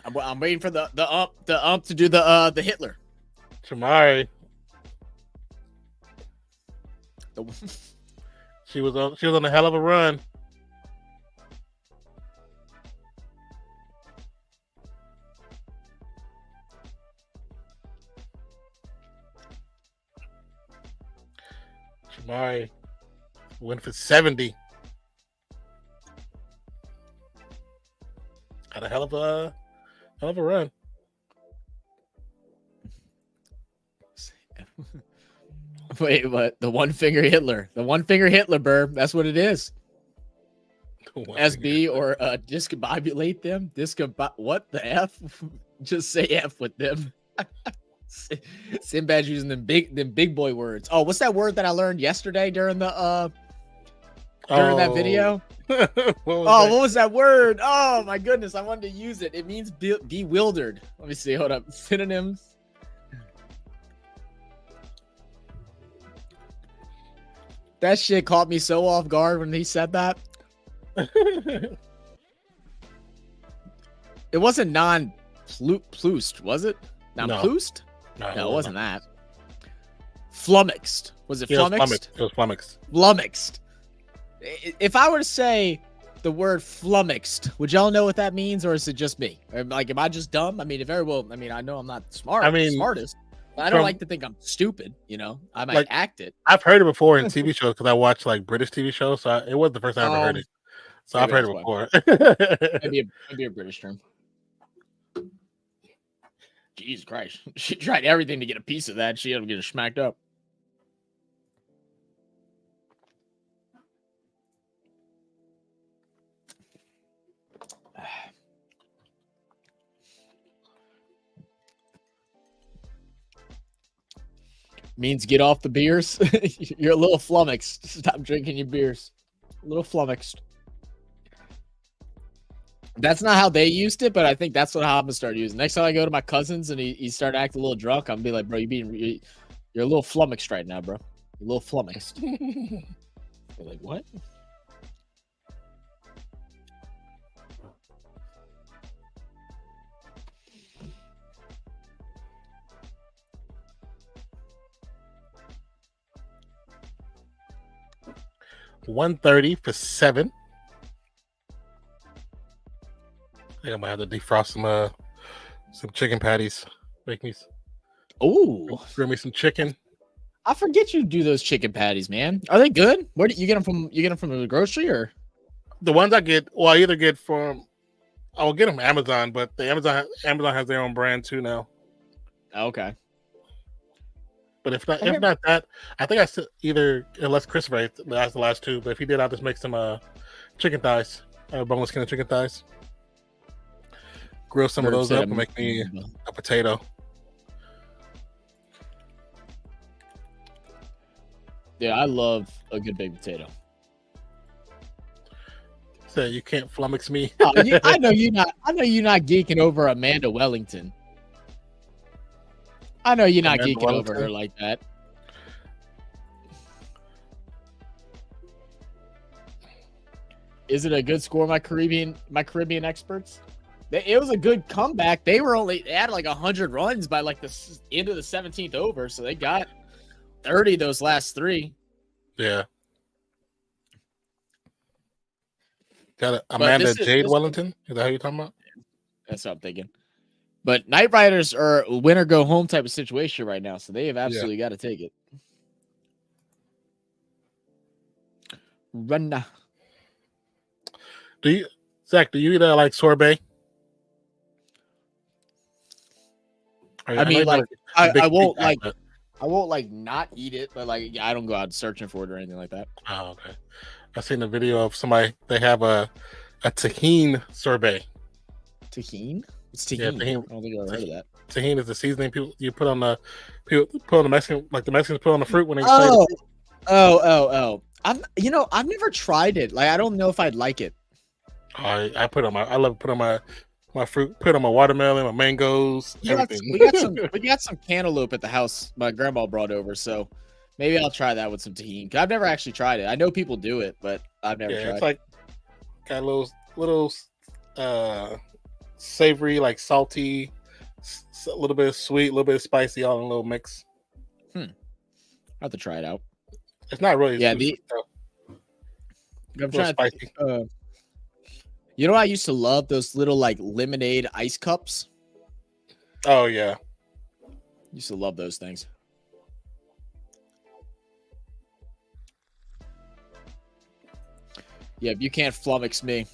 I'm waiting for the ump to do the Hitler. Shamari. She was on a hell of a run. Shamari went for 70. Had a hell of a run. Wait, what? The one finger Hitler. The one finger Hitler, Burb. That's what it is. SB or discombobulate them. What the F? Just say F with them. Sinbad's using them big boy words. Oh, what's that word that I learned yesterday during the that video? What was that word? Oh my goodness, I wanted to use it. It means bewildered. Let me see. Hold up. Synonyms. That shit caught me so off guard when he said that. It wasn't non-ploosed, was it? Non-ploosed? No, it wasn't that. Flummoxed. Was it flummoxed? It was flummoxed. Flummoxed. If I were to say the word flummoxed, would y'all know what that means, or is it just me? Like, am I just dumb? I mean, I know I'm not smartest. I don't like to think I'm stupid, you know. I might act it. I've heard it before in TV shows because I watch like British TV shows, so it wasn't the first time I ever heard it. So I've heard it before. maybe a British term. Jesus Christ. She tried everything to get a piece of that. She had to get it smacked up. Means get off the beers. You're a little flummoxed. Stop drinking your beers. A little flummoxed. That's not how they used it, but I think that's how I'm gonna start using. Next time I go to my cousins and he started acting a little drunk, I'm gonna be like, bro, you're a little flummoxed right now, bro. You're a little flummoxed. They're like, what? $130 for 7. I think I might have to defrost some chicken patties. Grill me some chicken. I forget you do those chicken patties, man. Are they good? Where do you get them from? You get them from the grocery or? The ones I get, well, I either get I'll get them from Amazon, but the Amazon has their own brand too now. Okay. But if not that, I think I still unless Christopher has the last two, but if he did, I'll just make some chicken thighs, boneless skin of chicken thighs. Grill some of those up and make me a potato. Yeah, I love a good baked potato. So you can't flummox me. I know you're not geeking over Amanda Wellington. I know you're not geeking over her like that. Is it a good score, my Caribbean experts? It was a good comeback. They had like 100 runs by like the end of the 17th over, so they got 30 those last 3. Yeah. Got it. Amanda Jade Wellington? Is that how you're talking about? That's what I'm thinking. But Knight Riders are a win or go home type of situation right now, so they have absolutely got to take it. Run. Zach, do you eat like sorbet? I mean, like, I won't like. I won't like not eat it, but like I don't go out searching for it or anything like that. Oh, okay. I seen a video of somebody. They have a tahine sorbet. Tahine? It's Yeah, tahine. tahine. I don't think I've ever heard of that. Tahine is the seasoning you put on the Mexican, like the Mexicans put on the fruit when they say. Oh. I've never tried it. Like I don't know if I'd like it. I put on my. I love to put on my fruit. Put on my watermelon, my mangoes, everything. We got some cantaloupe at the house my grandma brought over, so maybe I'll try that with some tahini. I've never actually tried it. I know people do it, but I've never tried. It's like got a little savory, like salty, a little bit of sweet, a little bit of spicy, all in a little mix. I'll have to try it out. It's not really. Yeah, I'm trying spicy. You know, I used to love those little like lemonade ice cups. Oh yeah, Used to love those things. Yeah, you can't flummox me.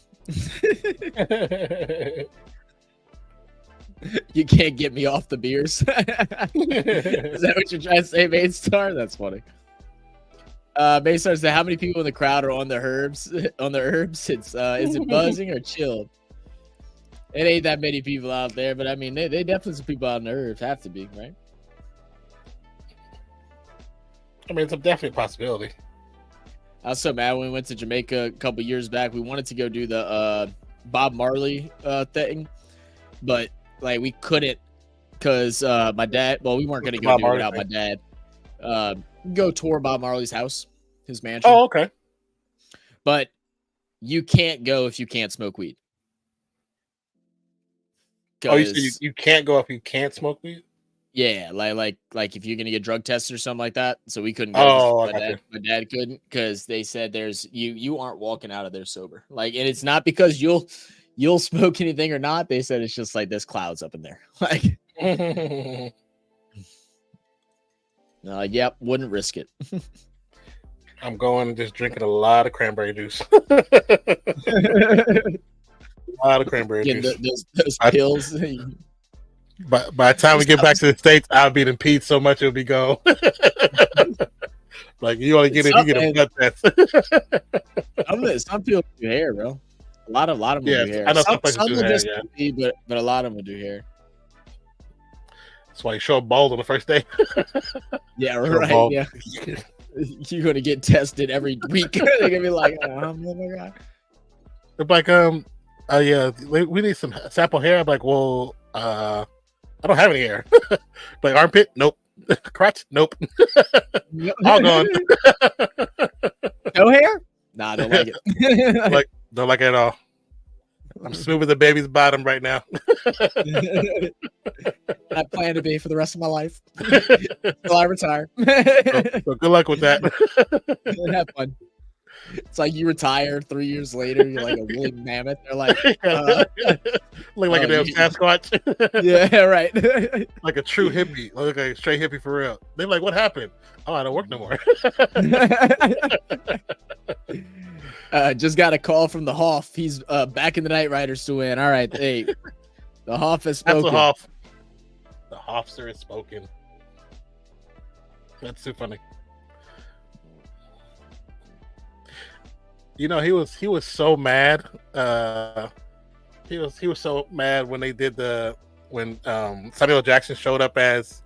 You can't get me off the beers. Is that what you're trying to say, Main Star? That's funny. Main Star said, "How many people in the crowd are on the herbs? On the herbs? It's is it buzzing or chilled? It ain't that many people out there, but I mean, they definitely some people out on the herbs. Have to be, right? I mean, it's a definite possibility. I was so mad when we went to Jamaica a couple years back. We wanted to go do the Bob Marley thing, but like we couldn't because my dad. Well, we weren't gonna go do it without my dad. Go tour Bob Marley's house, his mansion. Oh, okay. But you can't go if you can't smoke weed. Oh, you can't go if you can't smoke weed? Yeah, like if you're gonna get drug tested or something like that. So we couldn't go. Oh, my dad couldn't because they said you aren't walking out of there sober. Like, and it's not because you'll smoke anything or not. They said it's just like there's clouds up in there. Like, yep, wouldn't risk it. I'm going and just drinking a lot of cranberry juice. A lot of cranberry juice. Those pills. By the time we get back to the States, I'll be in peed so much it'll be gone. Like you only get it, you get a blood test. Some people do hair, bro. A lot of them do hair. I know some do will hair, just pee, but a lot of them will do hair. That's why you show up bald on the first day. Yeah, right. Yeah. You're gonna get tested every week. They're gonna be like, oh my god. They're like, yeah, we need some sample hair. I'm like, well, I don't have any hair. Like armpit, nope. Crotch, nope. All gone. No hair? Nah, don't like it. Don't like it at all. I'm smooth as a baby's bottom right now. I plan to be for the rest of my life until I retire. So good luck with that. Have fun. It's like you retire 3 years later, you're like a woolly mammoth. They're like, look like a damn Sasquatch. Yeah, right. Like a true hippie. Look like a straight hippie for real. They're like, what happened? Oh, I don't work no more. Just got a call from the Hoff. He's back in the Knight Riders to win. All right, hey, the Hoff has spoken. That's the Hoff. The Hoffster has spoken. That's too funny. You know, he was so mad. He was so mad when they did when Samuel Jackson showed up as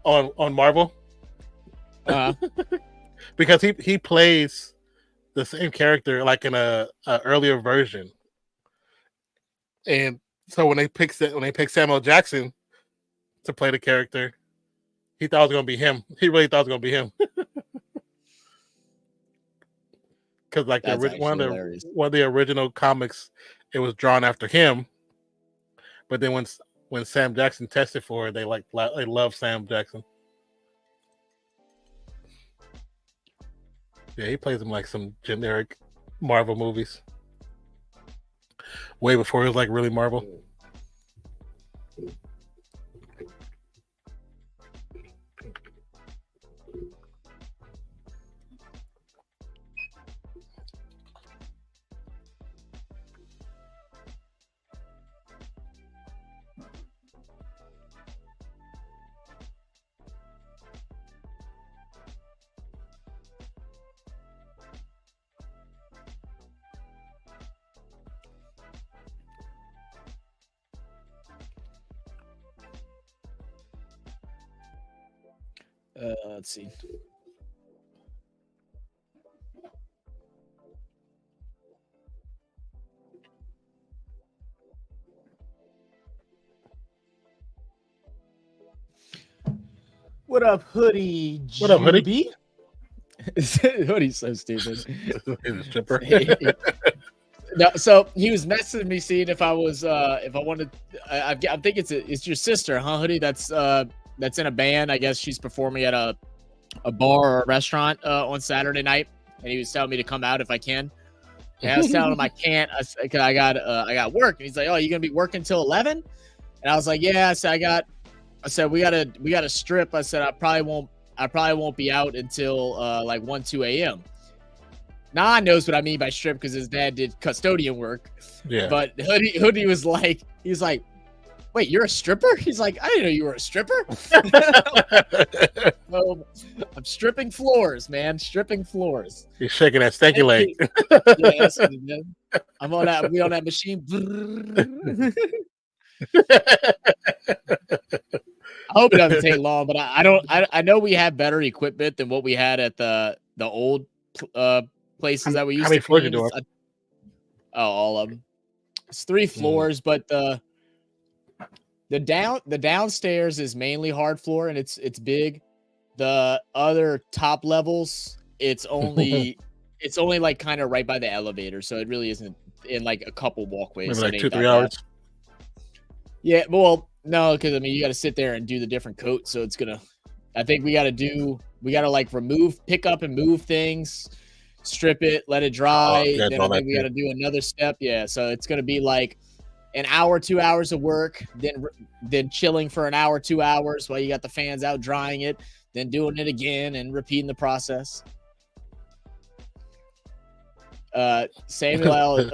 on Marvel. Because he plays the same character like in a earlier version. And so when they picked Samuel Jackson to play the character, he thought it was gonna be him. He really thought it was gonna be him. Because like one of the original comics, it was drawn after him. But then when Sam Jackson tested for it, they love Sam Jackson. Yeah, he plays him like some generic Marvel movies. Way before he was like really Marvel. Let's see. What up, Hoodie? What up, Hoodie? Hoodie's so stupid. He's a stripper. No, so he was messaging me, seeing if I was, if I wanted. I think it's your sister, huh, Hoodie? That's in a band. I guess she's performing at a bar or a restaurant on Saturday night, and he was telling me to come out if I can. And I was telling him I can't, cause I got work. And he's like, "Oh, you gonna be working till 11?" And I was like, "Yeah." I said we gotta strip. I said I probably won't be out until like 1-2 a.m. Nah knows what I mean by strip because his dad did custodian work. Yeah. But Hoodie was like, he's like, "Wait, you're a stripper?" He's like, "I didn't know you were a stripper." Well, I'm stripping floors, man. Stripping floors. He's shaking that stanky leg. Yeah, that's what he did. I'm on that. We on that machine. I hope it doesn't take long, but I know we have better equipment than what we had at the old places that we used How many to floors you clean. doing? All of them. It's 3 floors, but the downstairs is mainly hard floor and it's big. The other top levels, it's only like kind of right by the elevator, so it really isn't in like a couple walkways. Maybe so like 2-3 hours. Yeah, well, no, because I mean you got to sit there and do the different coats, so it's gonna. I think we got to like pick up and move things, strip it, let it dry. Then I think we got to do another step. Yeah, so it's gonna be like an hour, 2 hours of work, then chilling for an hour, 2 hours while you got the fans out drying it, then doing it again and repeating the process. Samuel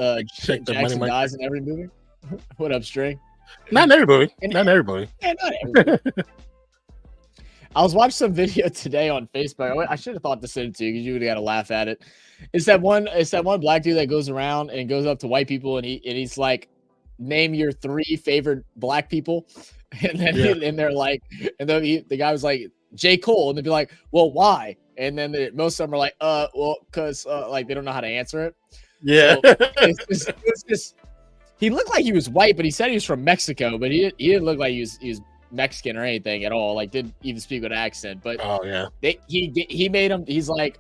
Jackson dies in every movie. What up, String? Not in everybody. Not everybody. Yeah, not everybody. I was watching some video today on Facebook. I should have thought to send it to you because you would have got to laugh at it. It's that one black dude that goes around and goes up to white people and he's like, "Name your 3 favorite black people," and then and they're like, and then the guy was like, "J. Cole," and they'd be like, "Well, why?" And then most of them are like, well, because like they don't know how to answer it. Yeah, so it's just he looked like he was white, but he said he was from Mexico, but he didn't look like he was Mexican or anything at all. Like didn't even speak with an accent. But he made him. He's like,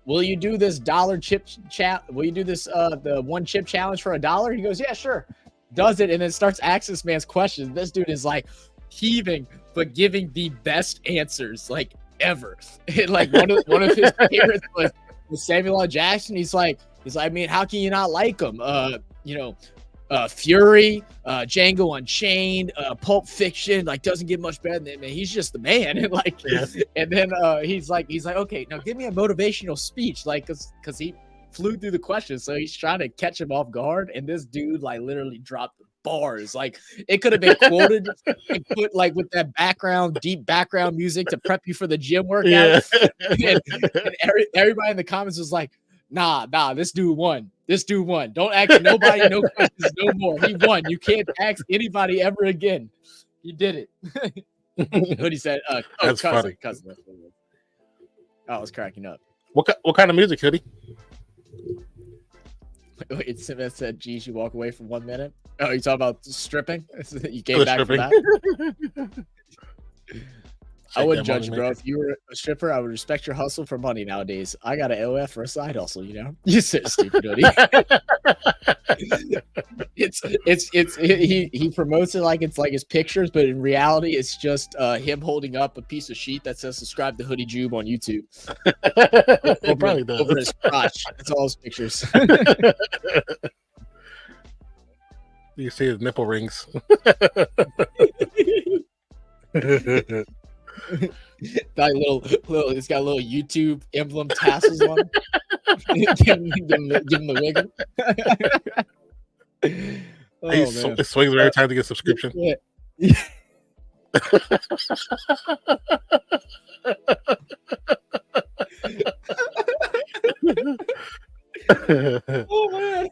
"Will you do this dollar chip chat? Will you do this the 1 chip challenge for $1?" He goes, "Yeah, sure." Does it and then starts asking this man's questions. This dude is like heaving, but giving the best answers like ever. And like one of his favorites was Samuel L. Jackson. He's like, I mean, how can you not like him? Fury, Django Unchained, Pulp Fiction, like doesn't get much better than man. He's just the man. And like, and then he's like, okay, now give me a motivational speech, like, cause he flew through the questions, so he's trying to catch him off guard, and this dude like literally dropped the bars. Like it could have been quoted and put like with that deep background music to prep you for the gym workout. And everybody in the comments was like, nah, this dude won. Don't ask nobody no questions no more. He won. You can't ask anybody ever again. He did it. Hoodie said, that's funny. Cousin. I was cracking up. What kind of music, Hoodie? Wait, Simon said, "Geez, you walk away for 1 minute." Oh, you talking about stripping? You came back from that? I wouldn't judge you, bro. If you were a stripper, I would respect your hustle for money nowadays. I got an LF for a side hustle, you know? You're so stupid, Hoodie. He promotes it like it's like his pictures, but in reality, it's just him holding up a piece of sheet that says "Subscribe to Hoodie Jube" on YouTube. It probably does. Over his crotch. That's all his pictures. You see his nipple rings. Like little, it's got little YouTube emblem tassels on it. give him the wiggle. He swings every time to get a subscription. Yeah. Oh man.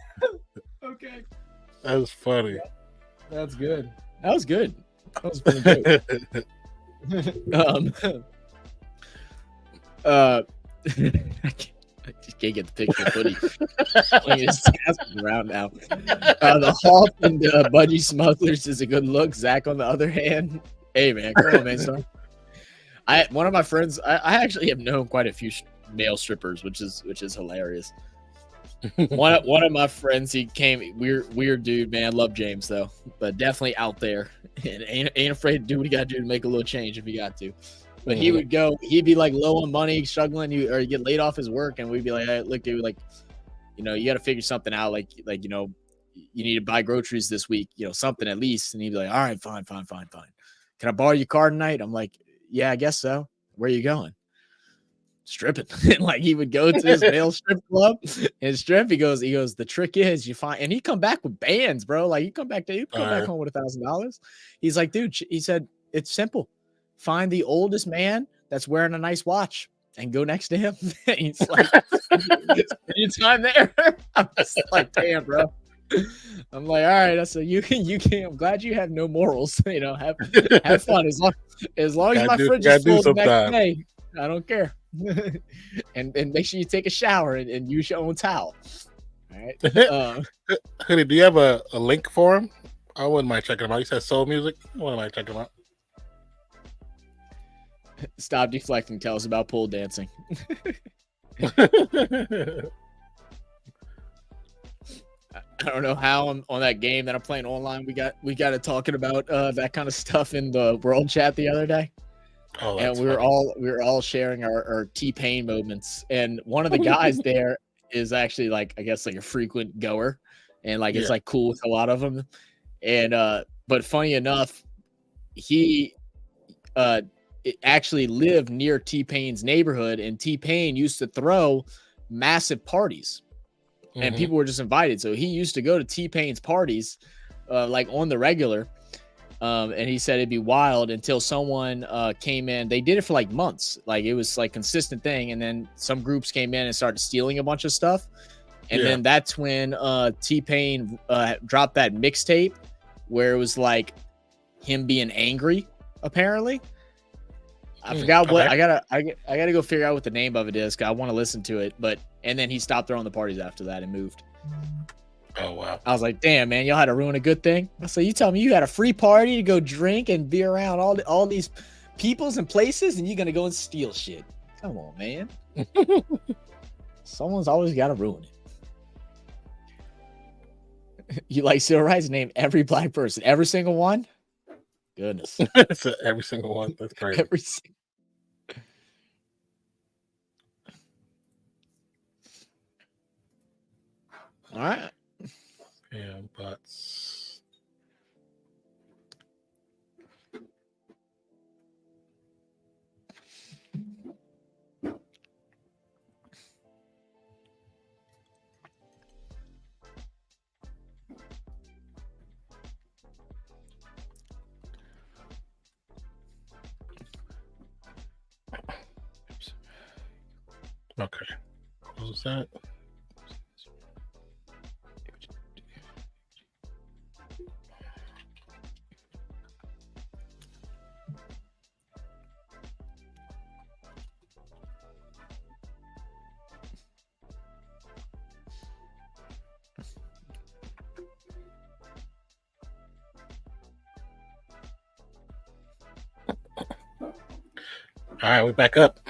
Okay. That was funny. That's good. That was good. That was pretty good. I just can't get the picture of Hoodie. Around now. The Halt and Budgie Smugglers is a good look. Zach, on the other hand, hey man, come on, man, son. One of my friends, I actually have known quite a few male strippers, which is hilarious. one of my friends, he came weird dude, man. Love James though, but definitely out there and ain't afraid to do what he got to do to make a little change if he got to. But he would go, he'd be like low on money, struggling, or he'd get laid off his work, and we'd be like, hey, look, dude, like, you know, you got to figure something out, like you know, you need to buy groceries this week, you know, something at least. And he'd be like, all right, fine. Can I borrow your car tonight? I'm like, yeah, I guess so. Where are you going? Stripping. And like he would go to his male strip club and strip. He goes, the trick is you find, and he'd come back with bands, bro. Like you come back home with $1,000. He's like, dude, he said, it's simple. Find the oldest man that's wearing a nice watch and go next to him. He's like, any time there. I'm just like, damn, bro. I'm like, all right. I said, you can. I'm glad you have no morals. You know, have fun as long as my fridge is full the next day. I don't care. and make sure you take a shower and use your own towel. All right. Hoodie, do you have a link for him? I wouldn't mind checking him out. He says soul music. I wouldn't mind checking him out. Stop deflecting. Tell us about pole dancing. I don't know how on that game that I'm playing online. We got it talking about that kind of stuff in the world chat the other day. Oh, and we were all sharing our T-Pain moments. And one of the guys there is actually like, I guess like a frequent goer, and like it's like cool with a lot of them. And but funny enough, he actually lived near T-Pain's neighborhood, and T-Pain used to throw massive parties. And people were just invited. So he used to go to T-Pain's parties like on the regular. And he said it'd be wild until someone came in. They did it for like months. Like it was like consistent thing. And then some groups came in and started stealing a bunch of stuff. And then that's when T-Pain dropped that mixtape where it was like him being angry, apparently. I forgot what I gotta go figure out what the name of it is, because I want to listen to it. And then he stopped throwing the parties after that and moved. Oh wow! I was like, damn, man, y'all had to ruin a good thing. So you tell me you had a free party to go drink and be around all these peoples and places, and you're gonna go and steal shit? Come on, man. Someone's always got to ruin it. You like civil rights? Name every black person, every single one. Goodness. Every single one. That's crazy. Every single. All right. Yeah, but okay. What was that? All right, we're back up.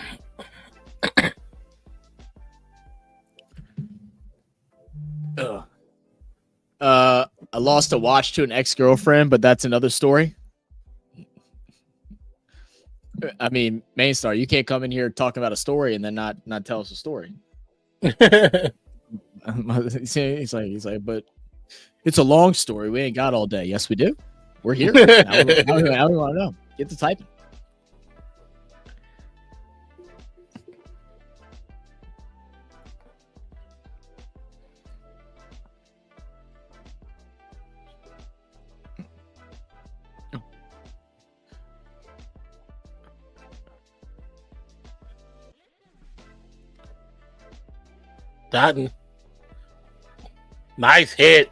I lost a watch to an ex-girlfriend, but that's another story. I mean, Mainstar, you can't come in here talking about a story and then not tell us a story. He's like, but it's a long story. We ain't got all day. Yes, we do. We're here. Now we want to know. Get to typing. Dotton. Nice hit.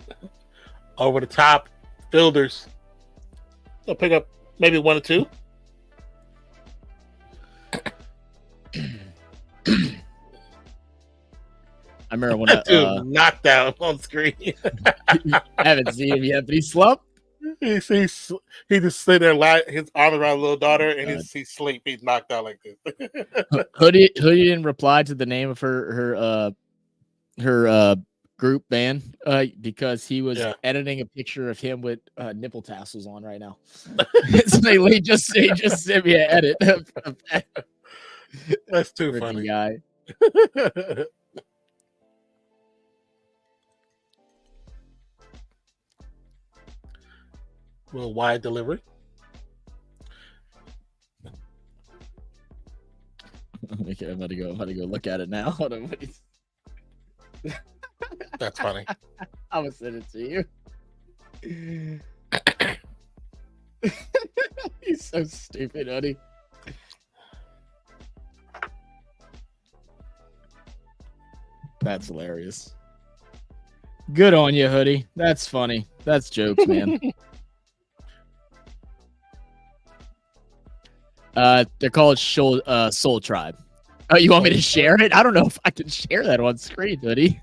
Over the top. Fielders. They'll pick up maybe one or two. I remember when That dude knocked out on screen. I haven't seen him yet, but he slumped. He just sit there, his arm around a little daughter, and he's sleep. He's knocked out like this. Hoodie didn't reply to the name of her group band because he was editing a picture of him with nipple tassels on right now. So he just sent me an edit of that. That's too funny, guy. Little wide delivery. Okay, I'm about to go look at it now. Hold on, That's funny. I'm gonna send it to you. He's so stupid, Hoodie. That's hilarious. Good on you, Hoodie. That's funny. That's jokes, man. They're called Soul Tribe. Oh, you want me to share it? I don't know if I can share that on screen, Hoodie.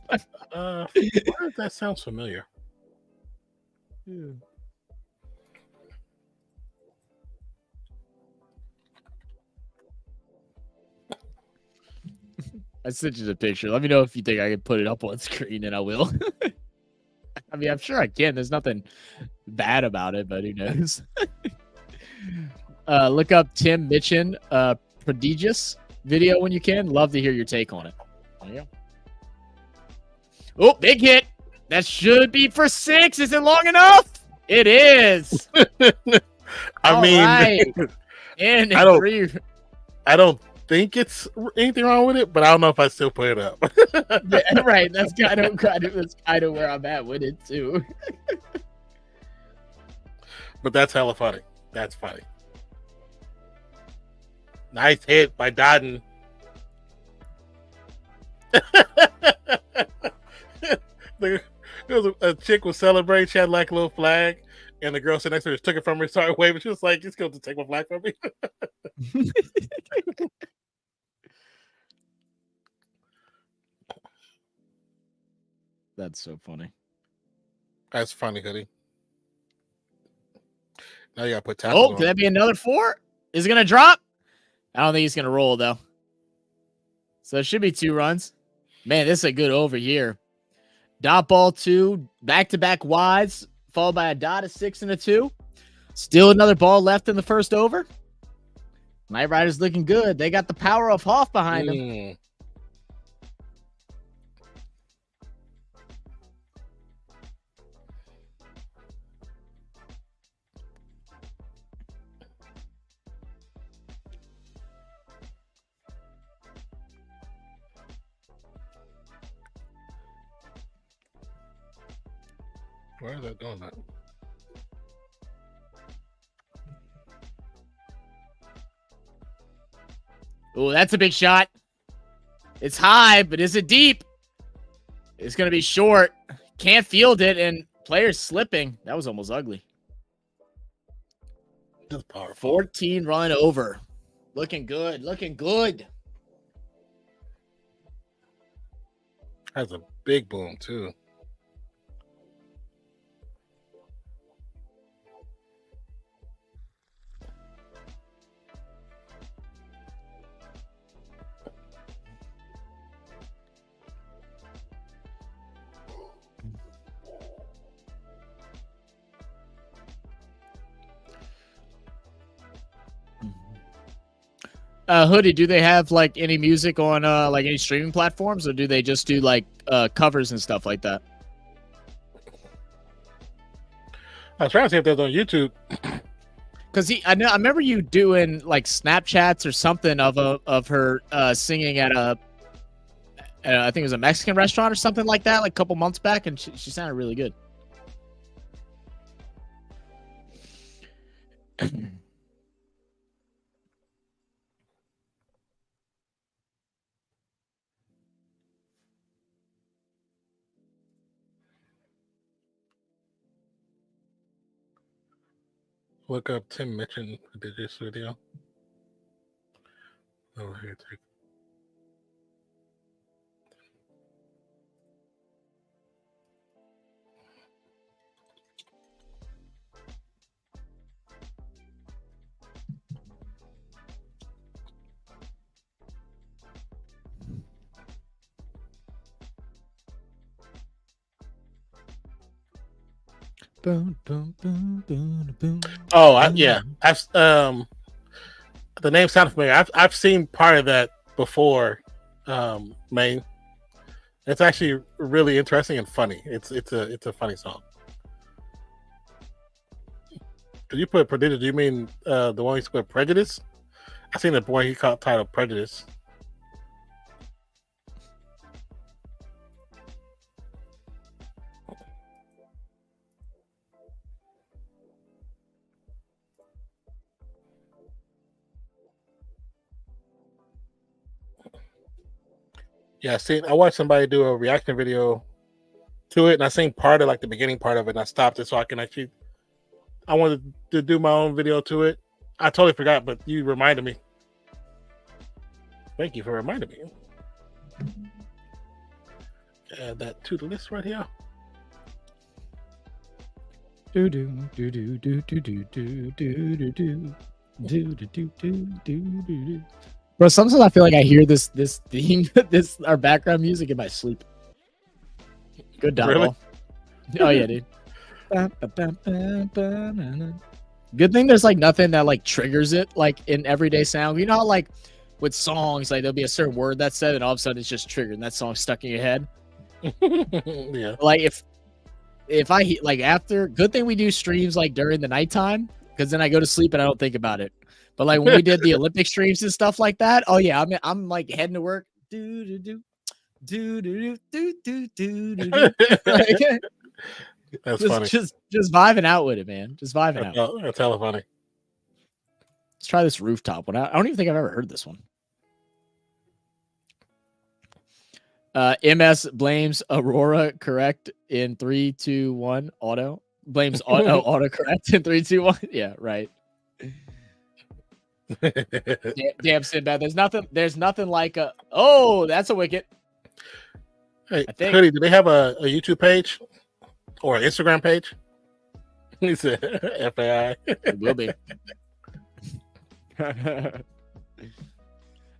Why does that sound familiar? Yeah. I sent you the picture. Let me know if you think I can put it up on screen, and I will. I mean, I'm sure I can. There's nothing bad about it, but who knows? Look up Tim Mitchin, Prodigious video when you can. Love to hear your take on it. There you go. Oh, big hit. That should be for 6. Is it long enough? It is. I mean, and I don't think it's anything wrong with it, but I don't know if I still put it up. Yeah, right. That's kind of where I'm at with it too. But that's hella funny. That's funny. Nice hit by Dodden. There was a chick was celebrating. She had like a little flag, and the girl sitting next to her just took it from her, started waving. She was like, "Just go to take my flag from me." That's so funny. That's funny, Hoodie. Now you gotta put tackle. Oh, could that be another 4? Is it gonna drop? I don't think he's gonna roll though. So it should be 2 runs. Man, this is a good over here. Dot ball 2, back-to-back wides, followed by a dot of 6 and a 2. Still another ball left in the first over. Knight Riders looking good. They got the power of Hoff behind them. Why is that doing that? Oh, that's a big shot. It's high, but is it deep? It's going to be short. Can't field it, and players slipping. That was almost ugly. That's powerful. 14 run over. Looking good. Looking good. Has a big boom, too. Hoodie, do they have like any music on like any streaming platforms, or do they just do like covers and stuff like that? I was trying to see if there's on YouTube. Because I remember you doing like Snapchats or something of her singing at I think it was a Mexican restaurant or something like that, like a couple months back, and she sounded really good. Look up Tim Mitchin who did this video. Over here, take. Oh, yeah. I've the name sounds familiar. I've seen part of that before. Main. It's actually really interesting and funny. It's a funny song. Did you put Prejudice? Do you mean the one you put Prejudice? I seen the one he called titled Prejudice. Yeah, I watched somebody do a reaction video to it, and I seen part of like the beginning part of it, and I stopped it so I can actually. I wanted to do my own video to it. I totally forgot, but you reminded me. Thank you for reminding me. Add that to the list right here. Do do do do do do do do do do do do do do do. Bro, sometimes I feel like I hear this theme, our background music in my sleep. Good dog. Really? Oh yeah, dude. Good thing there's like nothing that like triggers it like in everyday sound. You know how like with songs like there'll be a certain word that's said and all of a sudden it's just triggered and that song's stuck in your head. Yeah. Like if I like after, good thing we do streams like during the nighttime because then I go to sleep and I don't think about it. But like when we did the Olympic streams and stuff like that, oh yeah, I'm like heading to work. Do do do do do do do do do. That's funny. Just vibing out with it, man. Just vibing out. That's hella funny. Let's try this rooftop one. I don't even think I've ever heard this one. MS blames Aurora correct in 3, 2, 1. Auto blames auto correct in 3, 2, 1. Yeah, right. Damn Sinbad. There's nothing like a. Oh, that's a wicket. Hey, Hoodie, do they have a YouTube page or an Instagram page? He said FAI. It will be.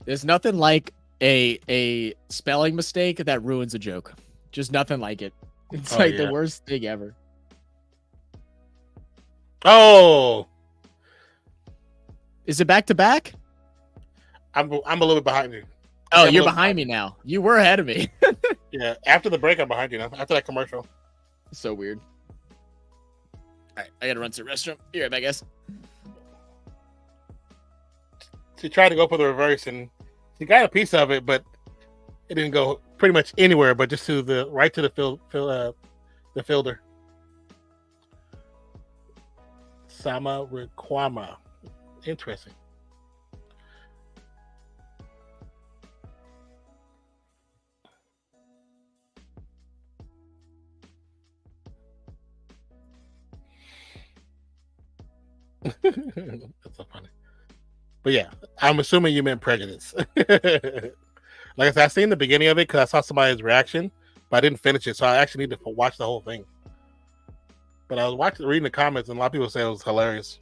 There's nothing like a spelling mistake that ruins a joke. Just nothing like it. It's the worst thing ever. Oh, is it back to back? I'm a little bit behind you. Oh, you're behind me now. You were ahead of me. Yeah, after the break, I'm behind you now. After that commercial. So weird. All right, I gotta run to the restroom. Be right back, guys. She tried to go for the reverse, and she got a piece of it, but it didn't go pretty much anywhere, but just to the right to the fielder. Sama Rikwama. Interesting. That's so funny. But yeah, I'm assuming you meant Prejudice. Like I said, I seen the beginning of it because I saw somebody's reaction, but I didn't finish it, so I actually need to watch the whole thing. But I was reading the comments, and a lot of people say it was hilarious.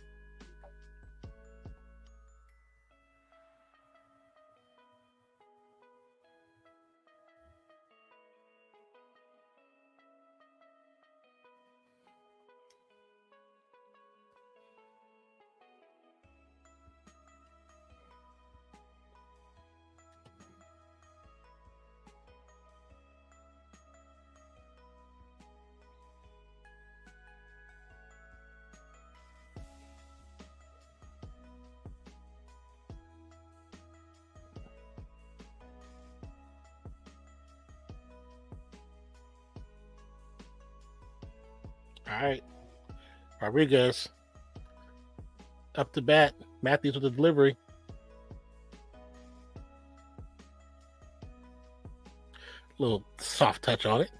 All right, Rodriguez up to bat. Matthews with the delivery. Little soft touch on it.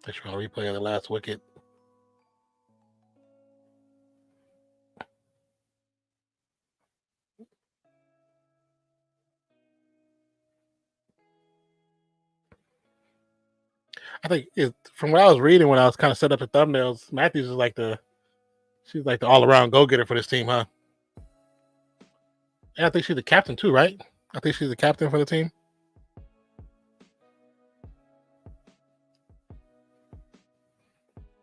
Let's try to replay the last wicket. I think from what I was reading when I was kind of set up the thumbnails, Matthews is she's like the all around go getter for this team, huh? And I think she's the captain too, right? I think she's the captain for the team.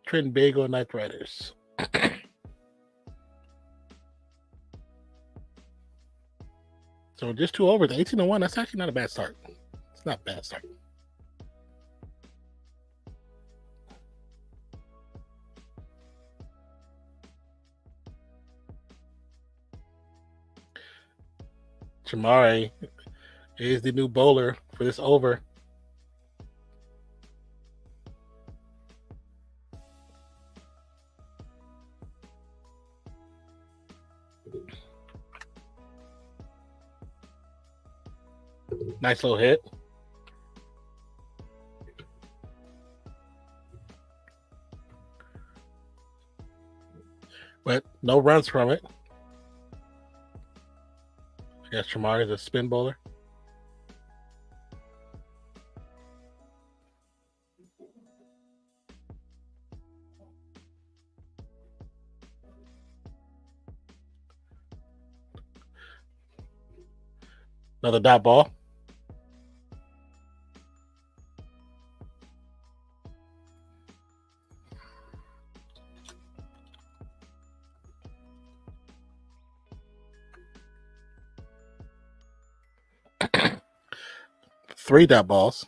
TRINBAGO KNIGHT RIDERS. So just 2 overs, 18-1. That's actually not a bad start. It's not a bad start. Chamari is the new bowler for this over. Nice little hit. But no runs from it. I guess Chamari is a spin bowler. Another dot ball. Three dot balls.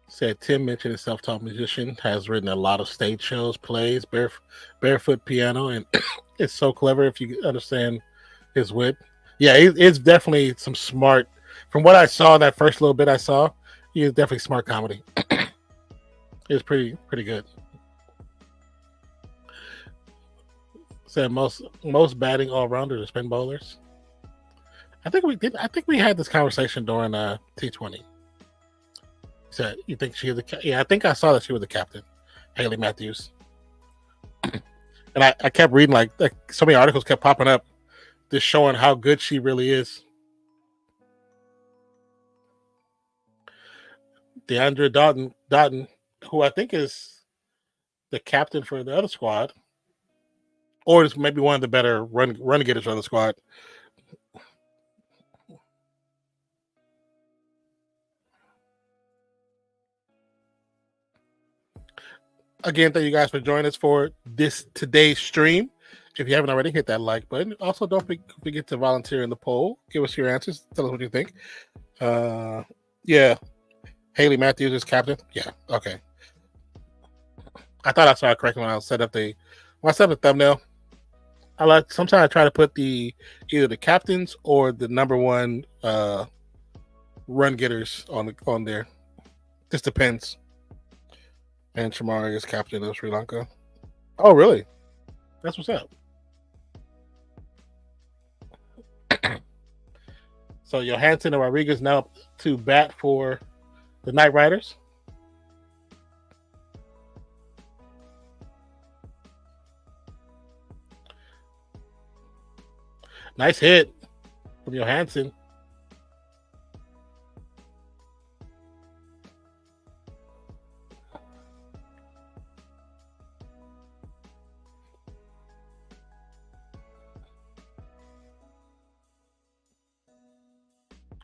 Said Tim mentioned a self-taught musician, has written a lot of stage shows, plays, barefoot piano, and it's so clever if you understand his wit. Yeah, it's definitely some smart. From what I saw, that first little bit I saw, he is definitely smart comedy. It's pretty good. Said most batting all-rounders are spin bowlers. I think we had this conversation during T20. Said you think she is I think I saw that she was the captain, Haley Matthews. And I kept reading like so many articles kept popping up, just showing how good she really is. DeAndre Doughton, who I think is the captain for the other squad, or is maybe one of the better run getters on the squad. Again, thank you guys for joining us for today's stream. If you haven't already, hit that like button. Also, don't forget to volunteer in the poll. Give us your answers. Tell us what you think. Yeah. Haley Matthews is captain. Yeah. Okay. I thought I saw it correctly when I set up the thumbnail. Sometimes I try to put either the captains or the number one run getters on there. Just depends. And Chamari is captain of Sri Lanka. Oh, really? That's what's up. So Johansson and Rodriguez now to bat for the Knight Riders. Nice hit from Johansson.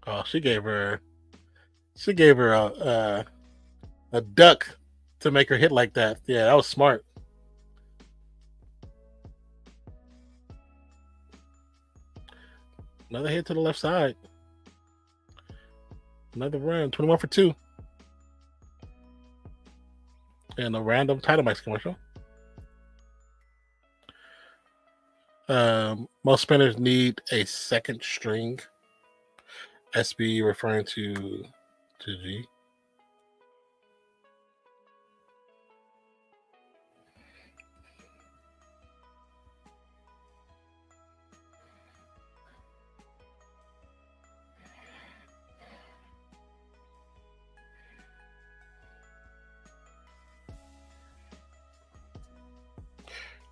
Oh, she gave her a duck to make her hit like that. Yeah, that was smart. Another hit to the left side. Another run. 21 for 2. And a random title max commercial. Most spinners need a second string. SB referring to G.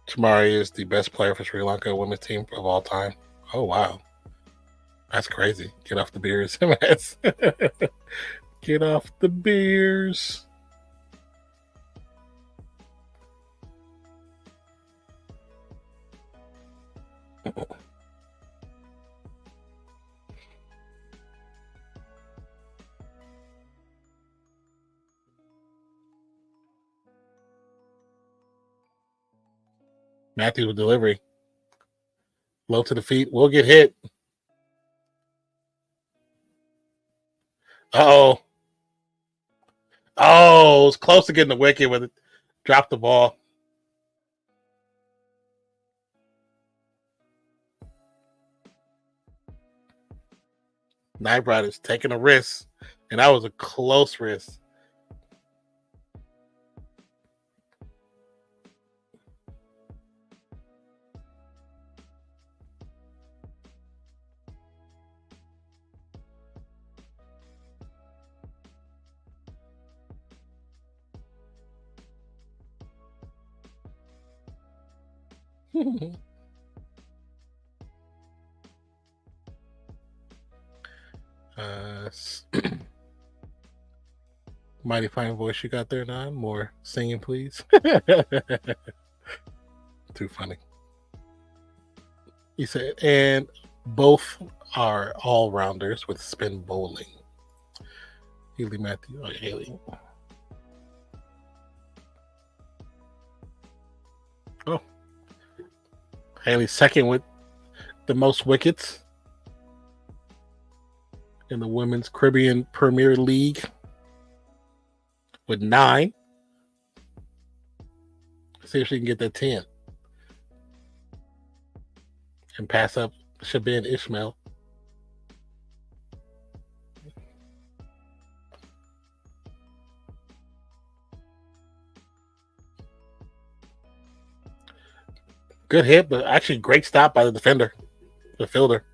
Chamari is the best player for Sri Lanka women's team of all time. Oh, wow. That's crazy. Get off the beers. Get off the beers. Matthew with delivery. Low to the feet. Will get hit. Uh-oh. Oh, it was close to getting the wicket with it. Dropped the ball. Knight Riders taking a risk, and that was a close risk. Mighty fine voice you got there, Don. More singing, please. Too funny. He said, and both are all-rounders with spin bowling. Haley Matthew. Oh, Haley. Oh. Haley's second with the most wickets in the Women's Caribbean Premier League with 9. See if she can get that 10 and pass up Shabin Ishmael. Good hit, but actually great stop by the defender, the fielder.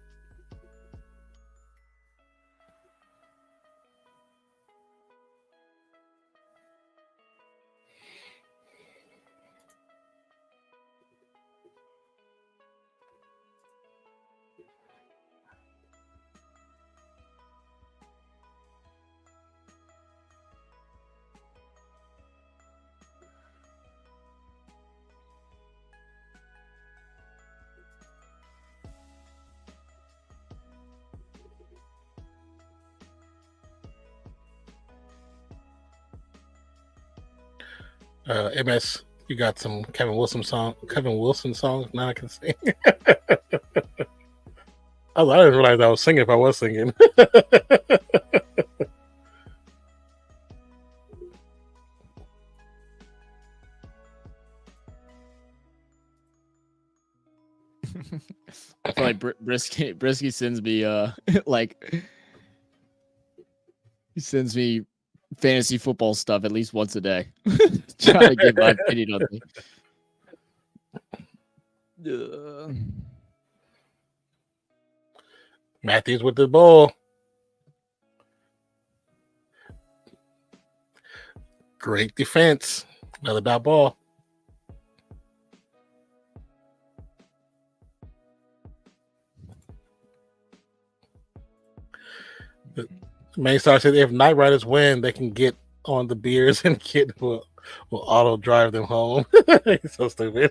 MS, you got some Kevin Wilson songs. Now I can sing. I didn't realize I was singing if I was singing. I feel like Brisky sends me like he sends me fantasy football stuff at least once a day. Trying to get my opinion on things. Matthews with the ball. Great defense. Another dot ball. Main Star said if Knight Riders win, they can get on the beers and Kid will auto drive them home. He's so stupid.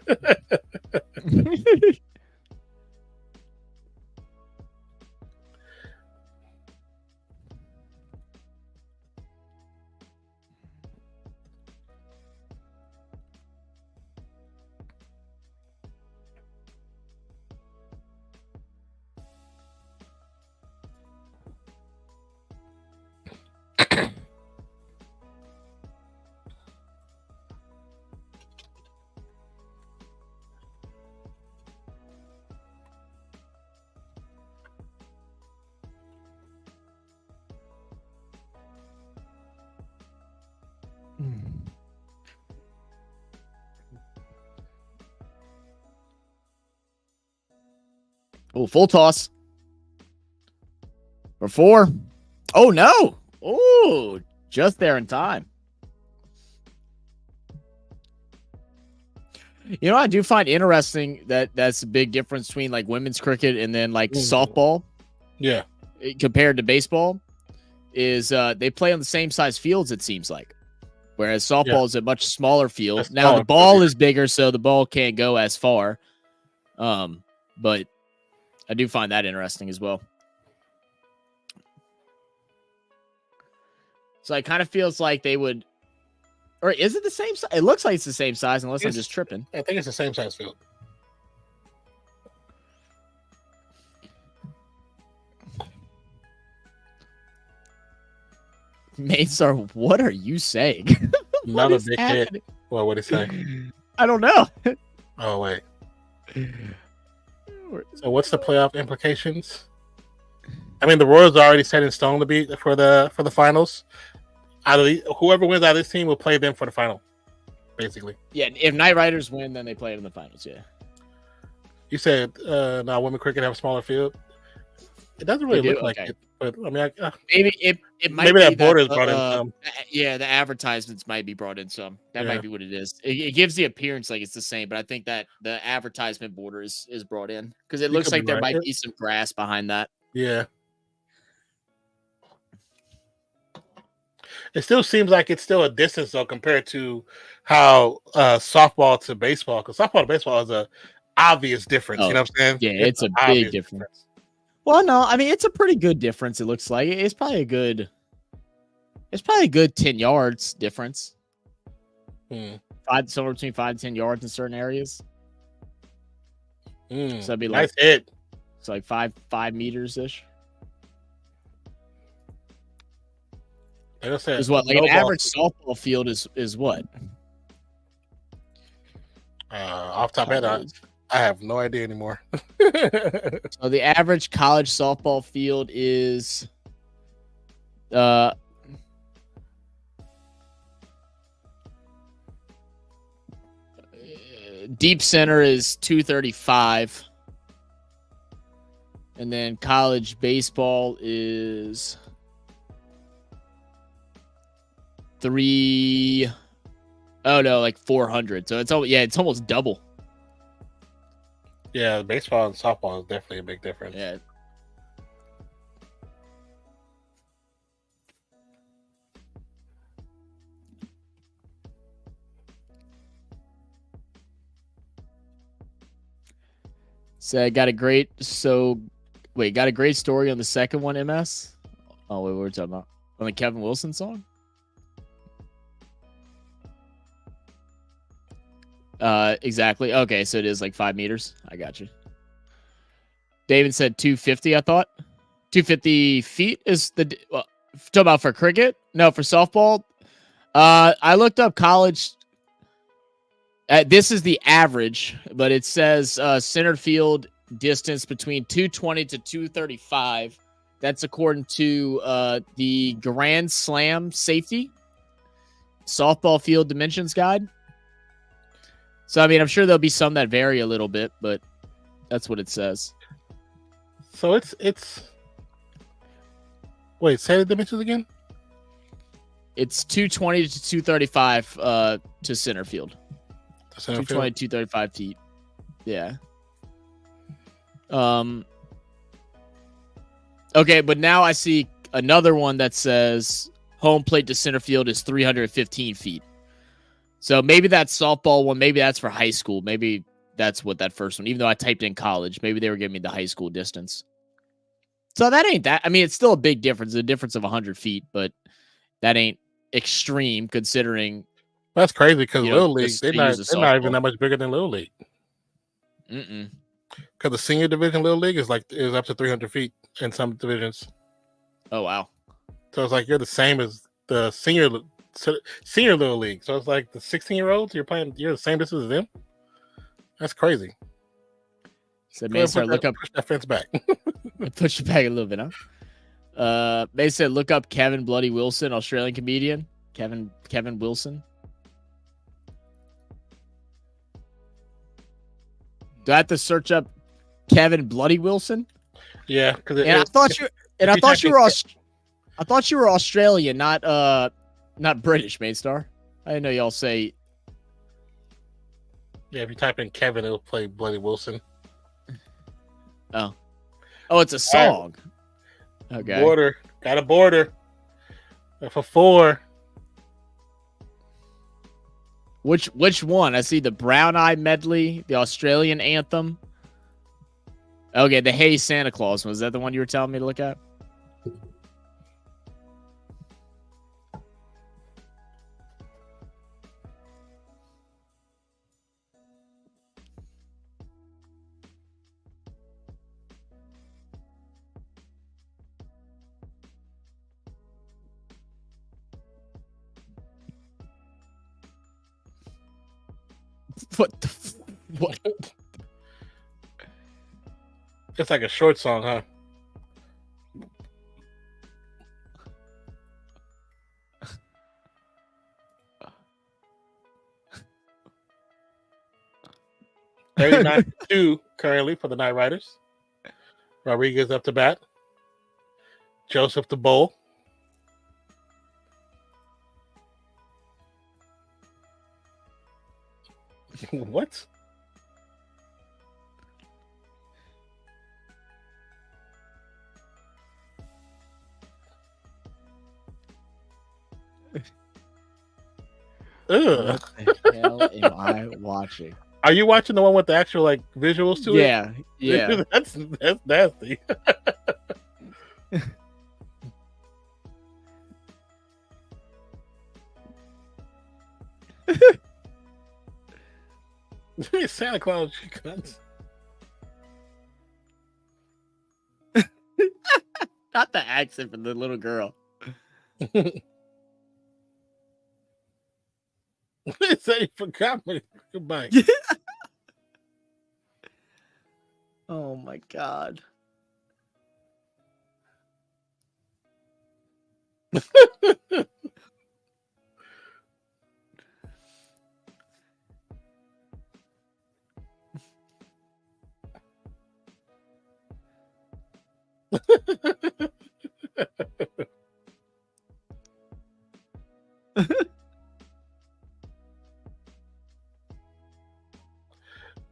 Oh, full toss. For 4. Oh, no. Oh, just there in time. You know, I do find interesting that that's a big difference between like women's cricket and then like softball. Yeah. Compared to baseball is they play on the same size fields, it seems like. Whereas softball is a much smaller field. Now the ball is bigger, so the ball can't go as far. But I do find that interesting as well. So it kind of feels like they would, or is it the same size? It looks like it's the same size, unless I'm just tripping. I think it's the same size field. Mainstar, what are you saying? Another big hit. Well, what did he say? I don't know. Oh wait. So what's the playoff implications? I mean, the Royals are already set in stone to be for the finals. Whoever wins out of this team will play them for the final, basically. Yeah, if Knight Riders win, then they play it in the finals. Yeah. You said now women cricket have a smaller field. It doesn't really look like it, but I mean, maybe it might. Maybe be that border is brought in some. Yeah, the advertisements might be brought in some. That might be what it is. It gives the appearance like it's the same, but I think that the advertisement border is brought in because it looks like there might be some grass behind that. Yeah. It still seems like it's still a distance though compared to how softball to baseball, because softball to baseball is a obvious difference. You know what I'm saying? Yeah, it's a big difference. Well, no, I mean it's a pretty good difference. It looks like it's probably a good 10 yards difference. Somewhere between 5 and 10 yards in certain areas. So that'd be nice hit. It's like 5 meters ish. Is what like an average softball field is what? Off top of head, I have no idea anymore. So the average college softball field is deep center is 235. And then college baseball is 400. So it's almost double. Yeah, baseball and softball is definitely a big difference. Yeah. So got a great story on the second one, MS? Oh, wait, what were we talking about? On the Kevin Wilson song? Exactly. Okay, so it is like 5 meters. I got you. David said 250, I thought. 250 feet is talking about for cricket? No, for softball. I looked up college. This is the average, but it says center field distance between 220 to 235. That's according to the Grand Slam Safety Softball Field Dimensions Guide. So, I mean, I'm sure there'll be some that vary a little bit, but that's what it says. So it's wait, say the dimensions again? It's 220 to 235 to center field. 220 to 235 feet. Yeah. Okay, but now I see another one that says home plate to center field is 315 feet. So maybe that's softball one. Maybe that's for high school. Maybe that's what that first one, even though I typed in college, maybe they were giving me the high school distance. So that ain't that. I mean, it's still a big difference, a difference of 100 feet, but that ain't extreme considering. That's crazy because Little League, they're not even that much bigger than Little League. Because the senior division Little League is up to 300 feet in some divisions. Oh, wow. So it's like you're the same as the senior Little League. So it's like the 16-year-olds, you're the same distance as them. That's crazy. So push that fence back. Push it back a little bit, huh? They said look up Kevin Bloody Wilson, Australian comedian. Kevin Wilson. Do I have to search up Kevin Bloody Wilson? Yeah, because I thought you were Australian, not British, Mainstar. I didn't know y'all say. Yeah, if you type in Kevin, it'll play Bloody Wilson. Oh, it's a song. Okay. Got a border. For 4. Which one? I see the Brown Eye Medley, the Australian anthem. Okay, the Hey Santa Claus was that the one you were telling me to look at? What the what? It's like a short song, huh? $39-2 currently for the Knight Riders. Rodriguez up to bat. Joseph the bowl. What? Ugh. What the hell am I watching? Are you watching the one with the actual like visuals to it? Yeah, yeah. That's nasty. Santa Claus cuts. Not the accent for the little girl. Say you forgot me. Goodbye. Oh my god.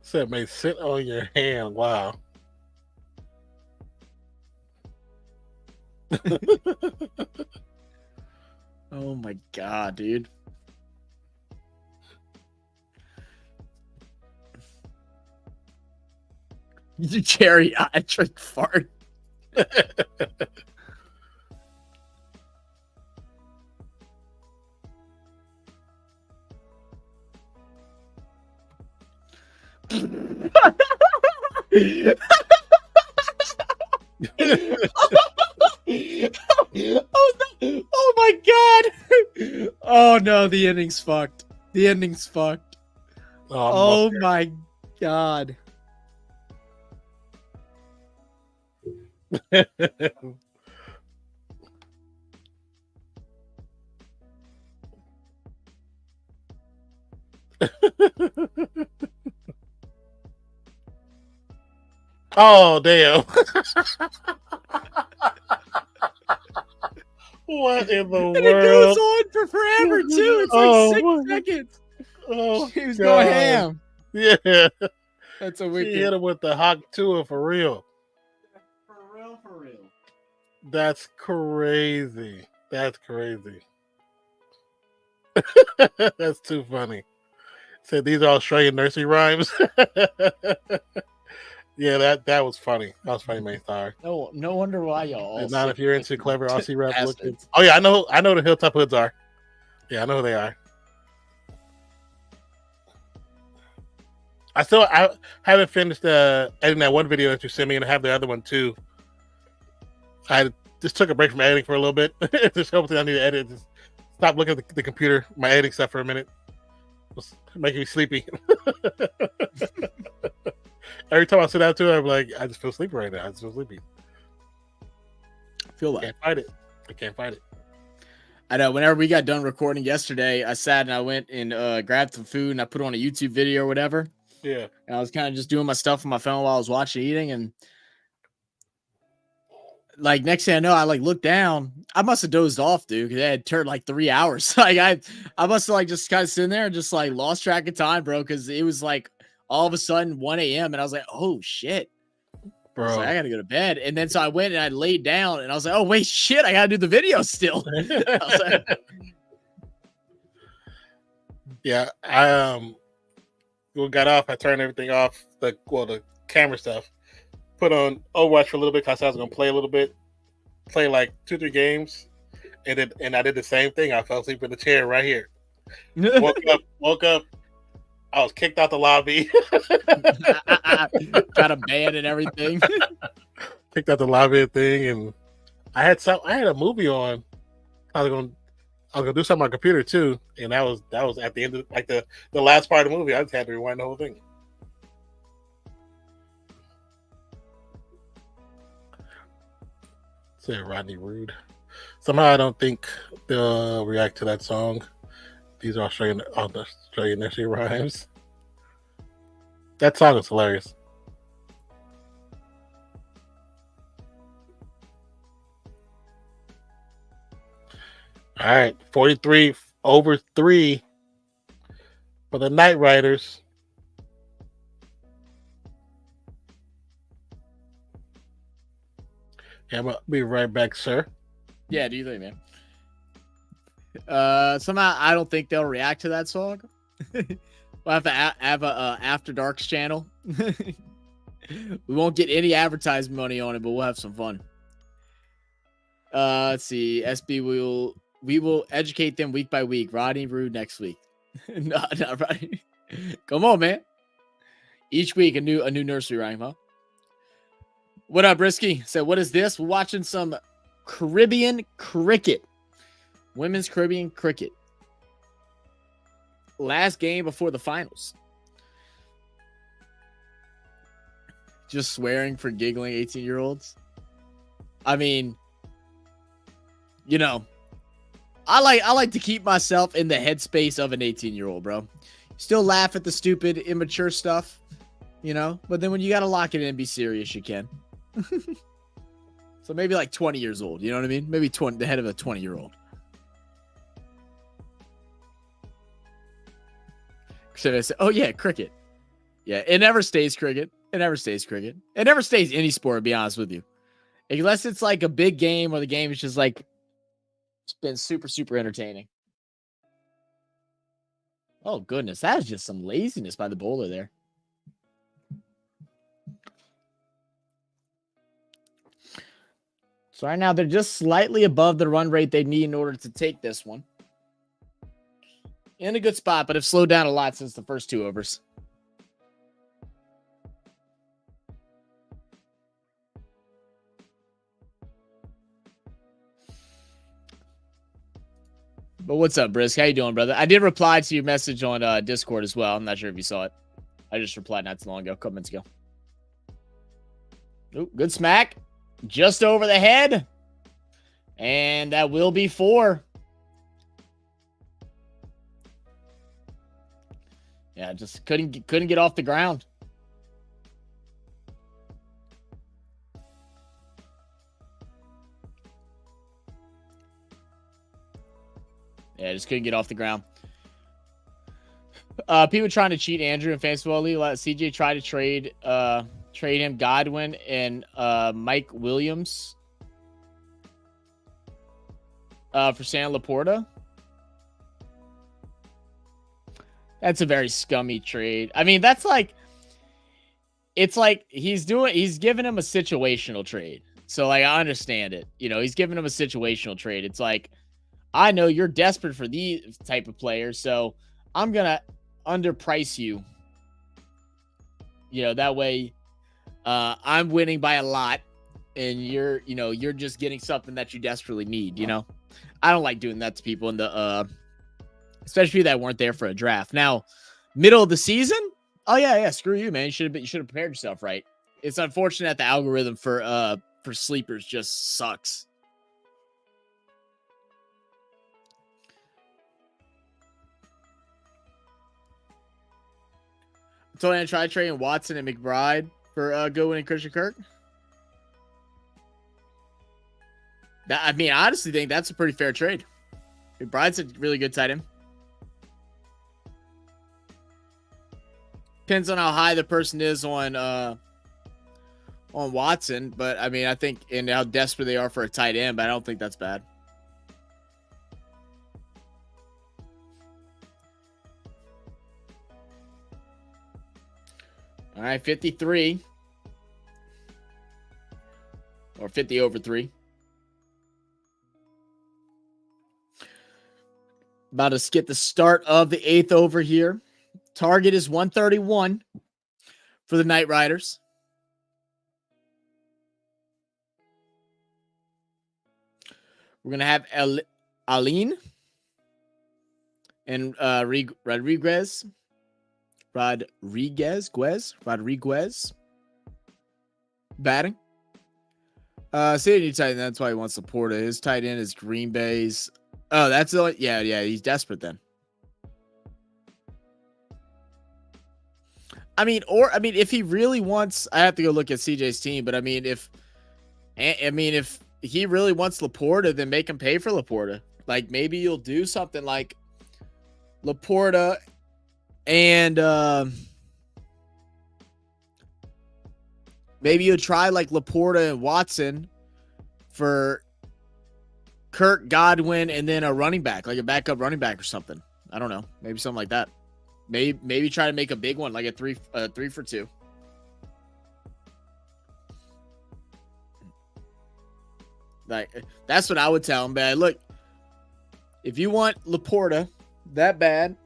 Said may sit on your hand. Wow. Oh my god, dude. You geriatric fart. Oh my god. Oh no, the ending's fucked. The ending's fucked. Oh my god. Oh damn. What in the world? And it goes on for forever too. It's like 6 seconds. Oh, He was going ham. Yeah. That's a She wicked. hit him with the hot tour for real. For real, for real. That's crazy. That's crazy. That's too funny. Said these are Australian nursery rhymes. Yeah, that was funny. That was funny, Main Star. No wonder why y'all. And not if you're into clever Aussie rap looking. bastards. Oh yeah, I know the Hilltop Hoods are. Yeah, I know who they are. I haven't finished editing that one video that you sent me, and I have the other one too. I just took a break from editing for a little bit. Just hopefully I need to edit. Just stop looking at the computer, my editing stuff for a minute. It's making me sleepy. Every time I sit down to it, I'm like, I just feel sleepy right now. I just feel sleepy. Feel I that. can't fight it. I can't fight it. I know. Whenever we got done recording yesterday, I sat and I went and grabbed some food and I put on a YouTube video or whatever. Yeah. And I was kind of just doing my stuff on my phone while I was watching eating, and like next thing I know, I like looked down. I must have dozed off, dude, because it had turned like 3 hours. Like I must have like just kind of sitting there and just like lost track of time, bro, because it was like all of a sudden 1 a.m. and I was like, oh shit. I was Bro. like, I gotta go to bed. And then so I went and I laid down and I was like, oh wait, shit, I gotta do the video still. I was like, Yeah, I we got off. I turned everything off, the camera stuff, put on Overwatch for a little bit because I was gonna play a little bit, play like 2-3 games, and I did the same thing. I fell asleep in the chair right here. Woke up. I was kicked out the lobby. Got a ban and everything. Kicked out the lobby thing, and I had a movie on. I was gonna do something on my computer too, and that was at the end of like the last part of the movie. I just had to rewind the whole thing. Say Rodney Rude. Somehow I don't think they'll react to that song. These are Australian nursery rhymes. That song is hilarious. All right, 43-3 for the Knight Riders. Yeah, I'm gonna be right back, sir. Yeah, do you think, man? Somehow I don't think they'll react to that song. We'll have to have a After Darks channel. We won't get any advertising money on it, but we'll have some fun. Let's see. SB we will educate them week by week. Rodney Rude next week. No, Rodney. Come on, man. Each week a new nursery rhyme, huh? What up, Brisky? So what is this? We're watching some Caribbean cricket. Women's Caribbean cricket. Last game before the finals. Just swearing for giggling 18-year-olds. I mean, you know, I like to keep myself in the headspace of an 18-year-old, bro. Still laugh at the stupid, immature stuff, you know? But then when you got to lock it in and be serious, you can. So maybe like 20 years old, you know what I mean? Maybe the head of a 20-year-old. So I say, oh yeah, cricket. Yeah, it never stays cricket. It never stays cricket. It never stays any sport, to be honest with you. Unless it's like a big game or the game is just like, it's been super, super entertaining. Oh, goodness. That is just some laziness by the bowler there. So right now, they're just slightly above the run rate they need in order to take this one. In a good spot, but have slowed down a lot since the first 2 overs. But what's up, Brisk? How you doing, brother? I did reply to your message on Discord as well. I'm not sure if you saw it. I just replied not too long ago, a couple minutes ago. Ooh, good smack. Just over the head. And that will be 4. Yeah, just couldn't get off the ground. Yeah, just couldn't get off the ground. People trying to cheat Andrew in Fantasy Football League. CJ tried to trade him Godwin and Mike Williams for San Laporta. That's a very scummy trade. I mean, that's like, it's like he's giving him a situational trade. So like, I understand it. You know, he's giving him a situational trade. It's like, I know you're desperate for these type of players, so I'm going to underprice you. You know, that way I'm winning by a lot and you're just getting something that you desperately need, you know? I don't like doing that to people in the especially that weren't there for a draft. Now, middle of the season? Oh yeah, screw you, man. You should have prepared yourself right. It's unfortunate that the algorithm for sleepers just sucks. So I tried trading Watson and McBride for Goodwin and Christian Kirk. I mean, I honestly think that's a pretty fair trade. McBride's a really good tight end. Depends on how high the person is on Watson, but I mean, I think and how desperate they are for a tight end, but I don't think that's bad. All right, 53. or 50 over 3. About to get the start of the 8th over here. Target is 131 for the Knight Riders. We're going to have Aline and Rodriguez batting. City tight end, that's why he wants Laporta. His tight end is Green Bay's. Oh, that's the yeah, he's desperate then. I mean, if he really wants, I have to go look at CJ's team, but I mean, if he really wants Laporta, then make him pay for Laporta. Like, maybe you'll do something like Laporta and maybe you'll try like Laporta and Watson for Kirk, Godwin, and then a running back, like a backup running back or something. I don't know. Maybe something like that. Maybe try to make a big one, like a 3 for 2. Like, that's what I would tell him, man. Look, if you want Laporta that bad,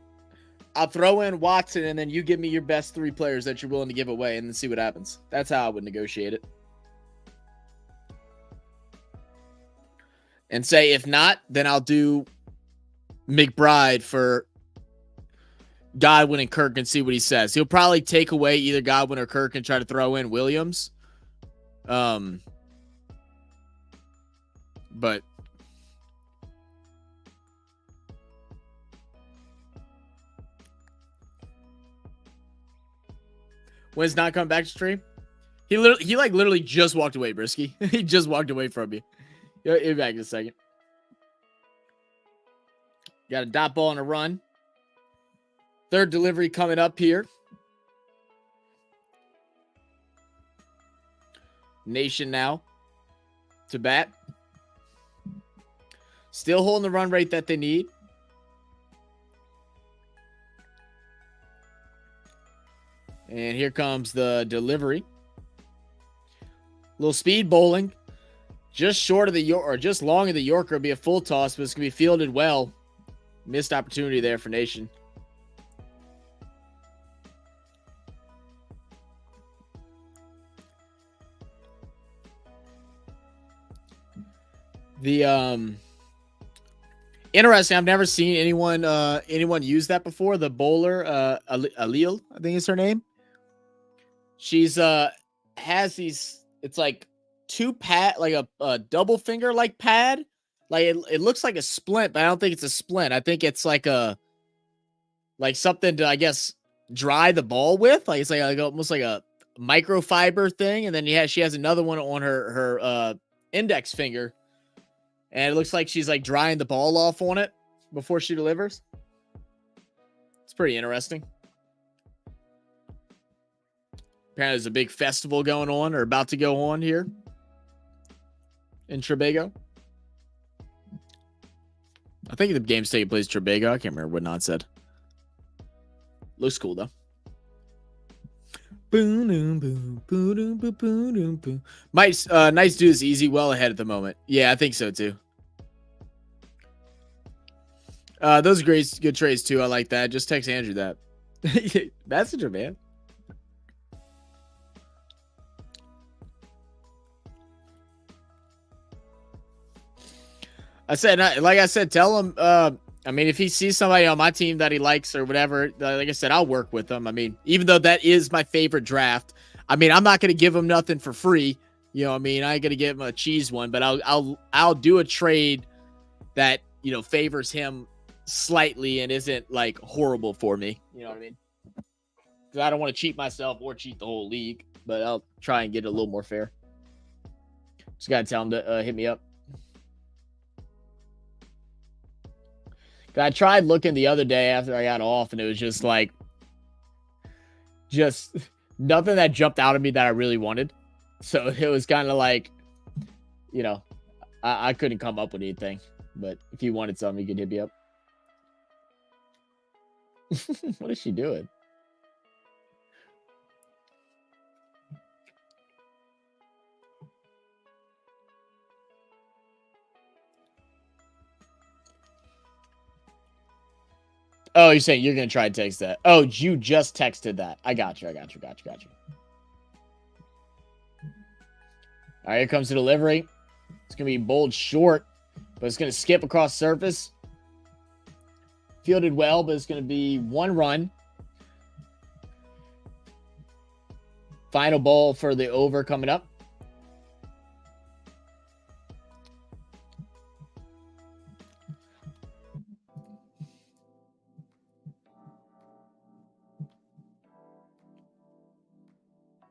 I'll throw in Watson, and then you give me your best 3 players that you're willing to give away, and then see what happens. That's how I would negotiate it. And say, if not, then I'll do McBride for Godwin and Kirk and see what he says. He'll probably take away either Godwin or Kirk and try to throw in Williams. But when's not coming back to stream? He literally just walked away, Brisky. He just walked away from you. He'll be back in a second. Got a dot ball and a run. Third delivery coming up here. Nation now to bat. Still holding the run rate that they need. And here comes the delivery. Little speed bowling. Just short of the York, or just long of the Yorker. It'll be a full toss, but it's going to be fielded well. Missed opportunity there for Nation. The interesting, I've never seen anyone use that before. The bowler, Alil, I think is her name. She's has these, it's like 2 pad, like a double finger like pad. Like it looks like a splint, but I don't think it's a splint. I think it's like something to, I guess, dry the ball with. Like it's like almost like a microfiber thing. And then she has another one on her index finger. And it looks like she's like drying the ball off on it before she delivers. It's pretty interesting. Apparently there's a big festival going on or about to go on here in Trinbago. I think the game's taking place in Trinbago. I can't remember what Non said. Looks cool though. Nice do is easy, well ahead at the moment. Yeah, I think so too. Those are good trades too. I like that. Just text Andrew that. Messenger, man. Like I said, tell him. I mean, if he sees somebody on my team that he likes or whatever, like I said, I'll work with them. I mean, even though that is my favorite draft, I mean, I'm not going to give him nothing for free. You know, I mean, I ain't going to give him a cheese one, but I'll do a trade that, you know, favors him slightly and isn't like horrible for me. You know what I mean? Because I don't want to cheat myself or cheat the whole league, but I'll try and get it a little more fair. Just got to tell him to hit me up. I tried looking the other day after I got off, and it was just like, just nothing that jumped out at me that I really wanted. So it was kind of like, you know, I couldn't come up with anything. But if you wanted something, you could hit me up. What is she doing? Oh, you're saying you're gonna try and text that. Oh, you just texted that. I got you. All right, here comes the delivery. It's gonna be bold short, but it's gonna skip across surface. Fielded well, but it's gonna be 1 run. Final ball for the over coming up.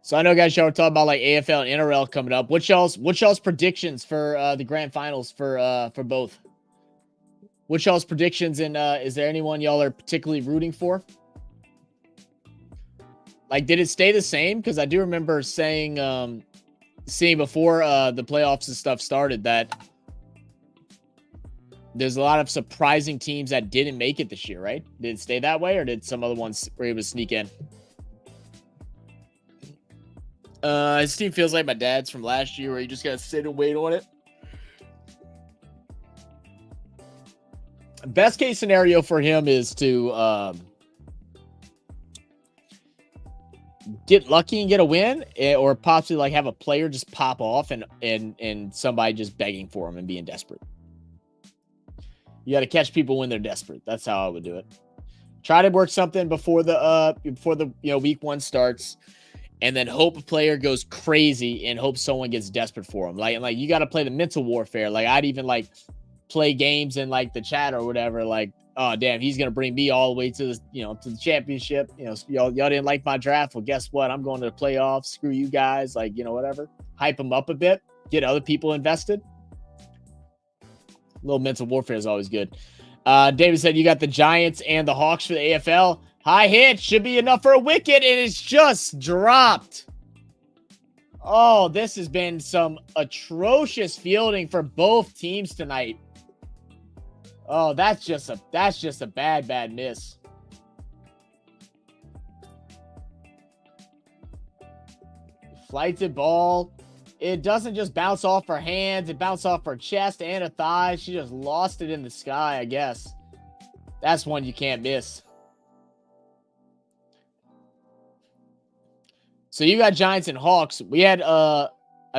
So I know, guys, y'all are talking about like AFL and NRL coming up. What's y'all's predictions for the grand finals for both? What's y'all's predictions, and is there anyone y'all are particularly rooting for? Like, did it stay the same? Because I do remember saying, seeing before the playoffs and stuff started that there's a lot of surprising teams that didn't make it this year, right? Did it stay that way, or did some other ones were able to sneak in? His team feels like my dad's from last year, where you just gotta sit and wait on it. Best case scenario for him is to get lucky and get a win, or possibly like have a player just pop off and somebody just begging for him and being desperate. You got to catch people when they're desperate. That's how I would do it. Try to work something before the week 1 starts, and then hope a player goes crazy and hope someone gets desperate for him. Like you got to play the mental warfare. Like I'd even like play games in like the chat or whatever. Like, oh damn, he's gonna bring me all the way to the to the championship. Y'all didn't like my draft. Well, guess what? I'm going to the playoffs. Screw you guys. Like whatever. Hype them up a bit. Get other people invested. A little mental warfare is always good. David said you got the Giants and the Hawks for the AFL. High hit should be enough for a wicket, and it's just dropped. Oh, this has been some atrocious fielding for both teams tonight. Oh, that's just a bad miss. Flighted ball. It doesn't just bounce off her hands. It bounced off her chest and her thighs. She just lost it in the sky, I guess. That's one you can't miss. So you got Giants and Hawks. We had, I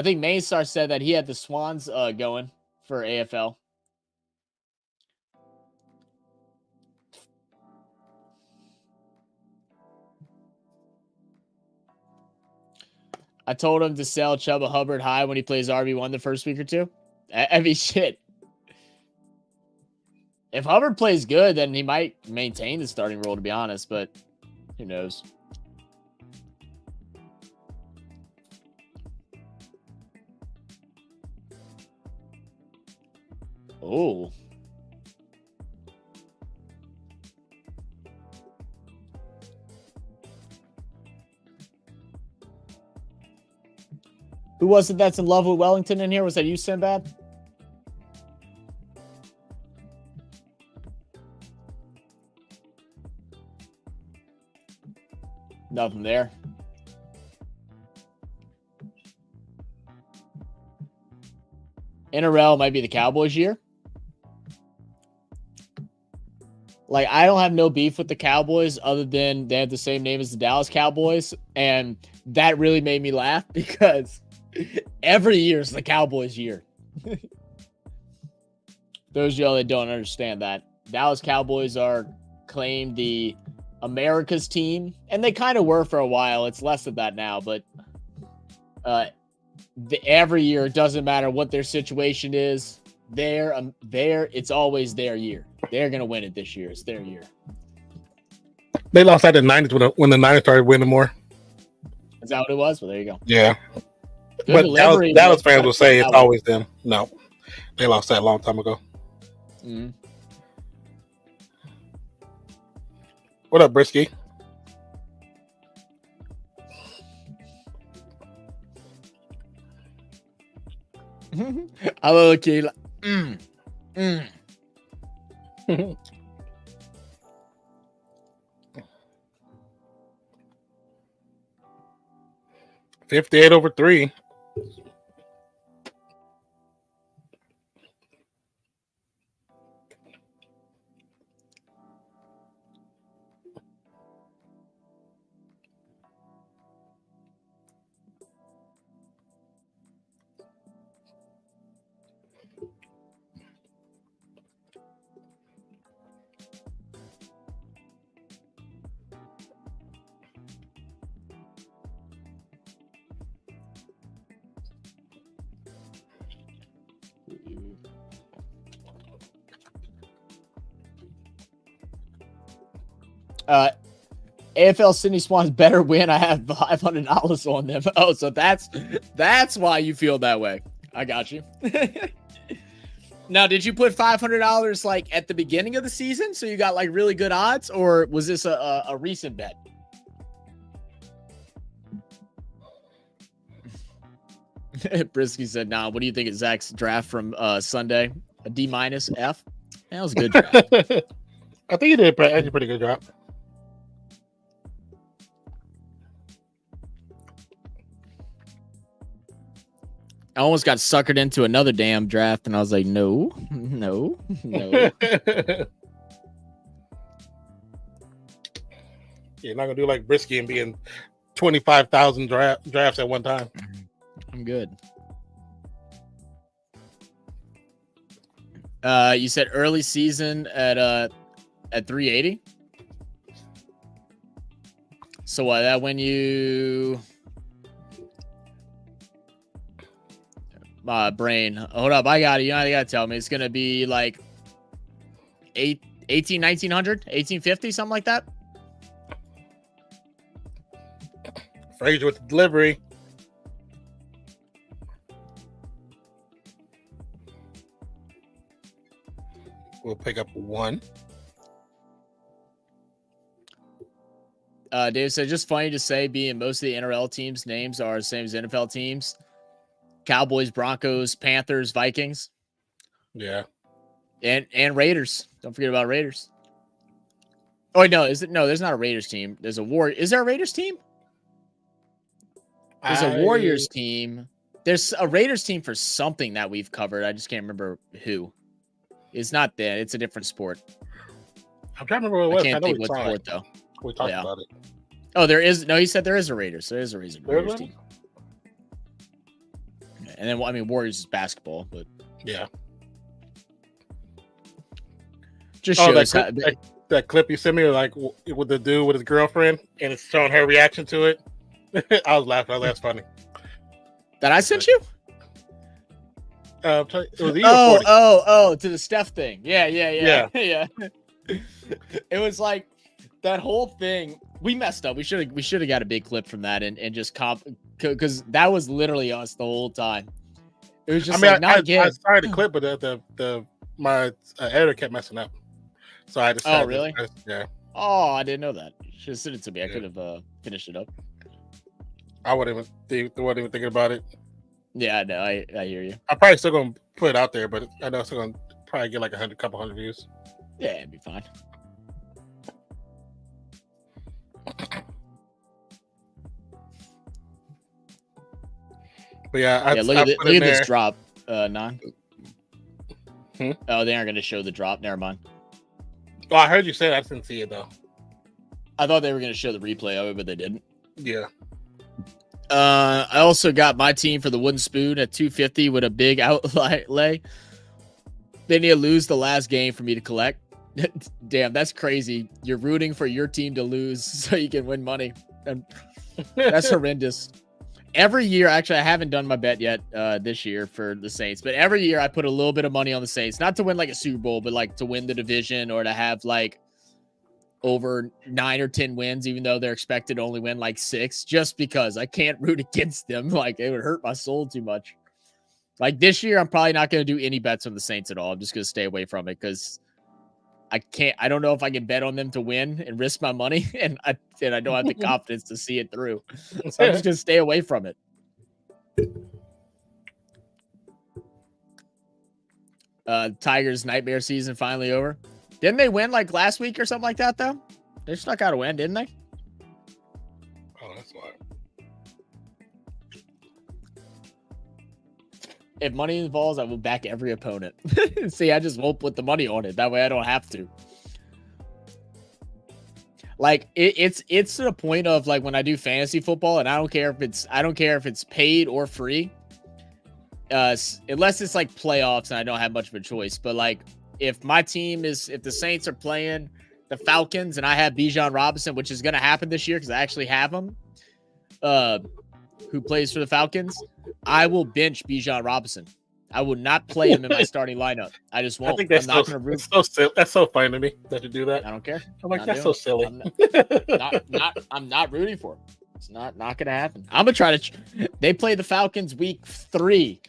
think Mainstar said that he had the Swans going for AFL. I told him to sell Chuba Hubbard high when he plays RB1 the first week or two. I mean, shit. If Hubbard plays good, then he might maintain the starting role, to be honest, but who knows? Oh. Who was it that's in love with Wellington in here? Was that you, Sinbad? Nothing there. NRL might be the Cowboys' year. Like, I don't have no beef with the Cowboys other than they have the same name as the Dallas Cowboys. And that really made me laugh because every year is the Cowboys' year. Those of y'all that don't understand that, Dallas Cowboys are claimed the America's team, and they kind of were for a while. It's less of that now, but every year, it doesn't matter what their situation is. It's always their year. They're gonna win it this year. It's their year. They lost that in the 90s when the Niners started winning more. Is that what it was? Well, there you go. Yeah. Good but delivery, Dallas fans will say it's one. always them. No, they lost that a long time ago. Mm-hmm. What up, Brisky? I look at you like, 58/3. AFL Sydney Swans better win. I have $500 on them. Oh, so that's why you feel that way. I got you. Now, did you put $500 like at the beginning of the season, so you got like really good odds, or was this a recent bet? Brisky said, "Nah, what do you think of Zach's draft from Sunday? A D- F? That was a good draft." I think he did a pretty good job. I almost got suckered into another damn draft, and I was like, no. You're not gonna do like Brisky and be in 25,000 drafts at one time. I'm good. You said early season at 380. So that when you my brain. Hold up, I got it. You got to tell me. It's gonna be like 1900, 1850, something like that. Fraser with the delivery. We'll pick up one. Dave said, just funny to say, being most of the NRL teams' names are the same as NFL teams. Cowboys, Broncos, Panthers, Vikings. Yeah. And Raiders. Don't forget about Raiders. Oh, wait, no. There's not a Raiders team. There's a Is there a Raiders team? There's a Warriors team. There's a Raiders team for something that we've covered. I just can't remember who. It's not that. It's a different sport. I'm trying to remember what it was. I can't think what sport, though. We talked about it. Oh, there is. No, he said there is a Raiders. There is a Raiders team. And then, I mean, Warriors is basketball, but yeah. Just shows that clip you sent me, like with the dude with his girlfriend, and it's showing her reaction to it. I was laughing. I was that's funny. That I sent you? It was to the Steph thing. Yeah. It was like that whole thing. We messed up. We should have got a big clip from that and just because that was literally us the whole time. It was just I started the clip, but my editor kept messing up. So I decided. Oh, really? Yeah. Oh, I didn't know that. Should have sent it to me. I could have finished it up. I wasn't even thinking about it. Yeah, no, I hear you. I'm probably still gonna put it out there, but I know it's still gonna probably get like couple hundred views. Yeah, it'd be fine. But yeah, look at this drop, Non. Oh, they aren't gonna show the drop. Never mind. Oh, I heard you say that. I didn't see it though. I thought they were gonna show the replay of it, but they didn't. Yeah. I also got my team for the wooden spoon at 250 with a big outlay. They need to lose the last game for me to collect. Damn, that's crazy. You're rooting for your team to lose so you can win money. And that's horrendous. Every year, actually, I haven't done my bet yet this year for the Saints, but every year I put a little bit of money on the Saints, not to win like a Super Bowl, but like to win the division or to have like over 9 or 10 wins, even though they're expected to only win like 6, just because I can't root against them. Like it would hurt my soul too much. Like this year, I'm probably not going to do any bets on the Saints at all. I'm just going to stay away from it because I don't know if I can bet on them to win and risk my money. And I don't have the confidence to see it through. So I'm just going to stay away from it. Tigers' nightmare season finally over. Didn't they win like last week or something like that, though? They snuck out a win, didn't they? Oh, that's why. If money involves, I will back every opponent. See, I just won't put the money on it. That way I don't have to. Like it's to the point of like when I do fantasy football, and I don't care if it's paid or free. Unless it's like playoffs and I don't have much of a choice. But like if the Saints are playing the Falcons and I have Bijan Robinson, which is going to happen this year because I actually have him, who plays for the Falcons, I will bench Bijan Robinson I will not play him in my starting lineup. I just won't. I think that's I'm not going to root. so silly. That's so funny to me that you do that. I don't care. I'm like, Not that's doing so silly. I'm not rooting for him. It's not going to happen. I'm going to try to. They play the Falcons week 3.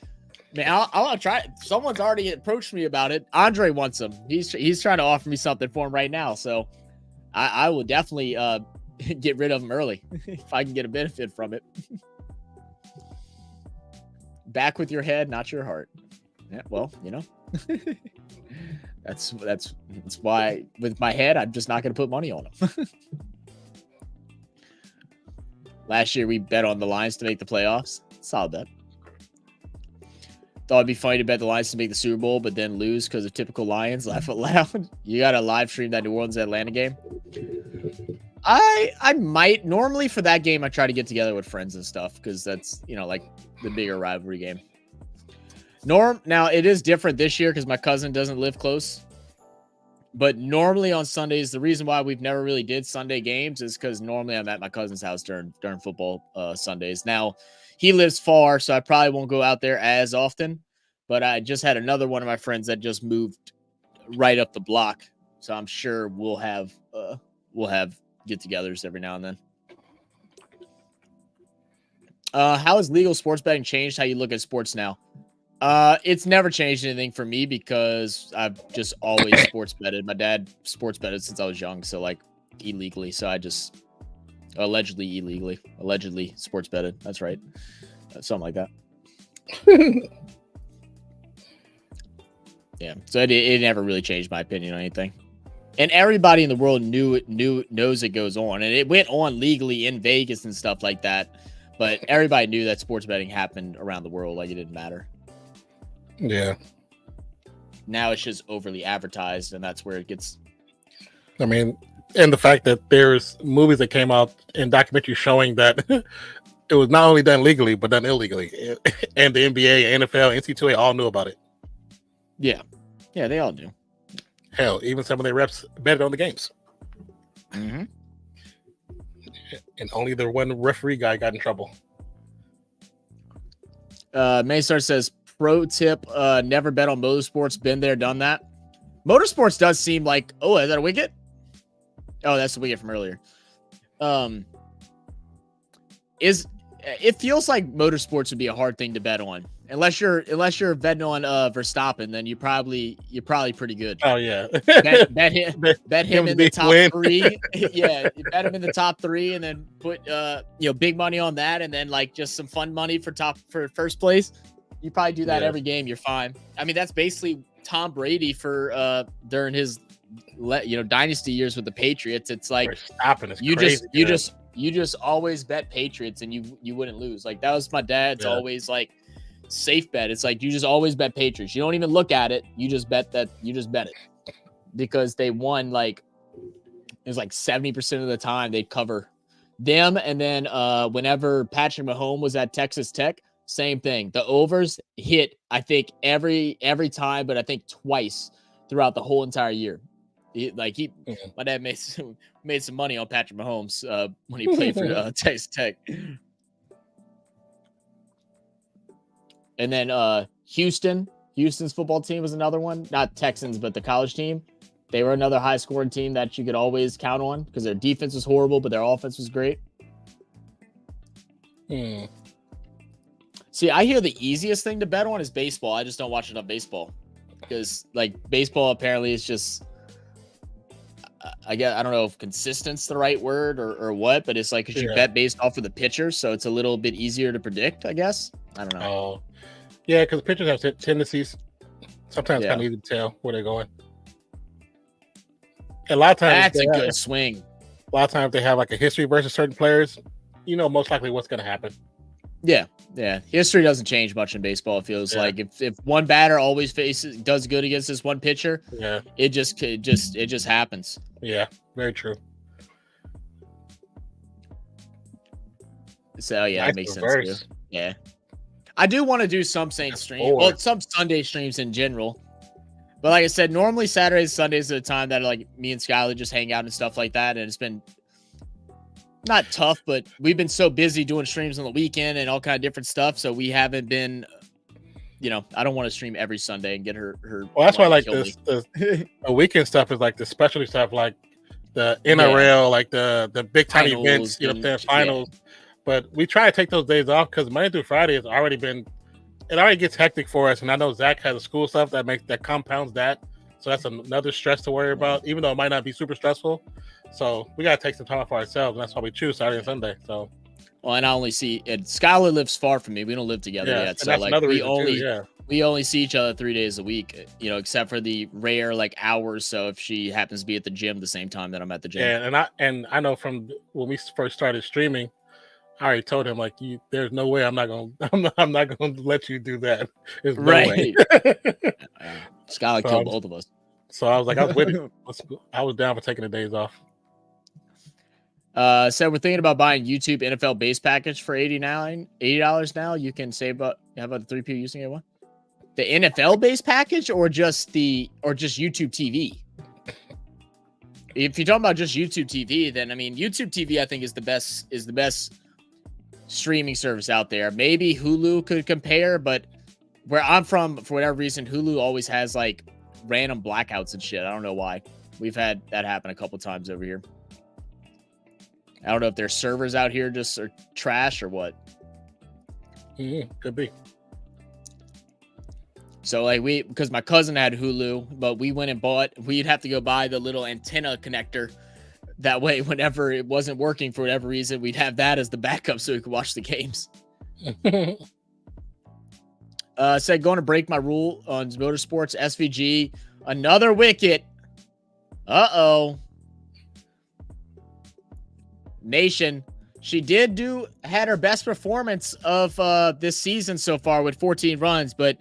Man, I'll try. Someone's already approached me about it. Andre wants him. He's trying to offer me something for him right now. So I will definitely get rid of him early if I can get a benefit from it. Back with your head, not your heart. Yeah, well, you know, that's why with my head, I'm just not going to put money on him. Last year, we bet on the Lions to make the playoffs. Solid bet. Thought it'd be funny to bet the Lions to make the Super Bowl, but then lose because of typical Lions. Laugh out loud. You got to live stream that New Orleans Atlanta game. I might normally for that game. I try to get together with friends and stuff because that's, you know, like the bigger rivalry game. Now it is different this year because my cousin doesn't live close. But normally on Sundays, the reason why we've never really did Sunday games is because normally I'm at my cousin's house during football Sundays. Now he lives far, so I probably won't go out there as often. But I just had another one of my friends that just moved right up the block, so I'm sure we'll have get-togethers every now and then. How has legal sports betting changed how you look at sports now? It's never changed anything for me because I've just always sports betted. My dad sports betted since I was young, so like illegally. So I just allegedly sports betted. That's right. Something like that. Yeah. So it never really changed my opinion on anything. And everybody in the world knows it goes on, and it went on legally in Vegas and stuff like that. But everybody knew that sports betting happened around the world. Like it didn't matter. Yeah. Now it's just overly advertised, and that's where it gets. I mean, and the fact that there's movies that came out and documentaries showing that it was not only done legally but done illegally, and the NBA, NFL, NCAA all knew about it. Yeah, they all do. Hell, even some of their reps betted on the games. Mm-hmm. And only the one referee guy got in trouble. Maystar says, pro tip, never bet on motorsports. Been there, done that. Motorsports does seem like, oh, is that a wicket? Oh, that's the wicket from earlier. It feels like motorsports would be a hard thing to bet on. Unless you're betting on Verstappen, then you're probably pretty good. Oh yeah, bet him in the top 3. Yeah, you bet him in the top 3, and then put big money on that, and then like just some fun money for first place. You probably do that every game. You're fine. I mean, that's basically Tom Brady for during his dynasty years with the Patriots. It's like you just always bet Patriots, and you wouldn't lose. Like that was my dad's always like. Safe bet. It's like you just always bet Patriots. You don't even look at it. You just bet it because they won. Like it was like 70% of the time they'd cover them. And then whenever Patrick Mahomes was at Texas Tech, same thing. The overs hit, I think every time, but I think twice throughout the whole entire year. My dad made some money on Patrick Mahomes when he played for Texas Tech. And then Houston's football team was another one. Not Texans, but the college team. They were another high-scoring team that you could always count on because their defense was horrible, but their offense was great. See, I hear the easiest thing to bet on is baseball. I just don't watch enough baseball because, like, baseball apparently is just I don't know if consistent's the right word or what, but it's like because you bet based off of the pitcher, so it's a little bit easier to predict, I guess. I don't know. Oh. Yeah, because pitchers have tendencies. Sometimes kind of easy to tell where they're going. And a lot of times that's a good swing. A lot of times they have like a history versus certain players. You know most likely what's going to happen. Yeah. History doesn't change much in baseball. It feels like if one batter always does good against this one pitcher, it just happens. Yeah, very true. So it makes sense too. Yeah. I do want to do some Saint stream. Well, some Sunday streams in general. But like I said, normally Saturdays, Sundays are the time that like me and Skylar just hang out and stuff like that. And it's been not tough, but we've been so busy doing streams on the weekend and all kind of different stuff. So we haven't been I don't want to stream every Sunday and get her. Well, that's why like kill this the weekend stuff is like the specialty stuff, like the NRL, like the big time events, the finals. Yeah. But we try to take those days off because Monday through Friday has already been. It already gets hectic for us, and I know Zach has a school stuff that compounds that. So that's another stress to worry about, even though it might not be super stressful. So we gotta take some time for ourselves, and that's why we choose Saturday and Sunday. So. Well, and I only see Skylar lives far from me. We don't live together yet, so like we only see each other 3 days a week. Except for the rare like hours. So if she happens to be at the gym the same time that I'm at the gym. Yeah, and I know from when we first started streaming, I already told him like, there's no way I'm not gonna let you do that. There's no way. Skylar killed both of us. So I was like, I was with it. I was down for taking the days off. So we're thinking about buying YouTube NFL base package for $80 now. You can save about how about the 3 people using it? What? The NFL base package or just YouTube TV? If you're talking about just YouTube TV, then I mean YouTube TV I think is the best streaming service out there. Maybe Hulu could compare, but where I'm from, for whatever reason, Hulu always has like random blackouts and shit. I don't know why. We've had that happen a couple times over here. I don't know if their servers out here just are trash or what. Could be. So like because my cousin had Hulu, but we went and we'd have to go buy the little antenna connector. That way, whenever it wasn't working for whatever reason, we'd have that as the backup so we could watch the games. Said going to break my rule on motorsports. SVG, another wicket. Uh-oh. Nation, she had her best performance of this season so far with 14 runs, but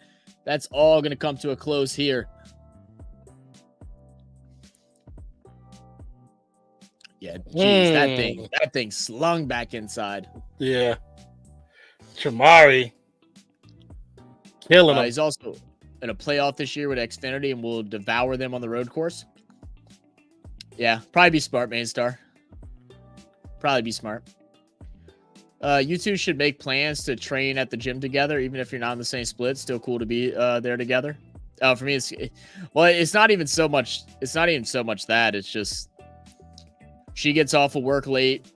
that's all going to come to a close here. Yeah, geez, that thing slung back inside. Yeah. Chamari killing him. He's also in a playoff this year with Xfinity and will devour them on the road course. Yeah, probably be smart, main star. Probably be smart. You two should make plans to train at the gym together, even if you're not in the same split. Still cool to be there together. For me, it's not even so much. It's not even so much that. It's just she gets off of work late,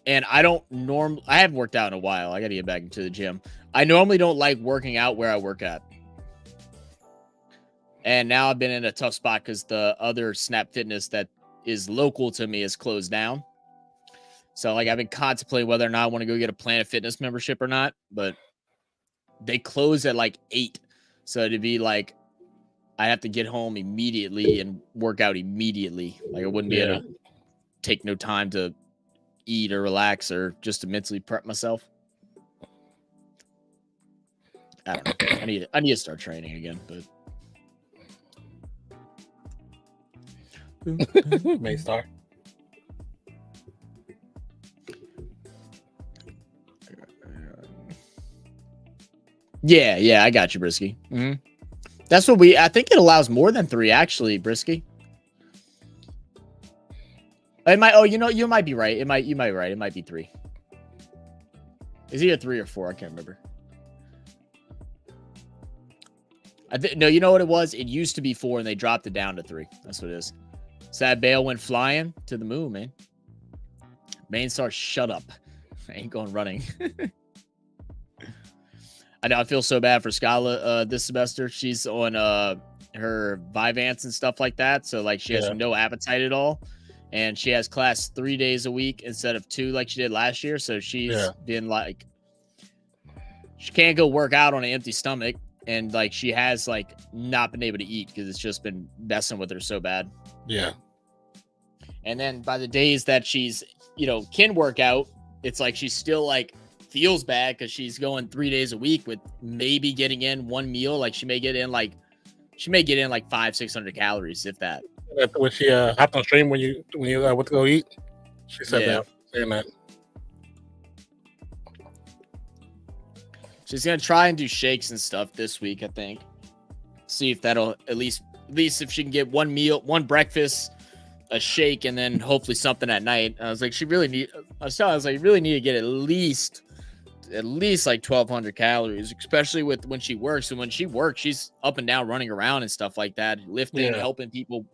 and I haven't worked out in a while. I got to get back into the gym. I normally don't like working out where I work at, and now I've been in a tough spot because the other Snap Fitness that is local to me is closed down. So, like, I've been contemplating whether or not I want to go get a Planet Fitness membership or not, but they close at like 8. So it'd be like I have to get home immediately and work out immediately. Like, I wouldn't be able to take no time to eat or relax or just to mentally prep myself. I don't know. I need to start training again, but Maystar. Yeah, I got you, Brisky. Mm-hmm. That's what I think it allows more than 3, actually, Brisky. It might. Oh, you might be right. You might be right. It might be 3. Is it 3 or 4? I can't remember. No, you know what it was? It used to be 4, and they dropped it down to 3. That's what it is. Sad Bale went flying to the moon, man. Main star, shut up. I ain't going running. I know I feel so bad for Skyla this semester. She's on her Vyvanse and stuff like that. So like she has no appetite at all. And she has class 3 days a week instead of 2 like she did last year. So she's been like, she can't go work out on an empty stomach. And like she has like not been able to eat because it's just been messing with her so bad. Yeah. And then by the days that she's, can work out, it's like she's still like feels bad because she's going 3 days a week with maybe getting in 1 meal. Like she may get in like 500-600 calories, if that. When she hopped on stream when you went to go eat, she said that. Saying that. She's gonna try and do shakes and stuff this week, I think. See if that'll at least if she can get 1 meal, 1 breakfast, a shake, and then hopefully something at night. I was like, you really need to get at least at least like 1,200 calories, especially with when she works. And when she works, she's up and down running around and stuff like that, lifting, Yeah. helping people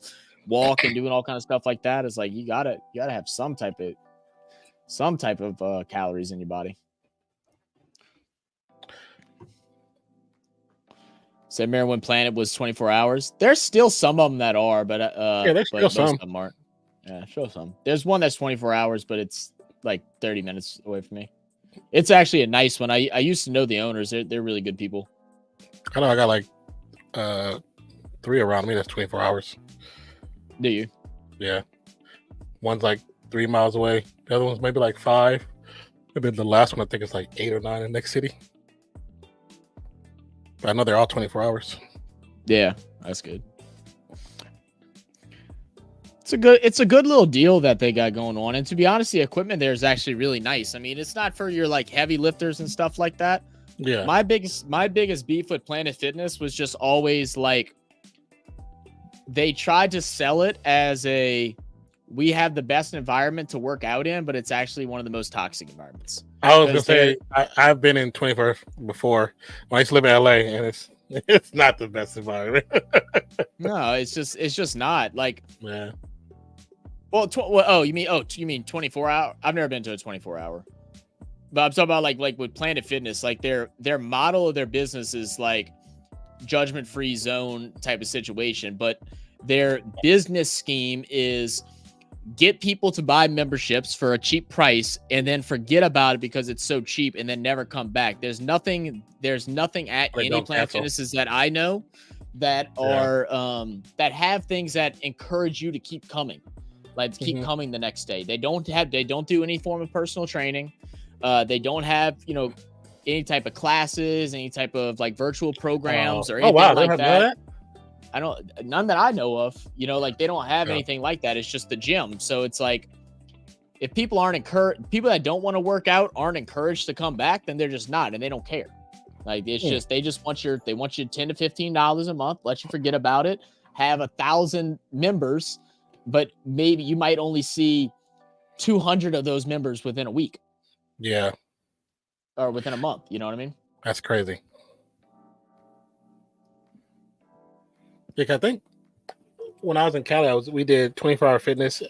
walk and doing all kind of stuff like that. It's like you gotta have some type of calories in your body. Said Maryland Planet was 24 hours. There's still some of them that are, but there's still most some. of them aren't. Yeah, show some. There's one that's 24 hours, but it's like 30 minutes away from me. It's actually a nice one. I used to know the owners. They're really good people. I know I got like 3 around me that's 24 hours. Do you? Yeah. One's like 3 miles away. The other one's maybe like 5. And then the last one I think is like 8 or 9 in the next city. But I know they're all 24 hours. Yeah, that's good. It's a good little deal that they got going on. And to be honest, the equipment there is actually really nice. I mean, it's not for your like heavy lifters and stuff like that. Yeah. My biggest beef with Planet Fitness was just always like they tried to sell it as we have the best environment to work out in, but it's actually one of the most toxic environments. I was gonna say I've been in 24 before when I used to live in LA, and it's not the best environment. No, it's just not like. Yeah. Well, you mean 24 hour? I've never been to a 24 hour, but I'm talking about like with Planet Fitness, like their model of their business is like judgment free zone type of situation, but their business scheme is get people to buy memberships for a cheap price and then forget about it because it's so cheap and then never come back. There's nothing at any Planet Fitnesses that I know that are that have things that encourage you to keep coming. Like keep coming the next day. They don't do any form of personal training. They don't have, any type of classes, any type of like virtual programs or anything like that. None that I know of, like they don't have anything like that. It's just the gym. So it's like, if people that don't want to work out aren't encouraged to come back, then they're just not, and they don't care. Like it's just, they want you $10 to $15 a month, let you forget about it, have 1,000 members, but maybe you might only see 200 of those members within a week. Yeah. Or within a month. You know what I mean? That's crazy. Yeah, I think when I was in Cali, we did 24-hour fitness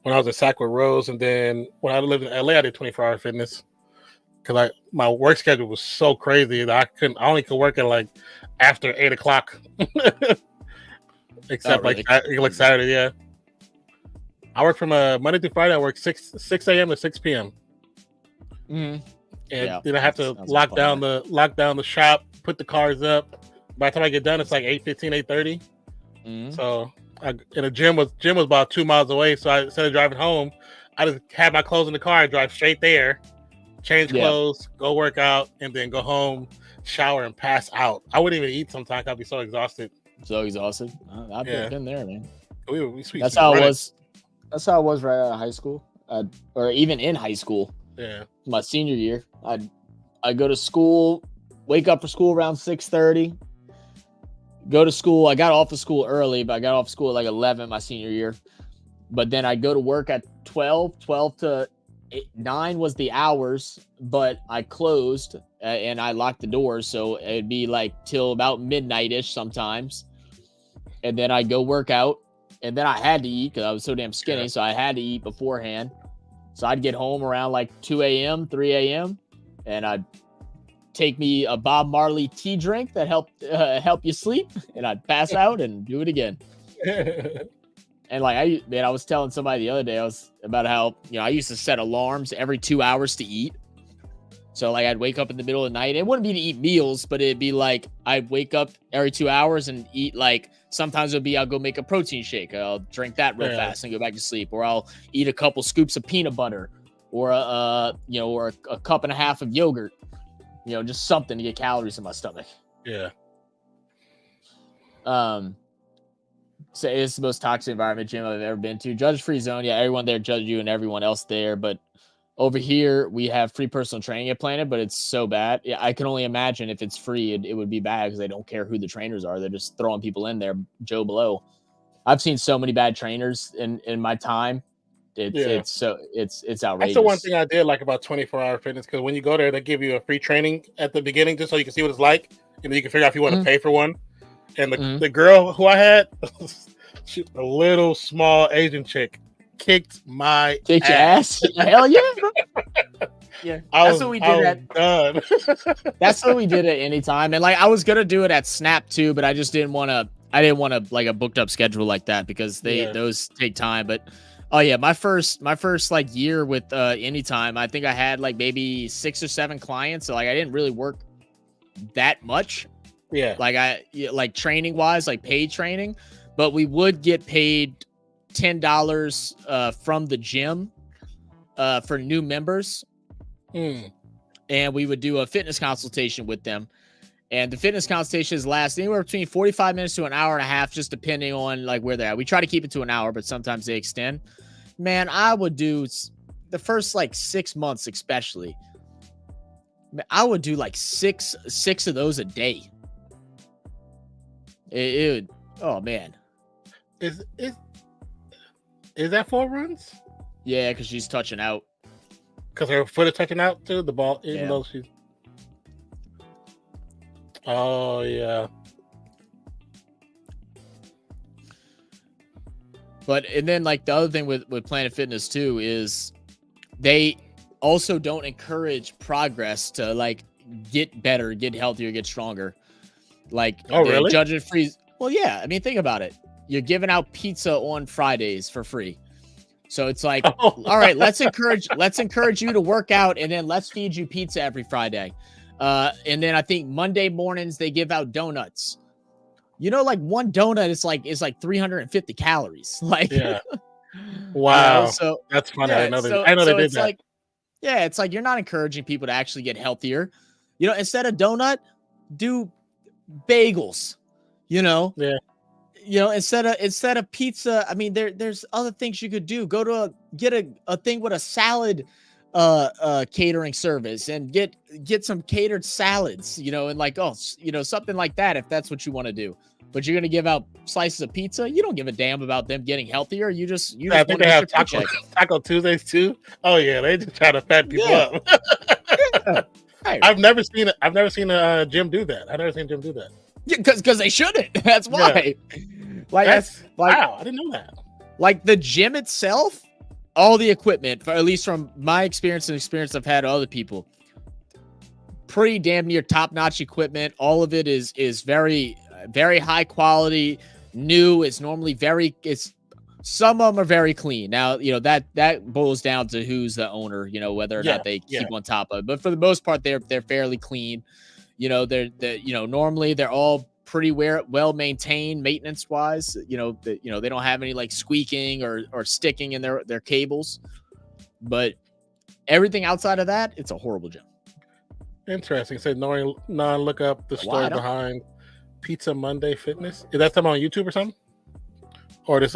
when I was in Sac with Rose, and then when I lived in LA, I did 24-hour fitness because my work schedule was so crazy that I only could work at like after 8 o'clock, except like Saturday. Yeah, I work from Monday through Friday. I work 6 a.m. to 6 p.m. Mm-hmm. And then I have to lock down the shop, put the cars up. By the time I get done, it's like 8:15, 8:30. Mm-hmm. So the gym was about 2 miles away. So instead of driving home, I just had my clothes in the car and drive straight there, change clothes, go work out, and then go home, shower, and pass out. I wouldn't even eat sometimes. I'd be so exhausted. I've been there, man. That's how it was. That's how it was right out of high school, or even in high school. Yeah, my senior year, I go to school, wake up for school around 6:30. Go to school. I got off of school early, but I got off school at like 11 my senior year. But then I go to work at 12 to 9 was the hours, but I closed and I locked the doors. So it'd be like till about midnight-ish sometimes. And then I go work out. And then I had to eat because I was so damn skinny. So I had to eat beforehand. So I'd get home around like 2 a.m., 3 a.m. And I'd take me a Bob Marley tea drink that help you sleep, and I'd pass out and do it again. And like I was telling somebody the other day, I was about how I used to set alarms every 2 hours to eat. So like I'd wake up in the middle of the night. It wouldn't be to eat meals, but it'd be like I'd wake up every 2 hours and eat like sometimes it'll be I'll go make a protein shake. I'll drink that real fast and go back to sleep, or I'll eat a couple scoops of peanut butter, or or a cup and a half of yogurt. Just something to get calories in my stomach. Yeah. So it's the most toxic environment gym I've ever been to. Judge-free zone. Yeah, everyone there judges you and everyone else there. But over here, we have free personal training at Planet, but it's so bad. Yeah, I can only imagine if it's free, it would be bad because they don't care who the trainers are. They're just throwing people in there, Joe Blow. I've seen so many bad trainers in my time. It's outrageous. That's the one thing I did like about 24-hour fitness, because when you go there, they give you a free training at the beginning just so you can see what it's like, and then you can figure out if you want to pay for one. And the girl who I had, she, a little small Asian chick, kicked my ass. Hell yeah, bro. Yeah, that's what we did done. That's what we did at Anytime, and like I was gonna do it at Snap too, but I just didn't want to. I didn't want to like a booked up schedule like that because those take time. But oh yeah, my first like year with Anytime, I think I had like maybe 6 or 7 clients. So like I didn't really work that much. Yeah, like training wise, like paid training, but we would get paid $10 from the gym for new members. And we would do a fitness consultation with them. And the fitness consultations last anywhere between 45 minutes to an hour and a half, just depending on like where they're at. We try to keep it to an hour, but sometimes they extend. Man, I would do the first like 6 months, especially. I would do like six of those a day. It would, oh man. Is that 4 runs? Yeah, because she's touching out. Because her foot is touching out too, the ball, even though she's. Oh yeah. But and then like the other thing with Planet Fitness too is they also don't encourage progress to like get better, get healthier, get stronger. Like really? Judge and freeze. Well, yeah. I mean, think about it. You're giving out pizza on Fridays for free. So it's like, all right, let's encourage you to work out, and then let's feed you pizza every Friday. And then I think Monday mornings they give out donuts. You know, like one donut is like 350 calories. Like, yeah. Wow. You know, so that's funny. Yeah, I know they did that. Like, yeah, it's like you're not encouraging people to actually get healthier. You know, instead of donut, do bagels. You know. Yeah. You know, instead of pizza, I mean, there's other things you could do. Go to get a thing with a salad catering service and get some catered salads, you know, and like, something like that, if that's what you want to do. But you're going to give out slices of pizza. You don't give a damn about them getting healthier. You just I think they have Taco Tuesdays too. Oh yeah. They just try to fat people up. Yeah. Hey. I've never seen a gym do that. I've never seen a gym do that. Yeah, because they shouldn't. That's why. Yeah. Wow, I didn't know that. Like the gym itself, all the equipment, at least from my experience and experience I've had with other people, pretty damn near top-notch equipment. All of it is very, very high quality, new. It's normally some of them are very clean. Now, you know, that boils down to who's the owner, you know, whether or not they keep on top of it. But for the most part, they're fairly clean. You know, normally they're all pretty well maintained maintenance wise. You know, they don't have any like squeaking or sticking in their cables. But everything outside of that, it's a horrible gym. Interesting. So non look up the story behind Pizza Monday Fitness. Is that something on YouTube or something? Or just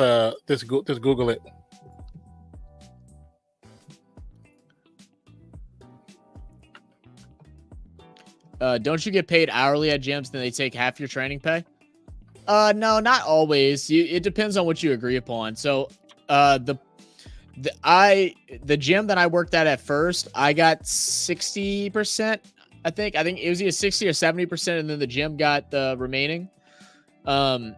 Google it. Don't you get paid hourly at gyms? Then they take half your training pay? No, not always. It depends on what you agree upon. So, the gym that I worked at first, I got 60%. I think it was either 60 or 70%, and then the gym got the remaining. And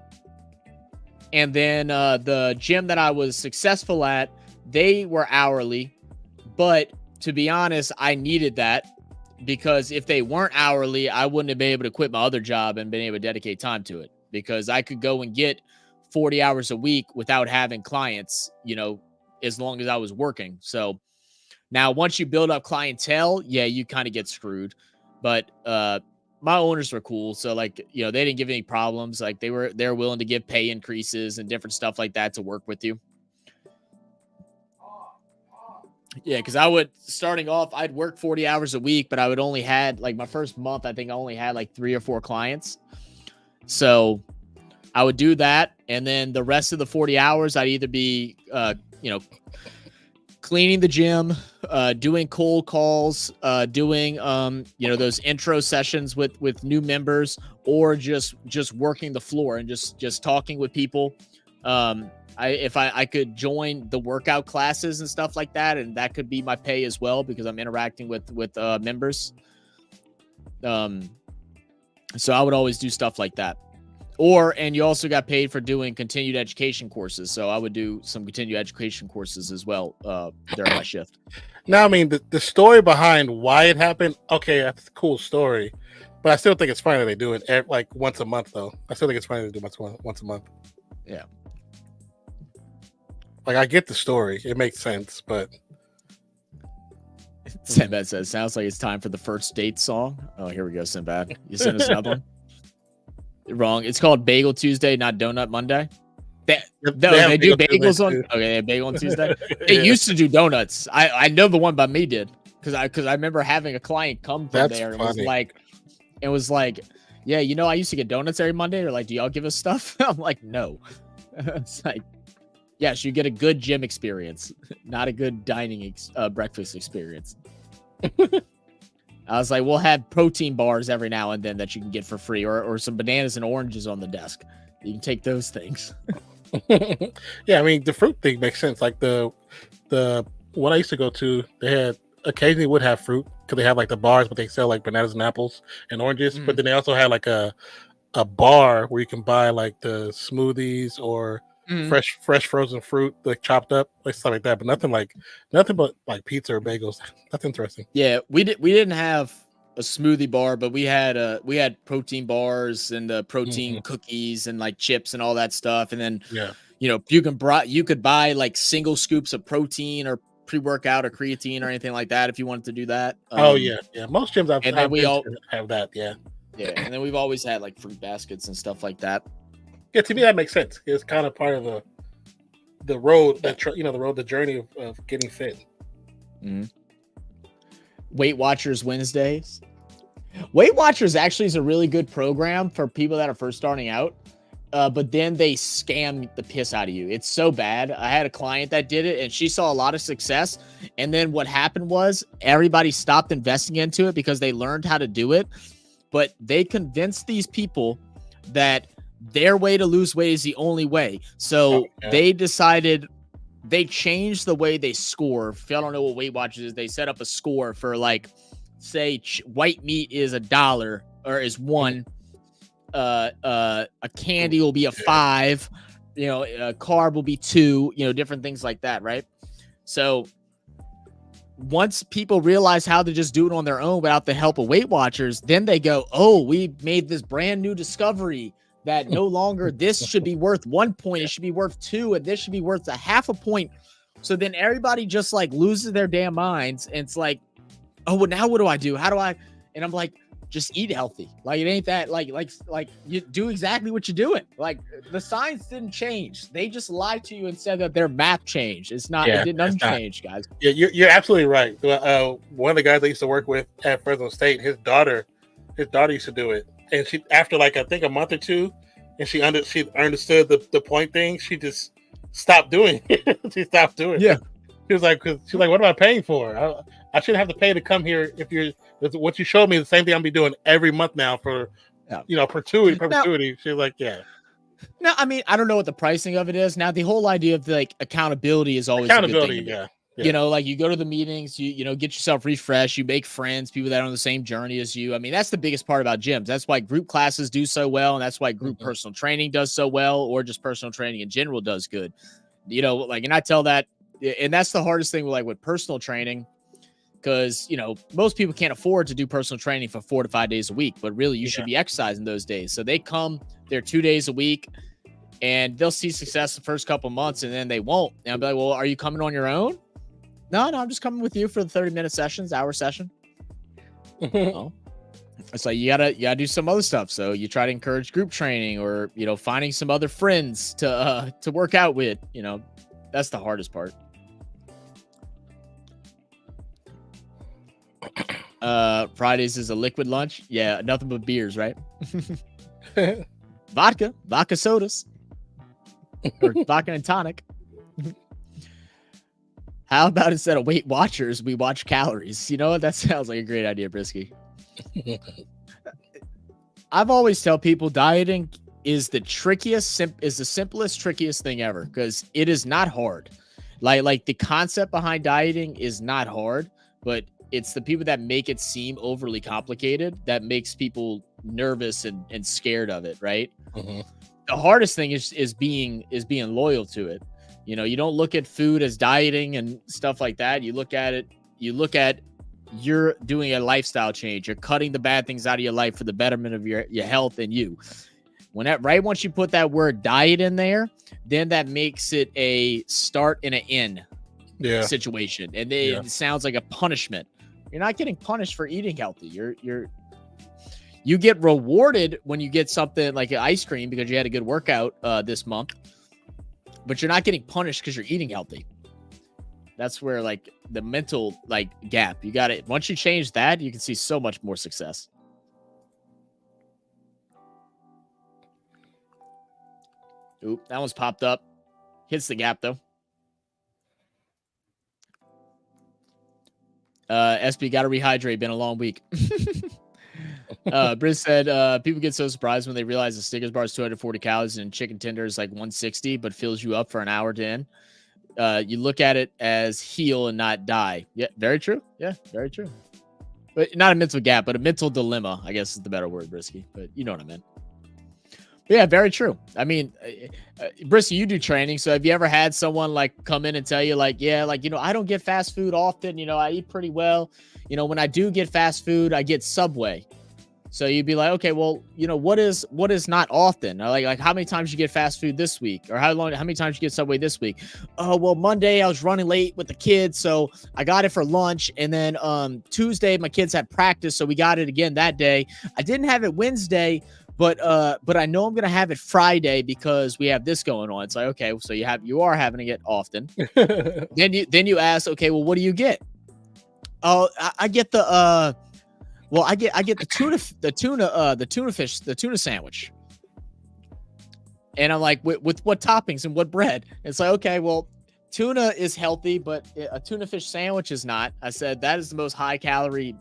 then the gym that I was successful at, they were hourly, but to be honest, I needed that. Because if they weren't hourly, I wouldn't have been able to quit my other job and been able to dedicate time to it, because I could go and get 40 hours a week without having clients, you know, as long as I was working. So now once you build up clientele, yeah, you kind of get screwed. But my owners were cool. So like, you know, they didn't give any problems. Like they're willing to give pay increases and different stuff like that to work with you. Yeah, because starting off, I'd work 40 hours a week, but I would only had like my first month, I think I only had like 3 or 4 clients. So I would do that. And then the rest of the 40 hours, I'd either be, cleaning the gym, doing cold calls, doing, those intro sessions with new members, or just working the floor and just talking with people, If I could join the workout classes and stuff like that, and that could be my pay as well because I'm interacting with members. So I would always do stuff like that. And you also got paid for doing continued education courses. So I would do some continued education courses as well during my shift. Now, I mean, the story behind why it happened, okay, that's a cool story. But I still think it's funny that they do it like once a month, though. I still think it's funny to do once a month. Yeah. Like, I get the story. It makes sense, but... Sinbad says, sounds like it's time for the first date song. Oh, here we go, Sinbad. You send us another one? Wrong. It's called Bagel Tuesday, they Donut Monday. They do bagels on... Okay, they have bagel on Tuesday. They used to do donuts. I know the one by me did. Because I remember having a client come from there and was like, yeah, you know, I used to get donuts every Monday. They're like, do y'all give us stuff? I'm like, no. It's like, yes, you get a good gym experience, not a good dining breakfast experience. I was like, we'll have protein bars every now and then that you can get for free, or some bananas and oranges on the desk. You can take those things. Yeah, I mean, the fruit thing makes sense. Like the what I used to go to, they had occasionally would have fruit because they have like the bars, but they sell like bananas and apples and oranges. Mm-hmm. But then they also had like a bar where you can buy like the smoothies or fresh frozen fruit, like chopped up, like stuff like that. But nothing but like pizza or bagels. That's interesting. Yeah, we didn't have a smoothie bar, but we had protein bars and the protein cookies and like chips and all that stuff. And then you know, you could buy like single scoops of protein or pre-workout or creatine or anything like that if you wanted to do that. Most gyms have that. Yeah, and then we've always had like fruit baskets and stuff like that. Yeah, to me that makes sense. It's kind of part of the road, the journey of getting fit. Mm-hmm. Weight Watchers Wednesdays. Weight Watchers actually is a really good program for people that are first starting out. But then they scam the piss out of you. It's so bad. I had a client that did it and she saw a lot of success. And then what happened was everybody stopped investing into it because they learned how to do it. But they convinced these people that their way to lose weight is the only way. So they decided, they changed the way they score. If y'all don't know what Weight Watchers is, they set up a score for like, say white meat is $1 or is $1. A candy will be a 5, a carb will be 2, different things like that, right? So once people realize how to just do it on their own without the help of Weight Watchers, then they go, oh, we made this brand new discovery that no longer this should be worth 1 point, it should be worth 2, and this should be worth 0.5 point. So then everybody just like loses their damn minds, and it's like, oh, well, now what do I do? How do I? And I'm like, just eat healthy. Like, it ain't that like you do exactly what you're doing. Like, the science didn't change. They just lied to you and said that their math changed. It's not, it didn't change, guys. Yeah, you're absolutely right. One of the guys I used to work with at Fresno State, his daughter used to do it. And she, after like, I think a month or two, and she understood the point thing, she just stopped doing it. She stopped doing it. Yeah. She was like, what am I paying for? I shouldn't have to pay to come here if you're, what you showed me, the same thing I'll be doing every month now for, perpetuity. She's like, yeah. No, I mean, I don't know what the pricing of it is. Now, the whole idea of like accountability is always a good thing. Yeah. Like you go to the meetings, you get yourself refreshed, you make friends, people that are on the same journey as you. I mean, that's the biggest part about gyms. That's why group classes do so well, and that's why group personal training does so well, or just personal training in general does good. And I tell that, and that's the hardest thing with personal training, because most people can't afford to do personal training for 4 to 5 days a week, but really you should be exercising those days. So they come, they're 2 days a week, and they'll see success the first couple months, and then they won't. And I'll be like, well, are you coming on your own? No, I'm just coming with you for the 30-minute sessions, hour session. Well, it's like you gotta do some other stuff. So you try to encourage group training, or finding some other friends to work out with. That's the hardest part. Fridays is a liquid lunch. Yeah, nothing but beers, right? vodka sodas, or vodka and tonic. How about instead of Weight Watchers, we watch calories? You know what? That sounds like a great idea, Brisky. I've always tell people dieting is the simplest, trickiest thing ever, because it is not hard. Like the concept behind dieting is not hard, but it's the people that make it seem overly complicated that makes people nervous and scared of it, right? Mm-hmm. The hardest thing is being loyal to it. You know, you don't look at food as dieting and stuff like that. You look at you're doing a lifestyle change. You're cutting the bad things out of your life for the betterment of your health and you. Once you put that word diet in there, then that makes it a start and an end situation. And then it sounds like a punishment. You're not getting punished for eating healthy. You get rewarded when you get something like an ice cream because you had a good workout this month, but you're not getting punished because you're eating healthy. That's where like the mental like gap, you got it. Once you change that, you can see so much more success. Oop, that one's popped up. Hits the gap though. SB got to rehydrate. Been a long week. Briz said, people get so surprised when they realize the Snickers bar is 240 calories and chicken tender is like 160, but fills you up for an hour to end. You look at it as heal and not die. Yeah, very true. Yeah, very true. But not a mental gap, but a mental dilemma, I guess is the better word, Brisky. But you know what I meant. But yeah, very true. I mean, Brisky, you do training. So have you ever had someone like come in and tell you like, yeah, like, you know, I don't get fast food often. You know, I eat pretty well. You know, when I do get fast food, I get Subway. So you'd be like, okay, well, you know, what is not often? Or like how many times you get fast food this week? Or how many times you get Subway this week? Oh, well, Monday I was running late with the kids, so I got it for lunch. And then Tuesday my kids had practice, so we got it again that day. I didn't have it Wednesday, but I know I'm gonna have it Friday because we have this going on. It's like, okay, so you are having it often. then you ask, okay, well, what do you get? Oh, I get the well, I get the tuna sandwich. And I'm like, with what toppings and what bread? It's like, okay, well, tuna is healthy, but a tuna fish sandwich is not. I said that is the most high calorie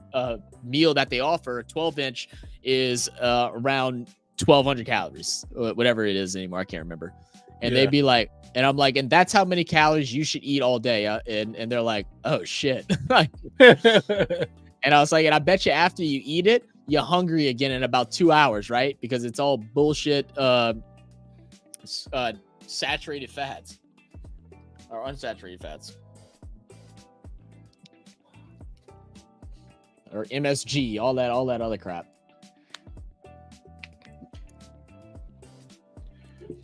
meal that they offer. A 12-inch is around 1,200 calories, whatever it is anymore. I can't remember. And they'd be like, and I'm like, and that's how many calories you should eat all day. And they're like, oh shit. And I was like, and I bet you after you eat it, you're hungry again in about 2 hours, right? Because it's all bullshit saturated fats or unsaturated fats. Or MSG, all that other crap.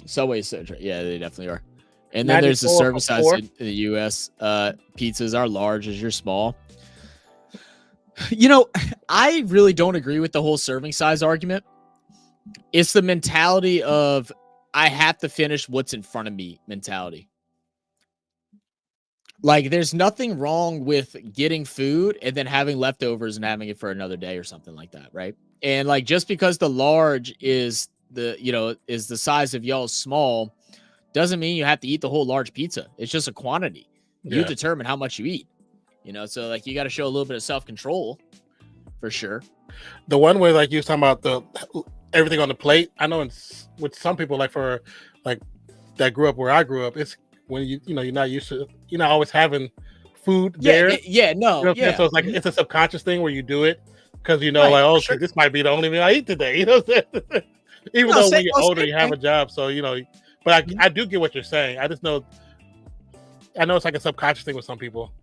Subway's so yeah, they definitely are. And then there's the service size in the US. Pizzas are large as you're small. You know, I really don't agree with the whole serving size argument. It's the mentality of I have to finish what's in front of me mentality. Like, there's nothing wrong with getting food and then having leftovers and having it for another day or something like that, right? And like, just because the large is the size of y'all's small doesn't mean you have to eat the whole large pizza. It's just a quantity. You determine how much you eat. You know, so like you got to show a little bit of self-control for sure. The one where like you was talking about everything on the plate. I know with some people like that grew up where I grew up, it's when you're not used to, you're not always having food there. So it's like it's a subconscious thing where you do it because sure, this might be the only meal I eat today. You know what I'm saying? Even though when you're older, you have a job, so but I do get what you're saying. I know it's like a subconscious thing with some people.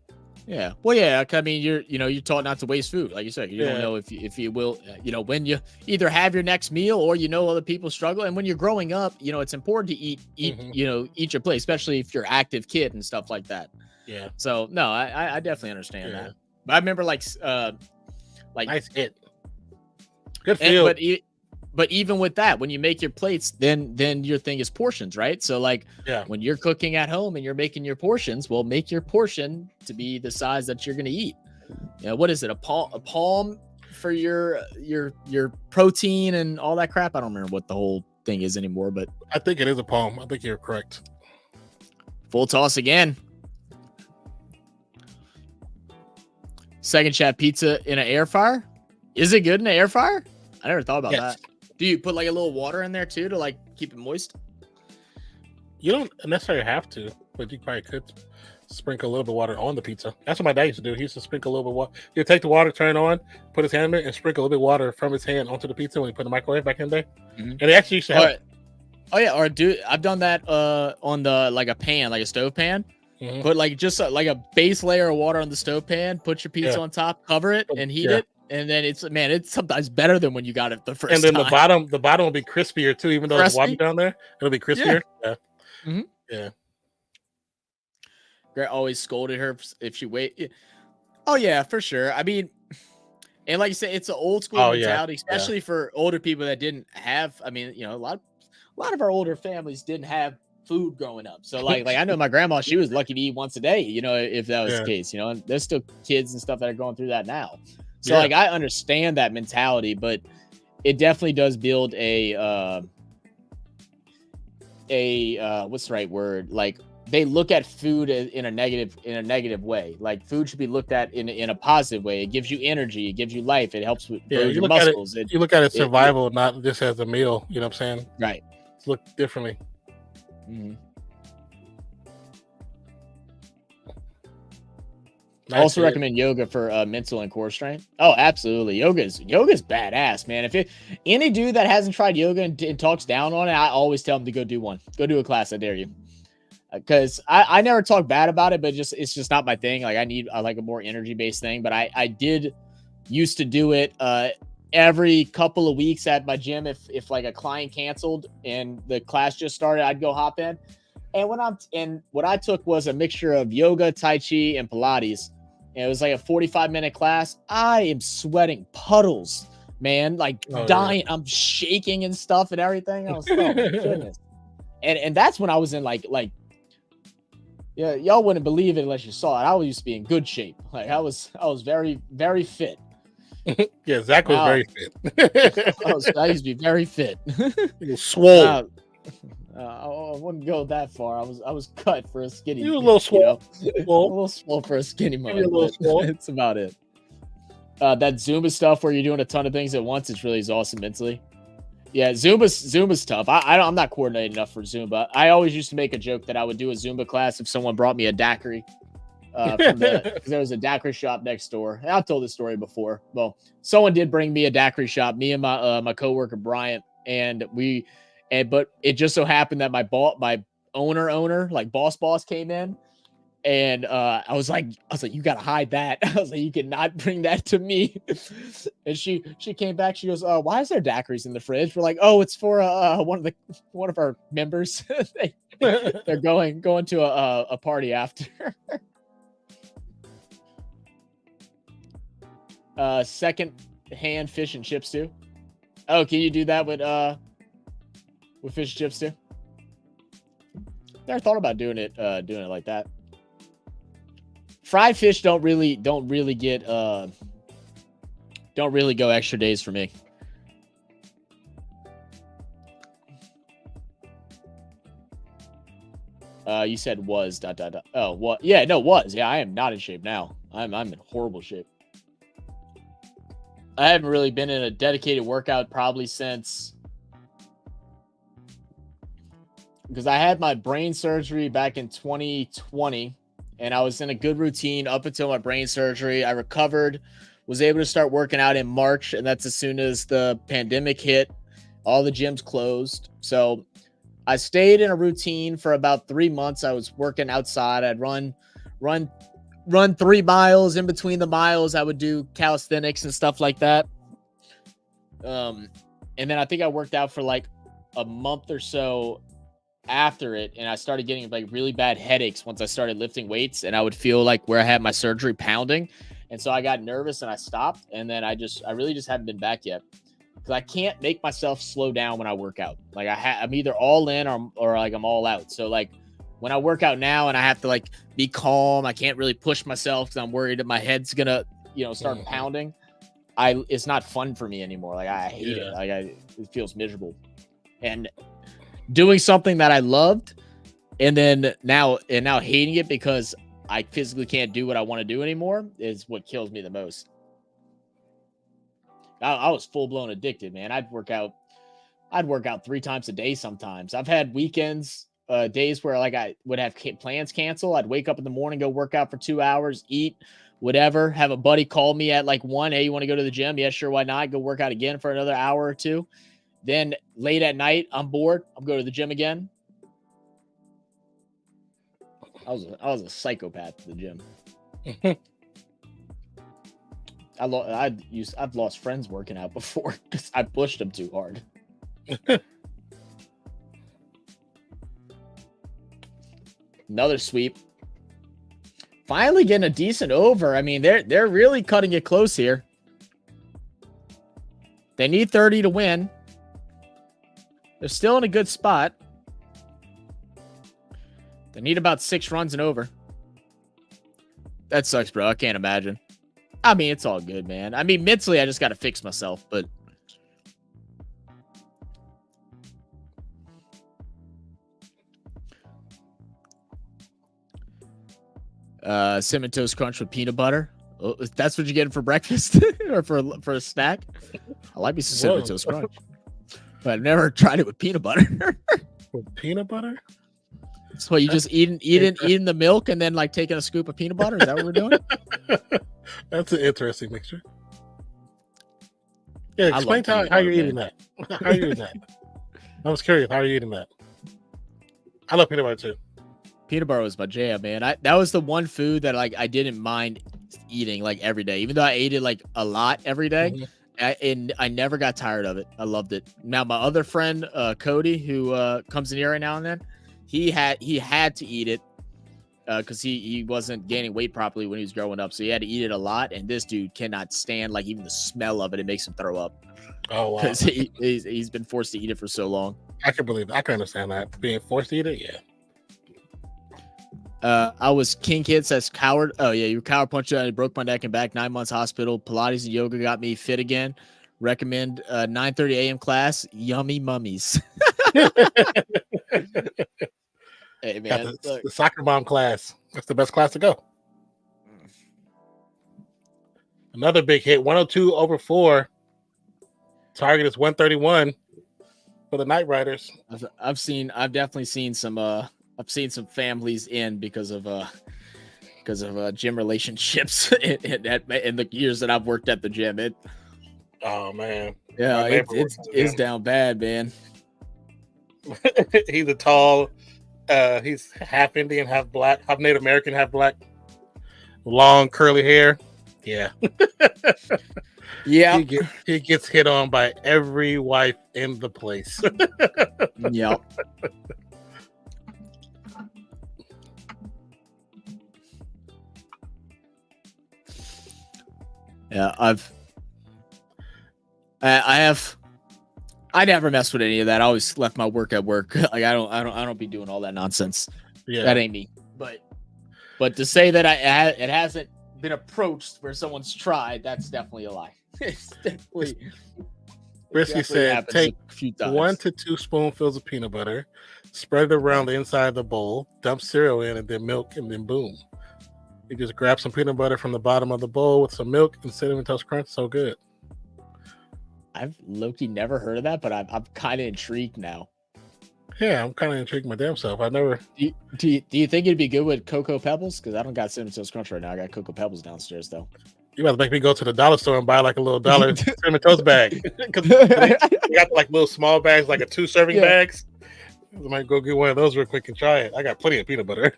Yeah. Well, yeah. I mean, you're taught not to waste food. Like you said, you don't know if you will, when you either have your next meal or, other people struggle. And when you're growing up, it's important to eat your plate, especially if you're an active kid and stuff like that. Yeah. So no, I definitely understand that. But I remember like nice hit. Good feel. But even with that, when you make your plates, then your thing is portions, right? So like when you're cooking at home and you're making your portions, well, make your portion to be the size that you're going to eat. What is it? A palm for your protein and all that crap. I don't remember what the whole thing is anymore, but I think it is a palm. I think you're correct. Full toss again. Second chat, pizza in an air fryer. Is it good in an air fryer? I never thought about that. Do you put like a little water in there too to like keep it moist. You don't necessarily have to, but you probably could sprinkle a little bit of water on the pizza. That's what my dad used to do. He used to sprinkle a little bit of water. He'd take the water, turn it on, put his hand in it, and sprinkle a little bit of water from his hand onto the pizza when he put it in the microwave back in the day. Mm-hmm. And it actually used to help. Oh yeah, or I've done that on the like a pan, like a stove pan. Mm-hmm. Put like just like a base layer of water on the stove pan, put your pizza on top, cover it, and heat it. And then it's sometimes better than when you got it the first time. And then the bottom will be crispier too, even though there's water down there. It'll be crispier. Yeah. Mm-hmm. Yeah. Greg always scolded her if she wait. Oh yeah, for sure. I mean, and like you said, it's an old school mentality, especially for older people that didn't have. I mean, you know, a lot of our older families didn't have food growing up. So like I know my grandma, she was lucky to eat once a day. You know, if that was the case. You know, and there's still kids and stuff that are going through that now. So like I understand that mentality, but it definitely does build a what's the right word? Like they look at food in a negative way. Like food should be looked at in a positive way. It gives you energy, it gives you life, it helps with your muscles. You look at it survival, not just as a meal. You know what I'm saying? Right. It's looked differently. Mm-hmm. Nice also recommend yoga for mental and core strength. Oh, absolutely. Yoga's badass, man. If any dude that hasn't tried yoga and talks down on it, I always tell him to go do one. Go do a class. I dare you. Because I never talk bad about it, but it's just not my thing. Like I like a more energy based thing. But I did used to do it every couple of weeks at my gym. If like a client canceled and the class just started, I'd go hop in. And what I took was a mixture of yoga, Tai Chi, and Pilates. And it was like a 45-minute class. I am sweating puddles, man, like dying. Yeah. I'm shaking and stuff and everything. I was oh my goodness. And that's when I was in like yeah, y'all wouldn't believe it unless you saw it. I used to be in good shape. Like I was very, very fit. Yeah, Zach was very fit. I used to be very fit. You swole. I wouldn't go that far. I was cut for a skinny. You were a little swole. You know? A little swole for a skinny moment. It's about it. That Zumba stuff where you're doing a ton of things at once, it's really awesome mentally. Yeah, Zumba's tough. I'm not coordinated enough for Zumba. I always used to make a joke that I would do a Zumba class if someone brought me a daiquiri. Because there was a daiquiri shop next door. And I've told this story before. Well, someone did bring me a daiquiri shop. Me and my coworker Brian, but it just so happened that my owner, like boss came in, and I was like, you gotta hide that. I was like, you cannot bring that to me. And she came back. She goes, why is there daiquiris in the fridge? We're like, oh, it's for one of our members. They're going to a party after. Second hand fish and chips too. Oh, can you do that with fish and chips too? Never thought about doing it like that. Fried fish don't really go extra days for me. You said was ... Oh, what? Yeah, no, was. Yeah, I am not in shape now. I'm in horrible shape. I haven't really been in a dedicated workout probably since, because I had my brain surgery back in 2020 and I was in a good routine up until my brain surgery. I recovered, was able to start working out in March, and that's as soon as the pandemic hit. All the gyms closed. So I stayed in a routine for about 3 months. I was working outside. I'd run 3 miles. In between the miles, I would do calisthenics and stuff like that. And then I think I worked out for like a month or so after it, and I started getting like really bad headaches once I started lifting weights, and I would feel like where I had my surgery pounding. And so I got nervous and I stopped, and then I really just haven't been back yet, because I can't make myself slow down when I work out. Like I'm either all in or like I'm all out. So like when I work out now and I have to like be calm, I can't really push myself because I'm worried that my head's gonna, start pounding. It's not fun for me anymore. Like I hate it. Like it feels miserable. And doing something that I loved and now hating it because I physically can't do what I want to do anymore is what kills me the most. I was full blown addicted, man. I'd work out I'd work out 3 times a day sometimes. I've had weekends, days where like I would have plans cancel. I'd wake up in the morning, go work out for 2 hours, eat, whatever. Have a buddy call me at like 1. Hey, you want to go to the gym? Yeah, sure. Why not? Go work out again for another hour or 2. Then late at night, I'm bored. I'm going to the gym again. I was a psychopath at the gym. I've lost friends working out before because I pushed them too hard. Another sweep. Finally getting a decent over. I mean, they're really cutting it close here. They need 30 to win. They're still in a good spot. They need about 6 runs and over. That sucks, bro. I can't imagine. I mean, it's all good, man. I mean, mentally, I just got to fix myself, but... Cinnamon Toast Crunch with peanut butter. Oh, that's what you're getting for breakfast or for a snack? I like me some Cinnamon Toast Crunch. But I've never tried it with peanut butter. With peanut butter? So you just eating the milk and then like taking a scoop of peanut butter? Is that what we're doing? That's an interesting mixture. Yeah, explain how you're eating that. How are you eating that? I was curious. How are you eating that? I love peanut butter too. Peanut butter was my jam, man. That was the one food that like I didn't mind eating like every day, even though I ate it like a lot every day. Mm-hmm. And I never got tired of it. I loved it. Now my other friend Cody, who comes in here right now and then, he had to eat it because he wasn't gaining weight properly when he was growing up, so he had to eat it a lot. And this dude cannot stand like even the smell of it. It makes him throw up. Oh wow! Because he's been forced to eat it for so long. I can believe it. I can understand that, being forced to eat it. Yeah. I was king hits as coward. Oh yeah, you coward punched out and broke my neck and back. 9 months hospital. Pilates and yoga got me fit again. Recommend 9:30 a.m. class. Yummy mummies. Hey man, the soccer mom class. That's the best class to go. Another big hit. 102 over 4. Target is 131 for the Knight Riders. I've definitely seen some. I've seen some families in because of gym relationships in the years that I've worked at the gym. Oh man, yeah, it's down bad, man. He's a tall, he's half Indian, half black, half Native American, half black, long curly hair. Yeah, yeah. He gets hit on by every wife in the place. Yep. Yeah, I never messed with any of that. I always left my work at work. Like I don't be doing all that nonsense. Yeah, that ain't me. But to say that it hasn't been approached where someone's tried, that's definitely a lie. It's definitely. Risky said, take 1 to 2 spoonfuls of peanut butter, spread it around the inside of the bowl, dump cereal in, and then milk, and then boom. You just grab some peanut butter from the bottom of the bowl with some milk and Cinnamon Toast Crunch. So good. I've low-key never heard of that, but I'm kind of intrigued now. Yeah, I'm kind of intrigued my damn self. I never. Do you think it'd be good with Cocoa Pebbles? Because I don't got Cinnamon Toast Crunch right now. I got Cocoa Pebbles downstairs though. You about to make me go to the dollar store and buy like a little dollar Cinnamon Toast bag. Because they got like little small bags, like a 2-serving bags. I might go get one of those real quick and try it. I got plenty of peanut butter.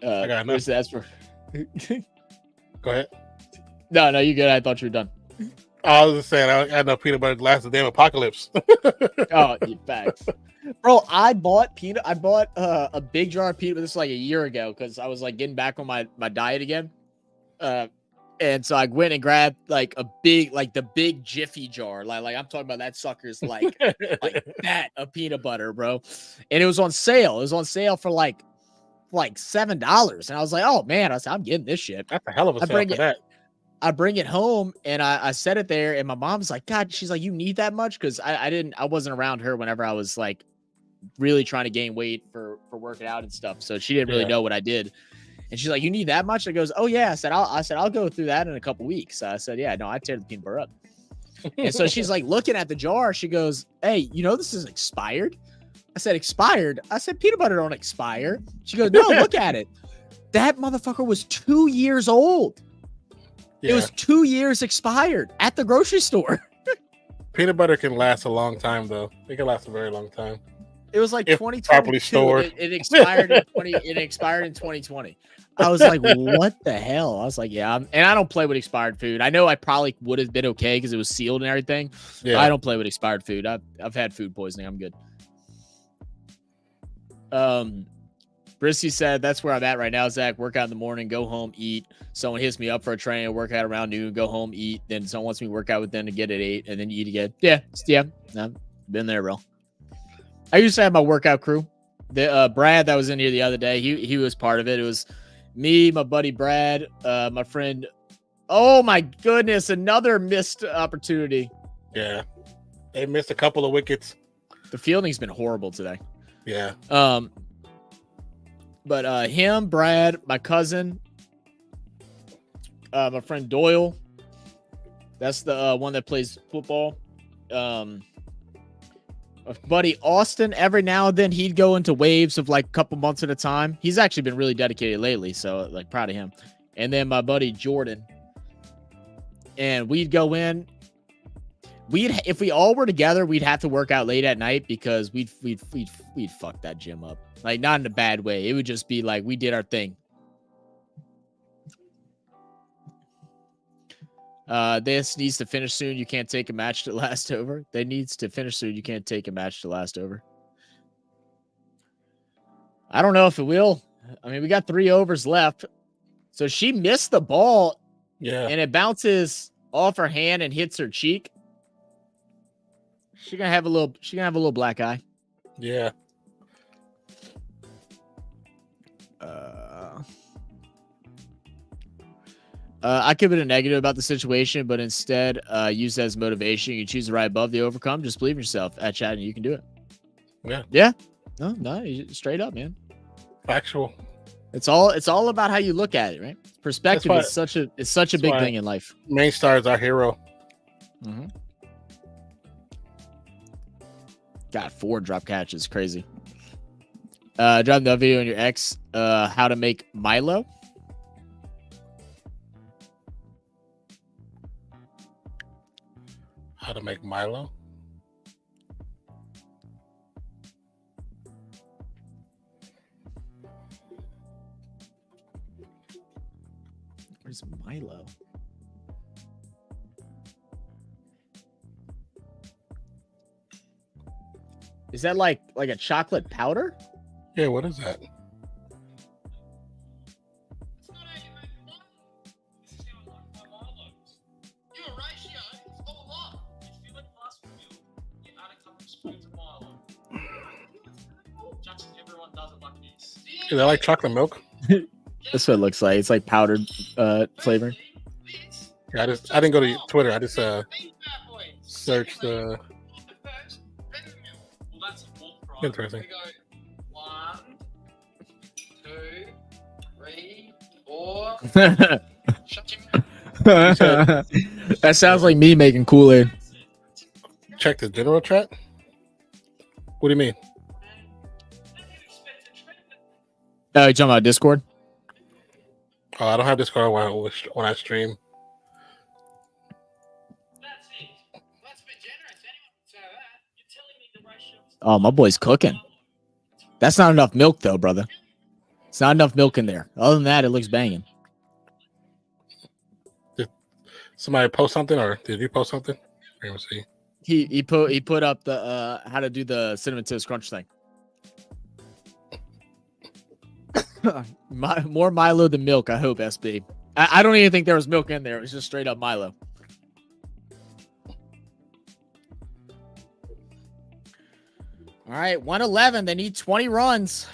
I got enough. That's for. Go ahead. No, you good. I thought you were done. I was just saying, I had enough peanut butter to last the damn apocalypse. Oh, facts. Bro, I bought a big jar of peanut butter. This was like a year ago because I was like getting back on my diet again. And so I went and grabbed like the big Jiffy jar. Like I'm talking about that sucker's like that of peanut butter, bro. And it was on sale. It was on sale for like $7. And I was like, oh man, I'm getting this shit. That's a hell of a sale for that. I bring it home and I set it there and my mom's like, God, she's like, you need that much? Cause I wasn't around her whenever I was like really trying to gain weight for working out and stuff. So she didn't really know what I did. And she's like, you need that much? I goes, oh yeah. I said, I'll go through that in a couple weeks. I said, yeah, no, I tear the peanut butter up. And so she's like looking at the jar. She goes, "Hey, you know this is expired?" I said, "Expired?" I said, "Peanut butter don't expire." She goes, "No, look at it. That motherfucker was 2 years old. Yeah. It was 2 years expired at the grocery store." Peanut butter can last a long time, though. It can last a very long time. It was like If 2022. properly stored. It expired in 2020. I was like, "What the hell?" I was like, "Yeah," and I don't play with expired food. I know I probably would have been okay because it was sealed and everything. Yeah. I don't play with expired food. I've had food poisoning. I'm good. Brisky said, "That's where I'm at right now, Zach. Work out in the morning, go home, eat. Someone hits me up for a training, work out around noon, go home, eat. Then someone wants me to work out with them to get at 8, and then you eat again." Yeah. I've been there, bro. I used to have my workout crew. The Brad that was in here the other day, he was part of it. It was me, my buddy Brad, my friend. Oh my goodness, another missed opportunity. Yeah. They missed a couple of wickets. The fielding's been horrible today. Yeah. But him, Brad, my cousin, my friend Doyle. That's the one that plays football. My buddy Austin, every now and then he'd go into waves of like a couple months at a time. He's actually been really dedicated lately, so like proud of him. And then my buddy Jordan. And we'd go in. If we all were together, we'd have to work out late at night because we'd fuck that gym up. Like, not in a bad way. It would just be like we did our thing. This needs to finish soon. You can't take a match to last over. They needs to finish soon. You can't take a match to last over. I don't know if it will. I mean, we got 3 overs left. So she missed the ball. Yeah. And it bounces off her hand and hits her cheek. She's gonna have a little black eye. Yeah. I could be a negative about the situation, but instead use it as motivation. You choose the right above the overcome. Just believe in yourself. At chat, and you can do it. Yeah. Yeah. No, straight up, man. Factual. It's all about how you look at it, right? Perspective is such a big thing in life. Main Star is our hero. Mm-hmm. Got 4 drop catches, crazy. Drop the video on your ex. How to make Milo. How to make Milo? Where's Milo? Is that like a chocolate powder? Yeah, what is that? Is that like chocolate milk? That's what it looks like. It's like powdered flavor. Yeah, I didn't go to Twitter. I just searched the. Interesting. 1, 2, 3, 4. That sounds like me making Kool-Aid. Check the general chat. What do you mean? Oh, you talking about Discord? Oh, I don't have Discord when I stream. Oh, my boy's cooking. That's not enough milk, though, brother. It's not enough milk in there. Other than that, it looks banging. Did somebody post something, or did you post something? Let me see. He put up the how to do the cinnamon toast crunch thing. More Milo than milk, I hope, SB. I don't even think there was milk in there. It was just straight up Milo. All right, 111. They need 20 runs.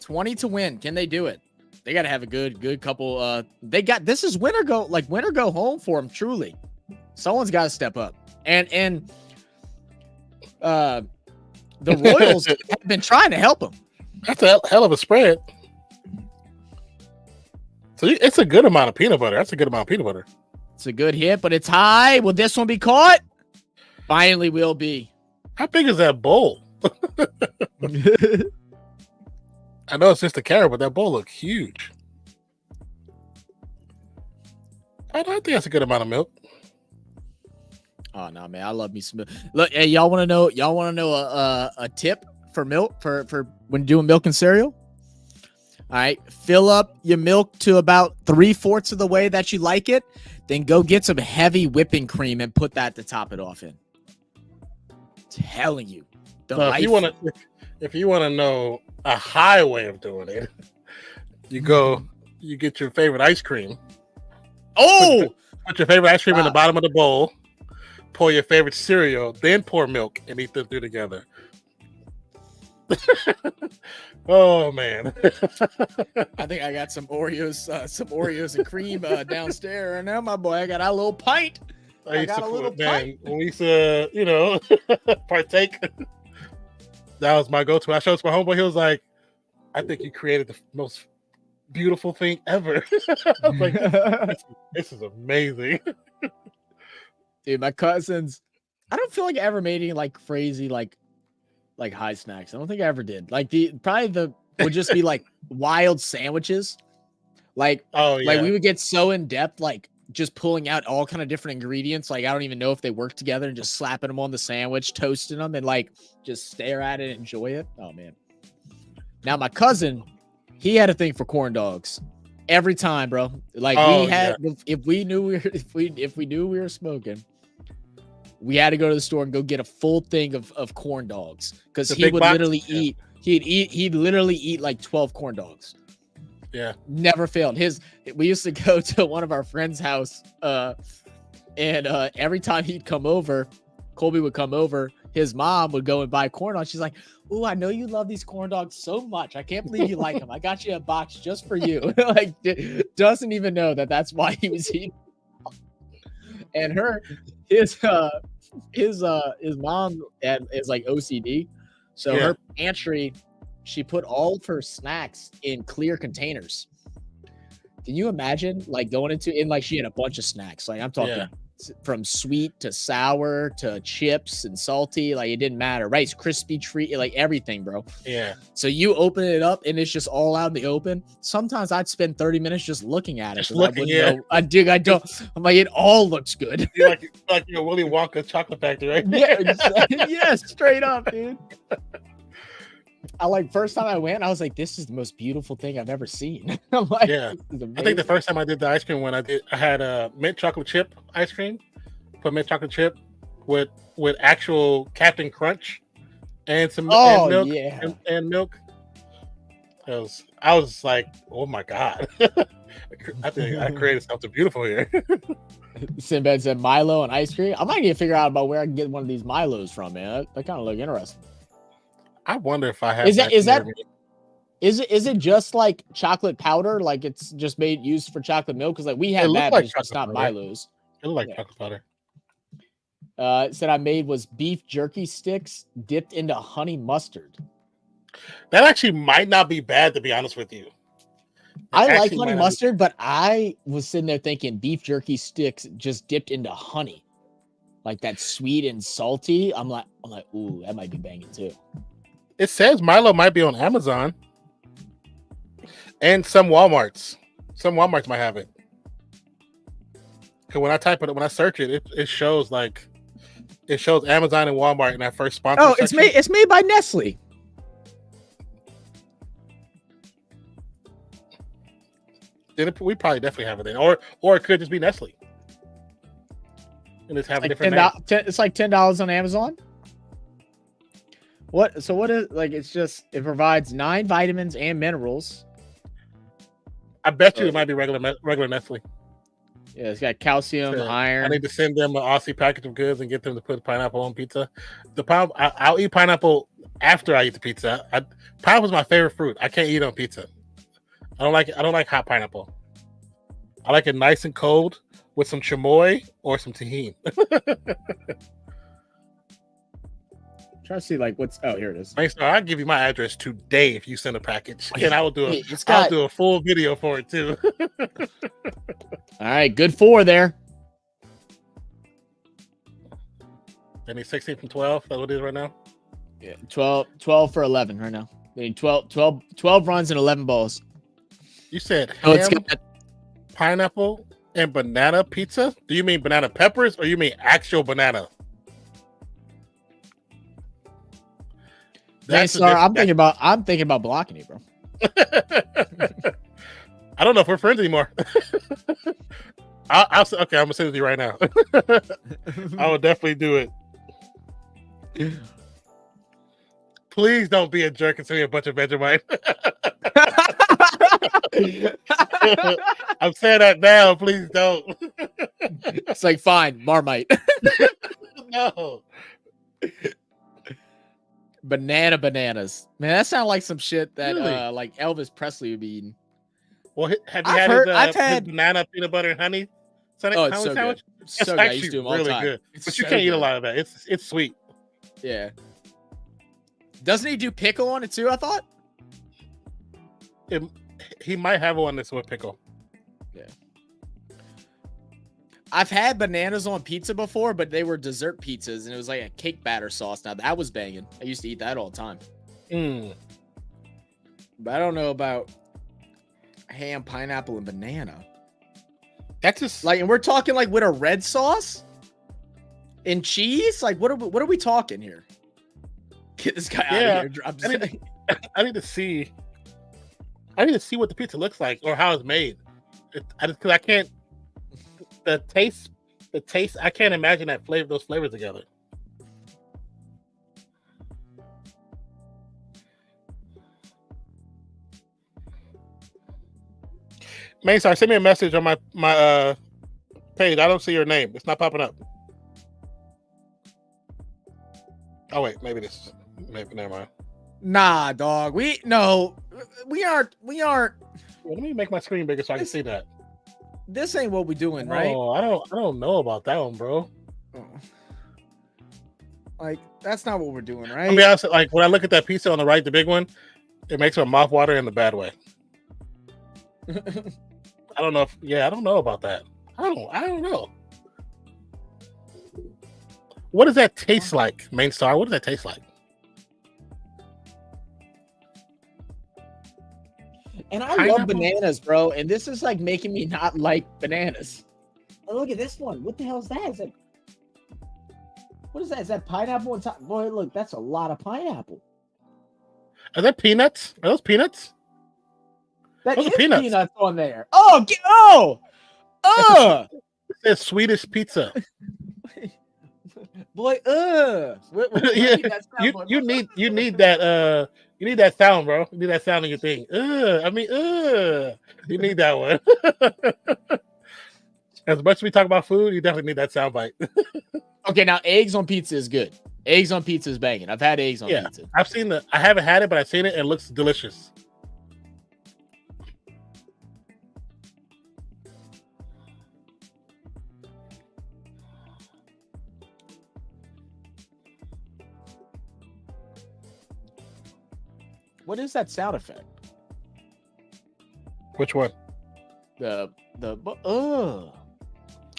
20 to win. Can they do it? They got to have a good couple. This is winner go home for them, truly. Someone's got to step up. And the Royals have been trying to help them. That's a hell of a spread. So it's a good amount of peanut butter. That's a good amount of peanut butter. It's a good hit, but it's high. Will this one be caught? Finally will be. How big is that bowl? I know it's just a carrot, but that bowl looks huge. I think that's a good amount of milk. Oh no, man! I love me some milk. Look, hey, y'all want to know? Y'all want to know a tip for milk for when doing milk and cereal? All right, fill up your milk to about 3/4 of the way that you like it. Then go get some heavy whipping cream and put that to top it off in. Telling you, if you want to know a high way of doing it, you get your favorite ice cream. Oh, put your favorite ice cream in the bottom of the bowl. Pour your favorite cereal, then pour milk and eat them through together. Oh man! I think I got some Oreos and cream downstairs, and now my boy, I got a little pint. I got a little pint. When we used to, partake. That was my go-to. I showed it to my homeboy. He was like, "I think you created the most beautiful thing ever." I was like, "This is amazing." Dude, my cousins. I don't feel like I ever made any like crazy like high snacks. I don't think I ever did. Like would just be like wild sandwiches. Like like we would get so in depth, like just pulling out all kind of different ingredients. Like I don't even know if they work together and just slapping them on the sandwich, toasting them, and like just stare at it and enjoy it. Oh man. Now my cousin, he had a thing for corn dogs. Every time, bro. Like if we knew we were smoking, we had to go to the store and go get a full thing of corn dogs because he would literally eat. He'd literally eat like 12 corn dogs. Yeah, never failed. We used to go to one of our friends' house, and every time he'd come over, Colby would come over. His mom would go and buy corn dogs. She's like, "Ooh, I know you love these corn dogs so much. I can't believe you like them. I got you a box just for you." Like, doesn't even know that's why he was eating. And his mom is like OCD, so her pantry, she put all of her snacks in clear containers. Can you imagine like going like she had a bunch of snacks. Like I'm talking from sweet to sour to chips and salty. Like it didn't matter. Rice Krispie treat, like everything, bro. Yeah. So you open it up and it's just all out in the open. Sometimes I'd spend 30 minutes just looking at it. I wouldn't know. I don't. I'm like, it all looks good. You're like Willy Wonka chocolate factory, right? Yeah, straight up, dude. First time I went, I was like, this is the most beautiful thing I've ever seen. I'm like, I think the first time I did the ice cream I had a mint chocolate chip ice cream, put mint chocolate chip with actual Captain Crunch and some milk and milk. I was like, oh my God. I think I created something beautiful here. Sinbad said Milo and ice cream. I might need to figure out about where I can get one of these Milos from, man. That kind of look interesting. I wonder if I have. Is it just like chocolate powder? Like it's just used for chocolate milk? Because like we have that, but it's just not Milos. It looked like chocolate powder. It said I made was beef jerky sticks dipped into honey mustard. That actually might not be bad, to be honest with you. I like honey mustard, but I was sitting there thinking beef jerky sticks just dipped into honey, like that sweet and salty. I'm like, ooh, that might be banging too. It says Milo might be on Amazon and some Walmarts. Some Walmarts might have it. Because when I search it, it shows Amazon and Walmart in that first sponsor. Oh, it's made by Nestle. Then we probably definitely have it then, or it could just be Nestle. And just have a different name. It's like $10 on Amazon. What is like? It provides 9 vitamins and minerals. I bet you it might be regular Nestle. Yeah, it's got calcium, iron. I need to send them an Aussie package of goods and get them to put pineapple on pizza. I'll eat pineapple after I eat the pizza. Pineapple is my favorite fruit. I can't eat it on pizza. I don't like hot pineapple. I like it nice and cold with some chamoy or some tahini. Try to see like here it is. I'll give you my address today if you send a package, and I will do I'll do a full video for it too. All right, good 4 there. And he's 16 from 12. That's what it is right now. Yeah, 12 for 11 right now. I mean, 12 runs and 11 balls. You said Oh, it's ham, got pineapple, and banana pizza? Do you mean banana peppers or you mean actual banana? Star, I'm thinking about blocking you, bro. I don't know if we're friends anymore. I'll say, okay, I'm gonna send it to you right now. I will definitely do it. Please don't be a jerk and send me a bunch of Vegemite. I'm saying that now. Please don't. It's like, fine, Marmite. No. Bananas. Man, that sounds like some shit that Really? like Elvis Presley would be eating. Well, have you I've his had banana peanut butter and honey? Oh, it's so sandwich? good. It's So good. I used actually to do them all the really time. good, It's but you so can't eat a good. lot of that. It's sweet. Yeah. Doesn't he do pickle on it too? I thought. He might have one that's with pickle. Yeah. I've had bananas on pizza before, but they were dessert pizzas, and it was like a cake batter sauce. Now that was banging. I used to eat that all the time. But I don't know about ham, pineapple, and banana. That's just Like, and we're talking like with a red sauce and cheese. Like, what are we talking here? Get this guy out of here. I'm just saying. I need to see. I need to see what the pizza looks like or how it's made. Because I can't. The taste. I can't imagine those flavors together. Maystar, send me a message on my page. I don't see your name. It's not popping up. Oh wait, maybe never mind. Nah, dog. We aren't. Well, let me make my screen bigger so I can see that. This ain't what we doing, right? Oh, I don't know about that one, bro. Like, that's not what we're doing, right? I'll be honest, like when I look at that pizza on the right, the big one, it makes my mouth water in the bad way. I don't know I don't know about that. I don't know. What does that taste like, Main Star? What does that taste like? And I Pineapple? love bananas, bro. And this is like making me not like bananas. Oh, look at this one. What the hell is that? Is that what is that? Is that pineapple on top? Boy, look, that's a lot of pineapple. Are that peanuts? Are those peanuts? That Those are is peanuts. peanuts on there. Oh, It says Swedish pizza. boy, what Yeah, need that sound, boy? you need that you need that sound, bro. You need that sound in your thing. You need that one. As much as we talk about food, you definitely need that sound bite. Okay, now eggs on pizza is good. Eggs on pizza is banging. I've had eggs on pizza. I haven't had it, but I've seen it and it looks delicious. What is that sound effect? Which one? The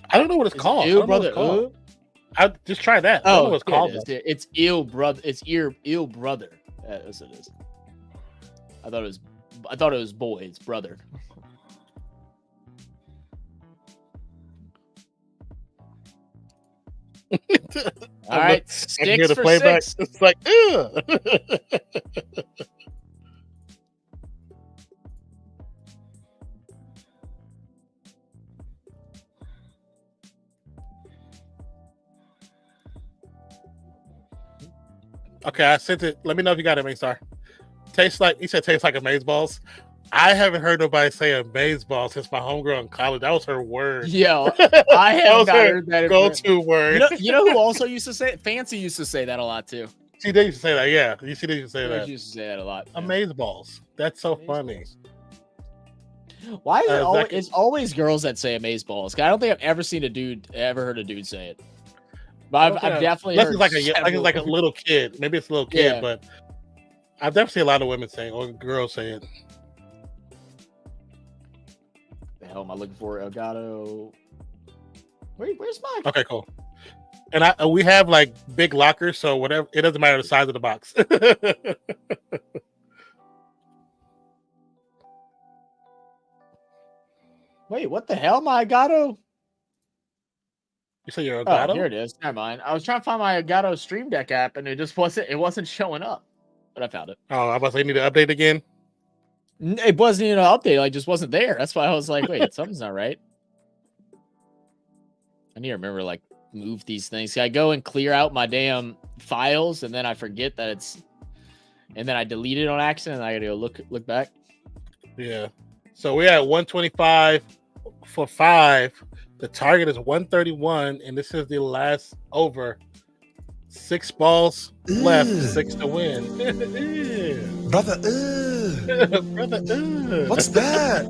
I don't know what it's called. Ew, brother. I'll just try that. I don't know what it's called. It's ill brother. It's ill brother. That's what it is. I thought it was boy. It's brother. All right, sticks for six. It's like, ew. Okay, I sent it. Let me know if you got it, Maystar. Tastes like amaze balls. I haven't heard nobody say amaze balls since my homegirl in college. That was her word. Yeah, I have not heard that. Go-to word. You know who also used to say it? Fancy used to say that a lot too. She did used to say that. Yeah, she did used to say that. Used to say that a lot. Yeah. Amaze balls. That's so Amaze funny. balls. Why is it always? It's always girls that say amaze balls. I don't think I've ever heard a dude say it. But I've definitely heard like a little kid. Maybe it's a little kid, but I've definitely seen a lot of women saying or girls say it. The hell am I looking for? Elgato. Where's mine? Okay, cool. And we have like big lockers, so whatever, it doesn't matter the size of the box. Wait, what the hell, my Elgato? You say you're a Oh, Gato? here it is. Never mind. I was trying to find my Elgato Stream Deck app, and it wasn't showing up. But I found it. Oh, I was saying, need to update again. It wasn't even an update. Like, just wasn't there. That's why I was like, wait, something's not right. I need to remember, like, move these things. See, I go and clear out my damn files, and then I forget that it's, and then I delete it on accident. And I gotta go look back. Yeah. So we're at 125 for 5. The target is 131, and this is the last over. 6 balls left, 6 to win. Brother, Brother, what's that?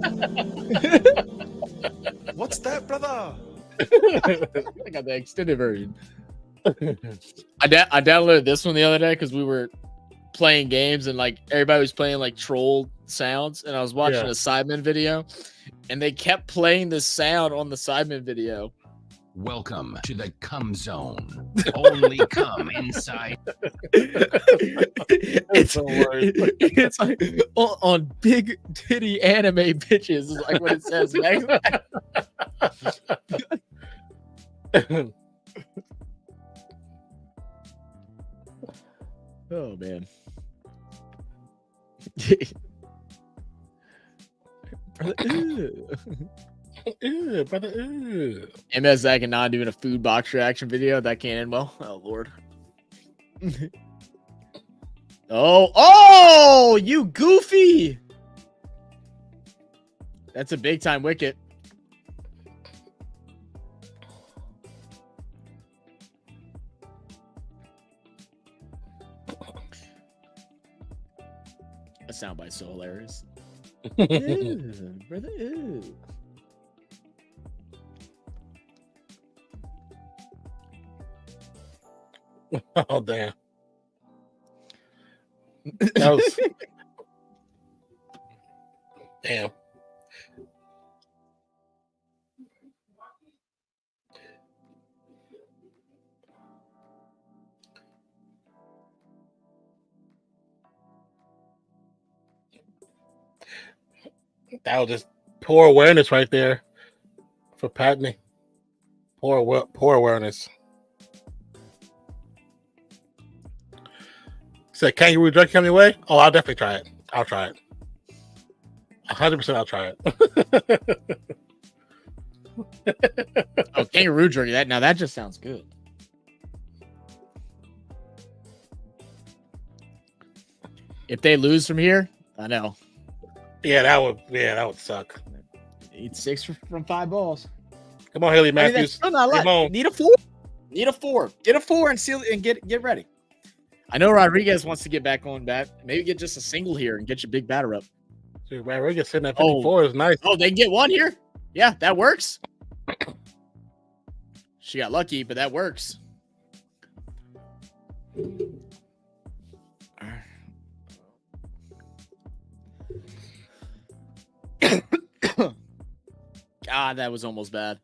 What's that, brother? I got the extended version. I downloaded this one the other day because we were playing games and like everybody was playing like troll sounds, and I was watching a Sidemen video, and they kept playing this sound on the Sidemen video. Welcome to the cum zone. Only come inside. It's like on big titty anime bitches is like what it says next. Oh man. brother. MS Zach and not doing a food box reaction video. That can't end well. Oh Lord. Oh, you goofy. That's a big time wicket. That soundbite's so hilarious. Ew, brother, ew. Oh damn. That was damn. That was just poor awareness right there for Patney. Poor awareness. Said kangaroo jerky coming your way? Oh, I'll definitely try it. I'll try it. 100% I'll try it. Oh, kangaroo jerky. That just sounds good. If they lose from here, I know. Yeah, that would suck. Eat 6 from 5 balls. Come on, Haley I mean, Matthews. that's still not a lot. Come on. Need a 4. Need a 4. Get a 4 and seal and get ready. I know Rodriguez wants to get back on bat. Maybe get just a single here and get your big batter up. Dude, Rodriguez sitting at 54 is nice. Oh, they can get 1 here? Yeah, that works. She got lucky, but that works. God, that was almost bad.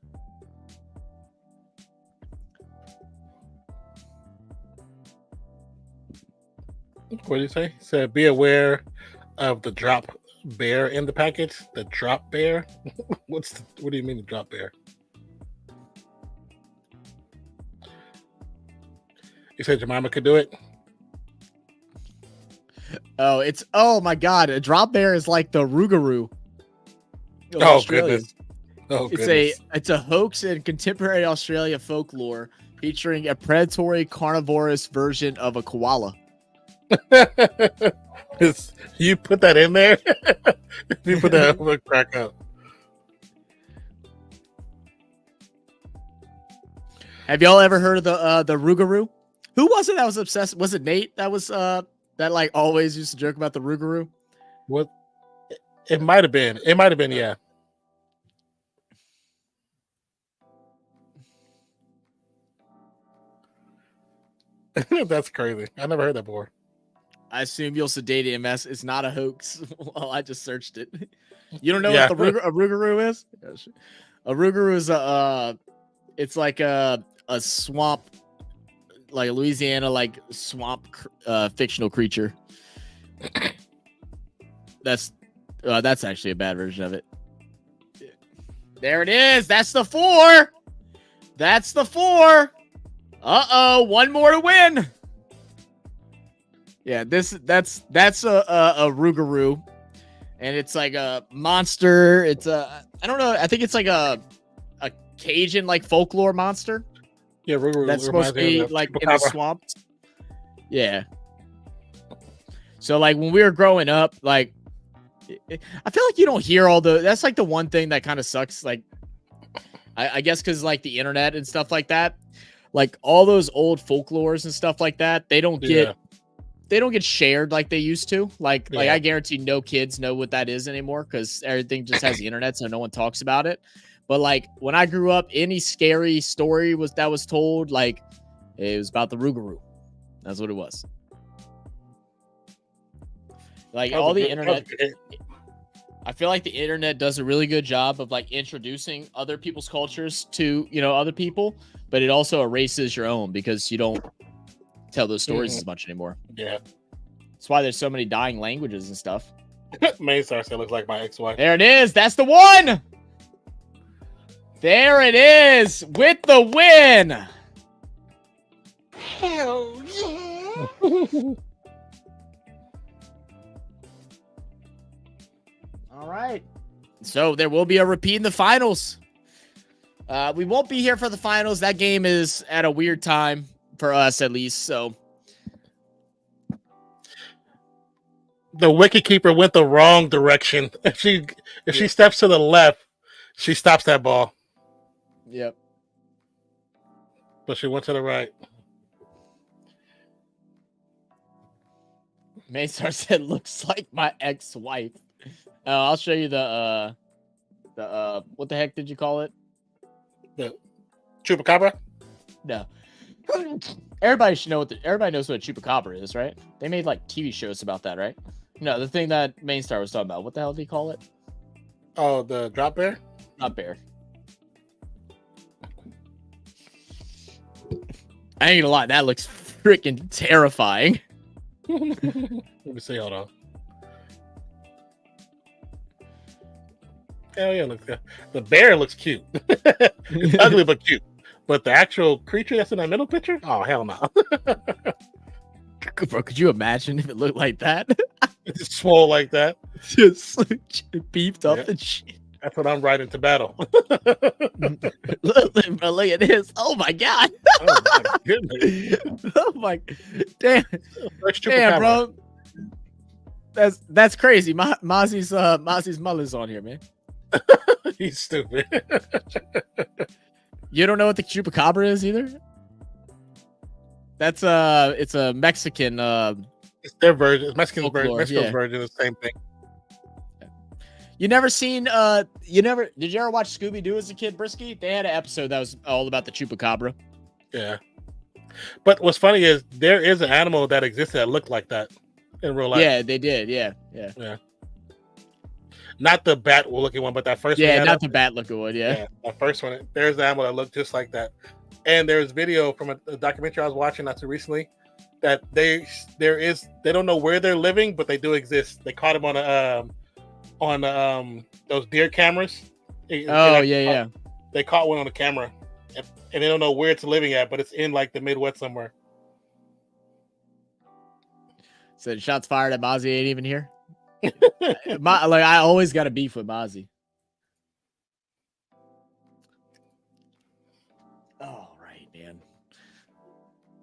What did you say? He said, be aware of the drop bear in the package. The drop bear? What do you mean the drop bear? You said Jemima could do it? Oh my God. A drop bear is like the Rougarou. Oh, goodness. Oh, It's a hoax in contemporary Australia folklore featuring a predatory carnivorous version of a koala. You put that in there? You put that up, crack up. Have y'all ever heard of the Rougarou? Who was it that was obsessed? Was it Nate that was that like always used to joke about the Rougarou? What? It might have been. It might have been, yeah. That's crazy. I never heard that before. I assume you'll sedate MS. It's not a hoax. Well, I just searched it. You don't know Yeah. what a Rougarou is? A Rougarou is it's like a swamp Louisiana like swamp fictional creature. That's actually a bad version of it. There it is. That's the 4. That's the 4. Uh-oh, one more to win. Yeah, that's a Rougarou. And it's like a monster. It's I don't know. I think it's like a Cajun like folklore monster. Yeah, That's supposed to be like in the swamps. Yeah. So like when we were growing up, like I feel like you don't hear all that's like the one thing that kind of sucks. Like I guess because like the internet and stuff like that, like all those old folklores and stuff like that, they don't get shared like they used to. Like I guarantee no kids know what that is anymore because everything just has the internet, so no one talks about it. But like when I grew up, any scary story that was told, like it was about the Rougarou. That's what it was. Like all the internet, I feel like the internet does a really good job of like introducing other people's cultures to, other people, but it also erases your own because you don't tell those stories as much anymore. Yeah. That's why there's so many dying languages and stuff. Main Star said looks like my ex-wife. There it is. That's the one. There it is with the win. Hell yeah. All right. So there will be a repeat in the finals. We won't be here for the finals. That game is at a weird time for us, at least. So the wicket keeper went the wrong direction. If she steps to the left, she stops that ball. Yep. But she went to the right. Maystar said, "Looks like my ex-wife." I'll show you the what the heck did you call it? The Chupacabra? No. Everybody knows what a Chupacabra is, right? They made like TV shows about that, right? No, the thing that Mainstar was talking about. What the hell did he call it? Oh, the drop bear? Drop bear. I ain't gonna lie, that looks freaking terrifying. Let me see, hold on. Hell yeah, looks good. The bear looks cute. It's ugly but cute. But the actual creature that's in that middle picture? Oh, hell no. Bro, could you imagine if it looked like that? It's swole like that. Just beefed up and shit. That's what I'm riding to battle. Look at this. Oh my god. Oh my goodness. Oh my damn. Damn, bro. That's crazy. Mozzie's mother's on here, man. He's stupid. You don't know what the Chupacabra is either? It's a Mexican it's their version. It's Mexican version. folklore, Mexico's yeah. version is the same thing. You never seen did you ever watch Scooby-Doo as a kid, Brisky? They had an episode that was all about the Chupacabra. Yeah. But what's funny is there is an animal that existed that looked like that in real life. Yeah, they did. Yeah. Not the bat looking one, but that first one. Yeah, not the bat looking one, yeah. That first one. There's an animal that looked just like that. And there's video from a documentary I was watching not too recently that they don't know where they're living, but they do exist. They caught them on those deer cameras. Yeah. They caught one on the camera, and they don't know where it's living at, but it's in like the Midwest somewhere. So shots fired at Mozzie ain't even here. I always got a beef with Mozzie. All right, man.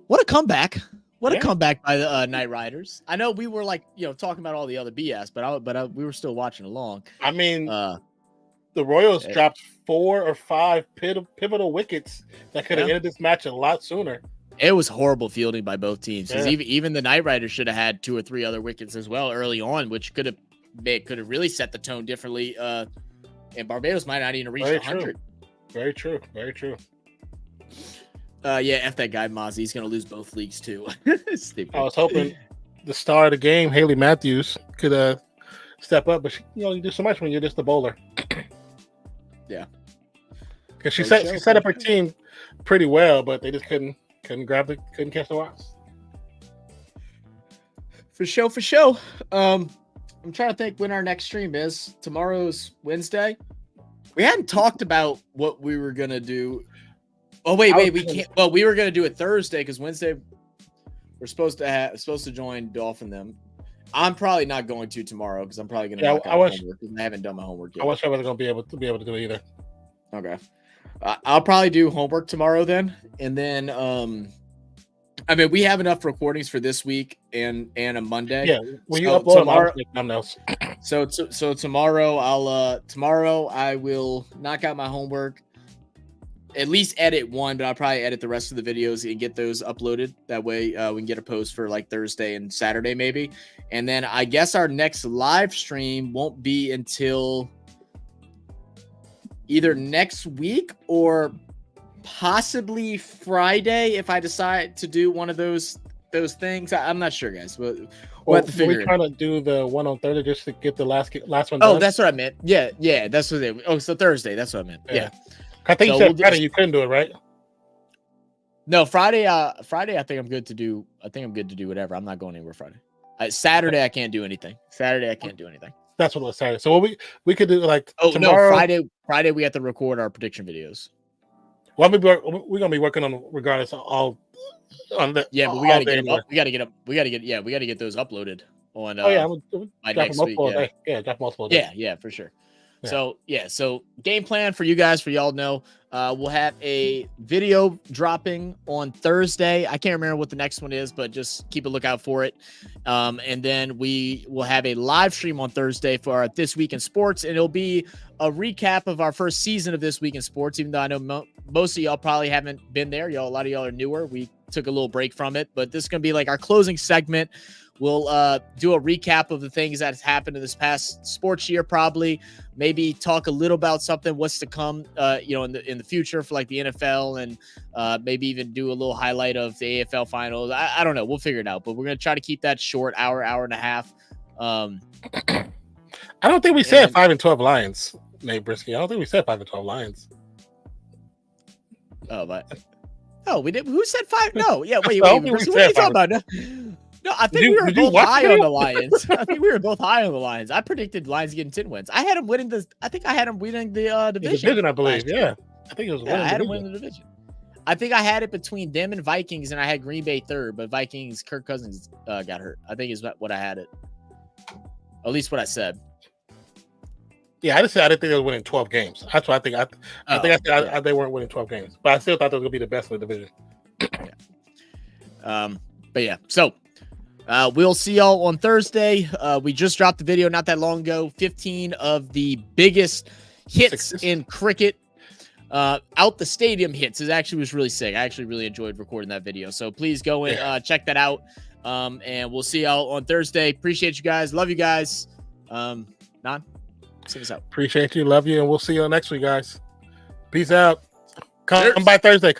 What a comeback! What a comeback by the Knight Riders. I know we were like, talking about all the other BS, but we were still watching along. I mean, the Royals dropped 4 or 5 pivotal wickets that could have ended this match a lot sooner. It was horrible fielding by both teams because even the Knight Riders should have had 2 or 3 other wickets as well early on, which could have really set the tone differently. And Barbados might not even reach 100. Very true. Yeah, F that guy Mozzie. He's gonna lose both leagues too. Stupid. I was hoping the star of the game, Haley Matthews, could step up, but you do so much when you're just a bowler. Yeah, because she set up her team pretty well, but they just couldn't couldn't catch the Wasps. For show. I'm trying to think when our next stream is. Tomorrow's Wednesday. We hadn't talked about what we were gonna do. Oh wait, we can't. Well, we were gonna do it Thursday because Wednesday we're supposed to join Dolphin them. I'm probably not going to tomorrow because I'm probably gonna knock out homework. I haven't done my homework yet. I wish I was gonna be able to do it either. Okay, I'll probably do homework tomorrow then, and then I mean, we have enough recordings for this week and a Monday. Yeah, when you upload tomorrow, so tomorrow I will knock out my homework. At least edit one, but I'll probably edit the rest of the videos and get those uploaded. That way, we can get a post for like Thursday and Saturday maybe. And then I guess our next live stream won't be until either next week or possibly Friday if I decide to do one of those things. I'm not sure, guys. We'll have to figure it. We're trying to do the one on Thursday just to get the last one Oh, done. that's what I meant. Yeah, that's what they. Oh, so Thursday. That's what I meant. Yeah. I think you said Friday you couldn't do it, right? No, Friday. Friday, I think I'm good to do. I think I'm good to do whatever. I'm not going anywhere Friday. Saturday, I can't do anything. That's what it was Saturday. So we could do like tomorrow. No, Friday we have to record our prediction videos. Well, we're gonna be working on regardless of all on the but we gotta get them up. We gotta get those uploaded on by next week. Drop multiple days. Yeah, for sure. Yeah. So game plan for you guys, for y'all know, we'll have a video dropping on Thursday. I can't remember what the next one is, but just keep a lookout for it. And then we will have a live stream on Thursday for our This Week in Sports, and it'll be a recap of our first season of This Week in Sports. Even though I know most of y'all probably haven't been there, a lot of y'all are newer. We took a little break from it, but this is gonna be like our closing segment. We'll do a recap of the things that has happened in this past sports year, probably. Maybe talk a little about something what's to come, in the future for like the NFL, and maybe even do a little highlight of the AFL finals. I don't know. We'll figure it out, but we're gonna try to keep that short, hour and a half. I don't think we said 5-12 Lions, Nate Brisky. I don't think we said 5-12 Lions. Oh, we did. Who said 5? No, yeah. Wait. What are you talking about? No, I think we were both high on the Lions. I think we were both high on the Lions. I predicted Lions getting 10 wins. I had them winning the division. The division, I believe. Yeah, I think it was. Yeah, I had them winning the division. I think I had it between them and Vikings, and I had Green Bay third. But Vikings, Kirk Cousins got hurt. I think is what I had it. At least what I said. Yeah, I didn't think they were winning 12 games. That's what I think. I said they weren't winning 12 games, but I still thought they were going to be the best in the division. But yeah, so. We'll see y'all on Thursday. We just dropped the video not that long ago. 15 of the biggest hits in cricket. Out the stadium hits. It actually was really sick. I actually really enjoyed recording that video. So please go and check that out. And we'll see y'all on Thursday. Appreciate you guys. Love you guys. Non, sing us out. Appreciate you. Love you. And we'll see you next week, guys. Peace out. Come by Thursday.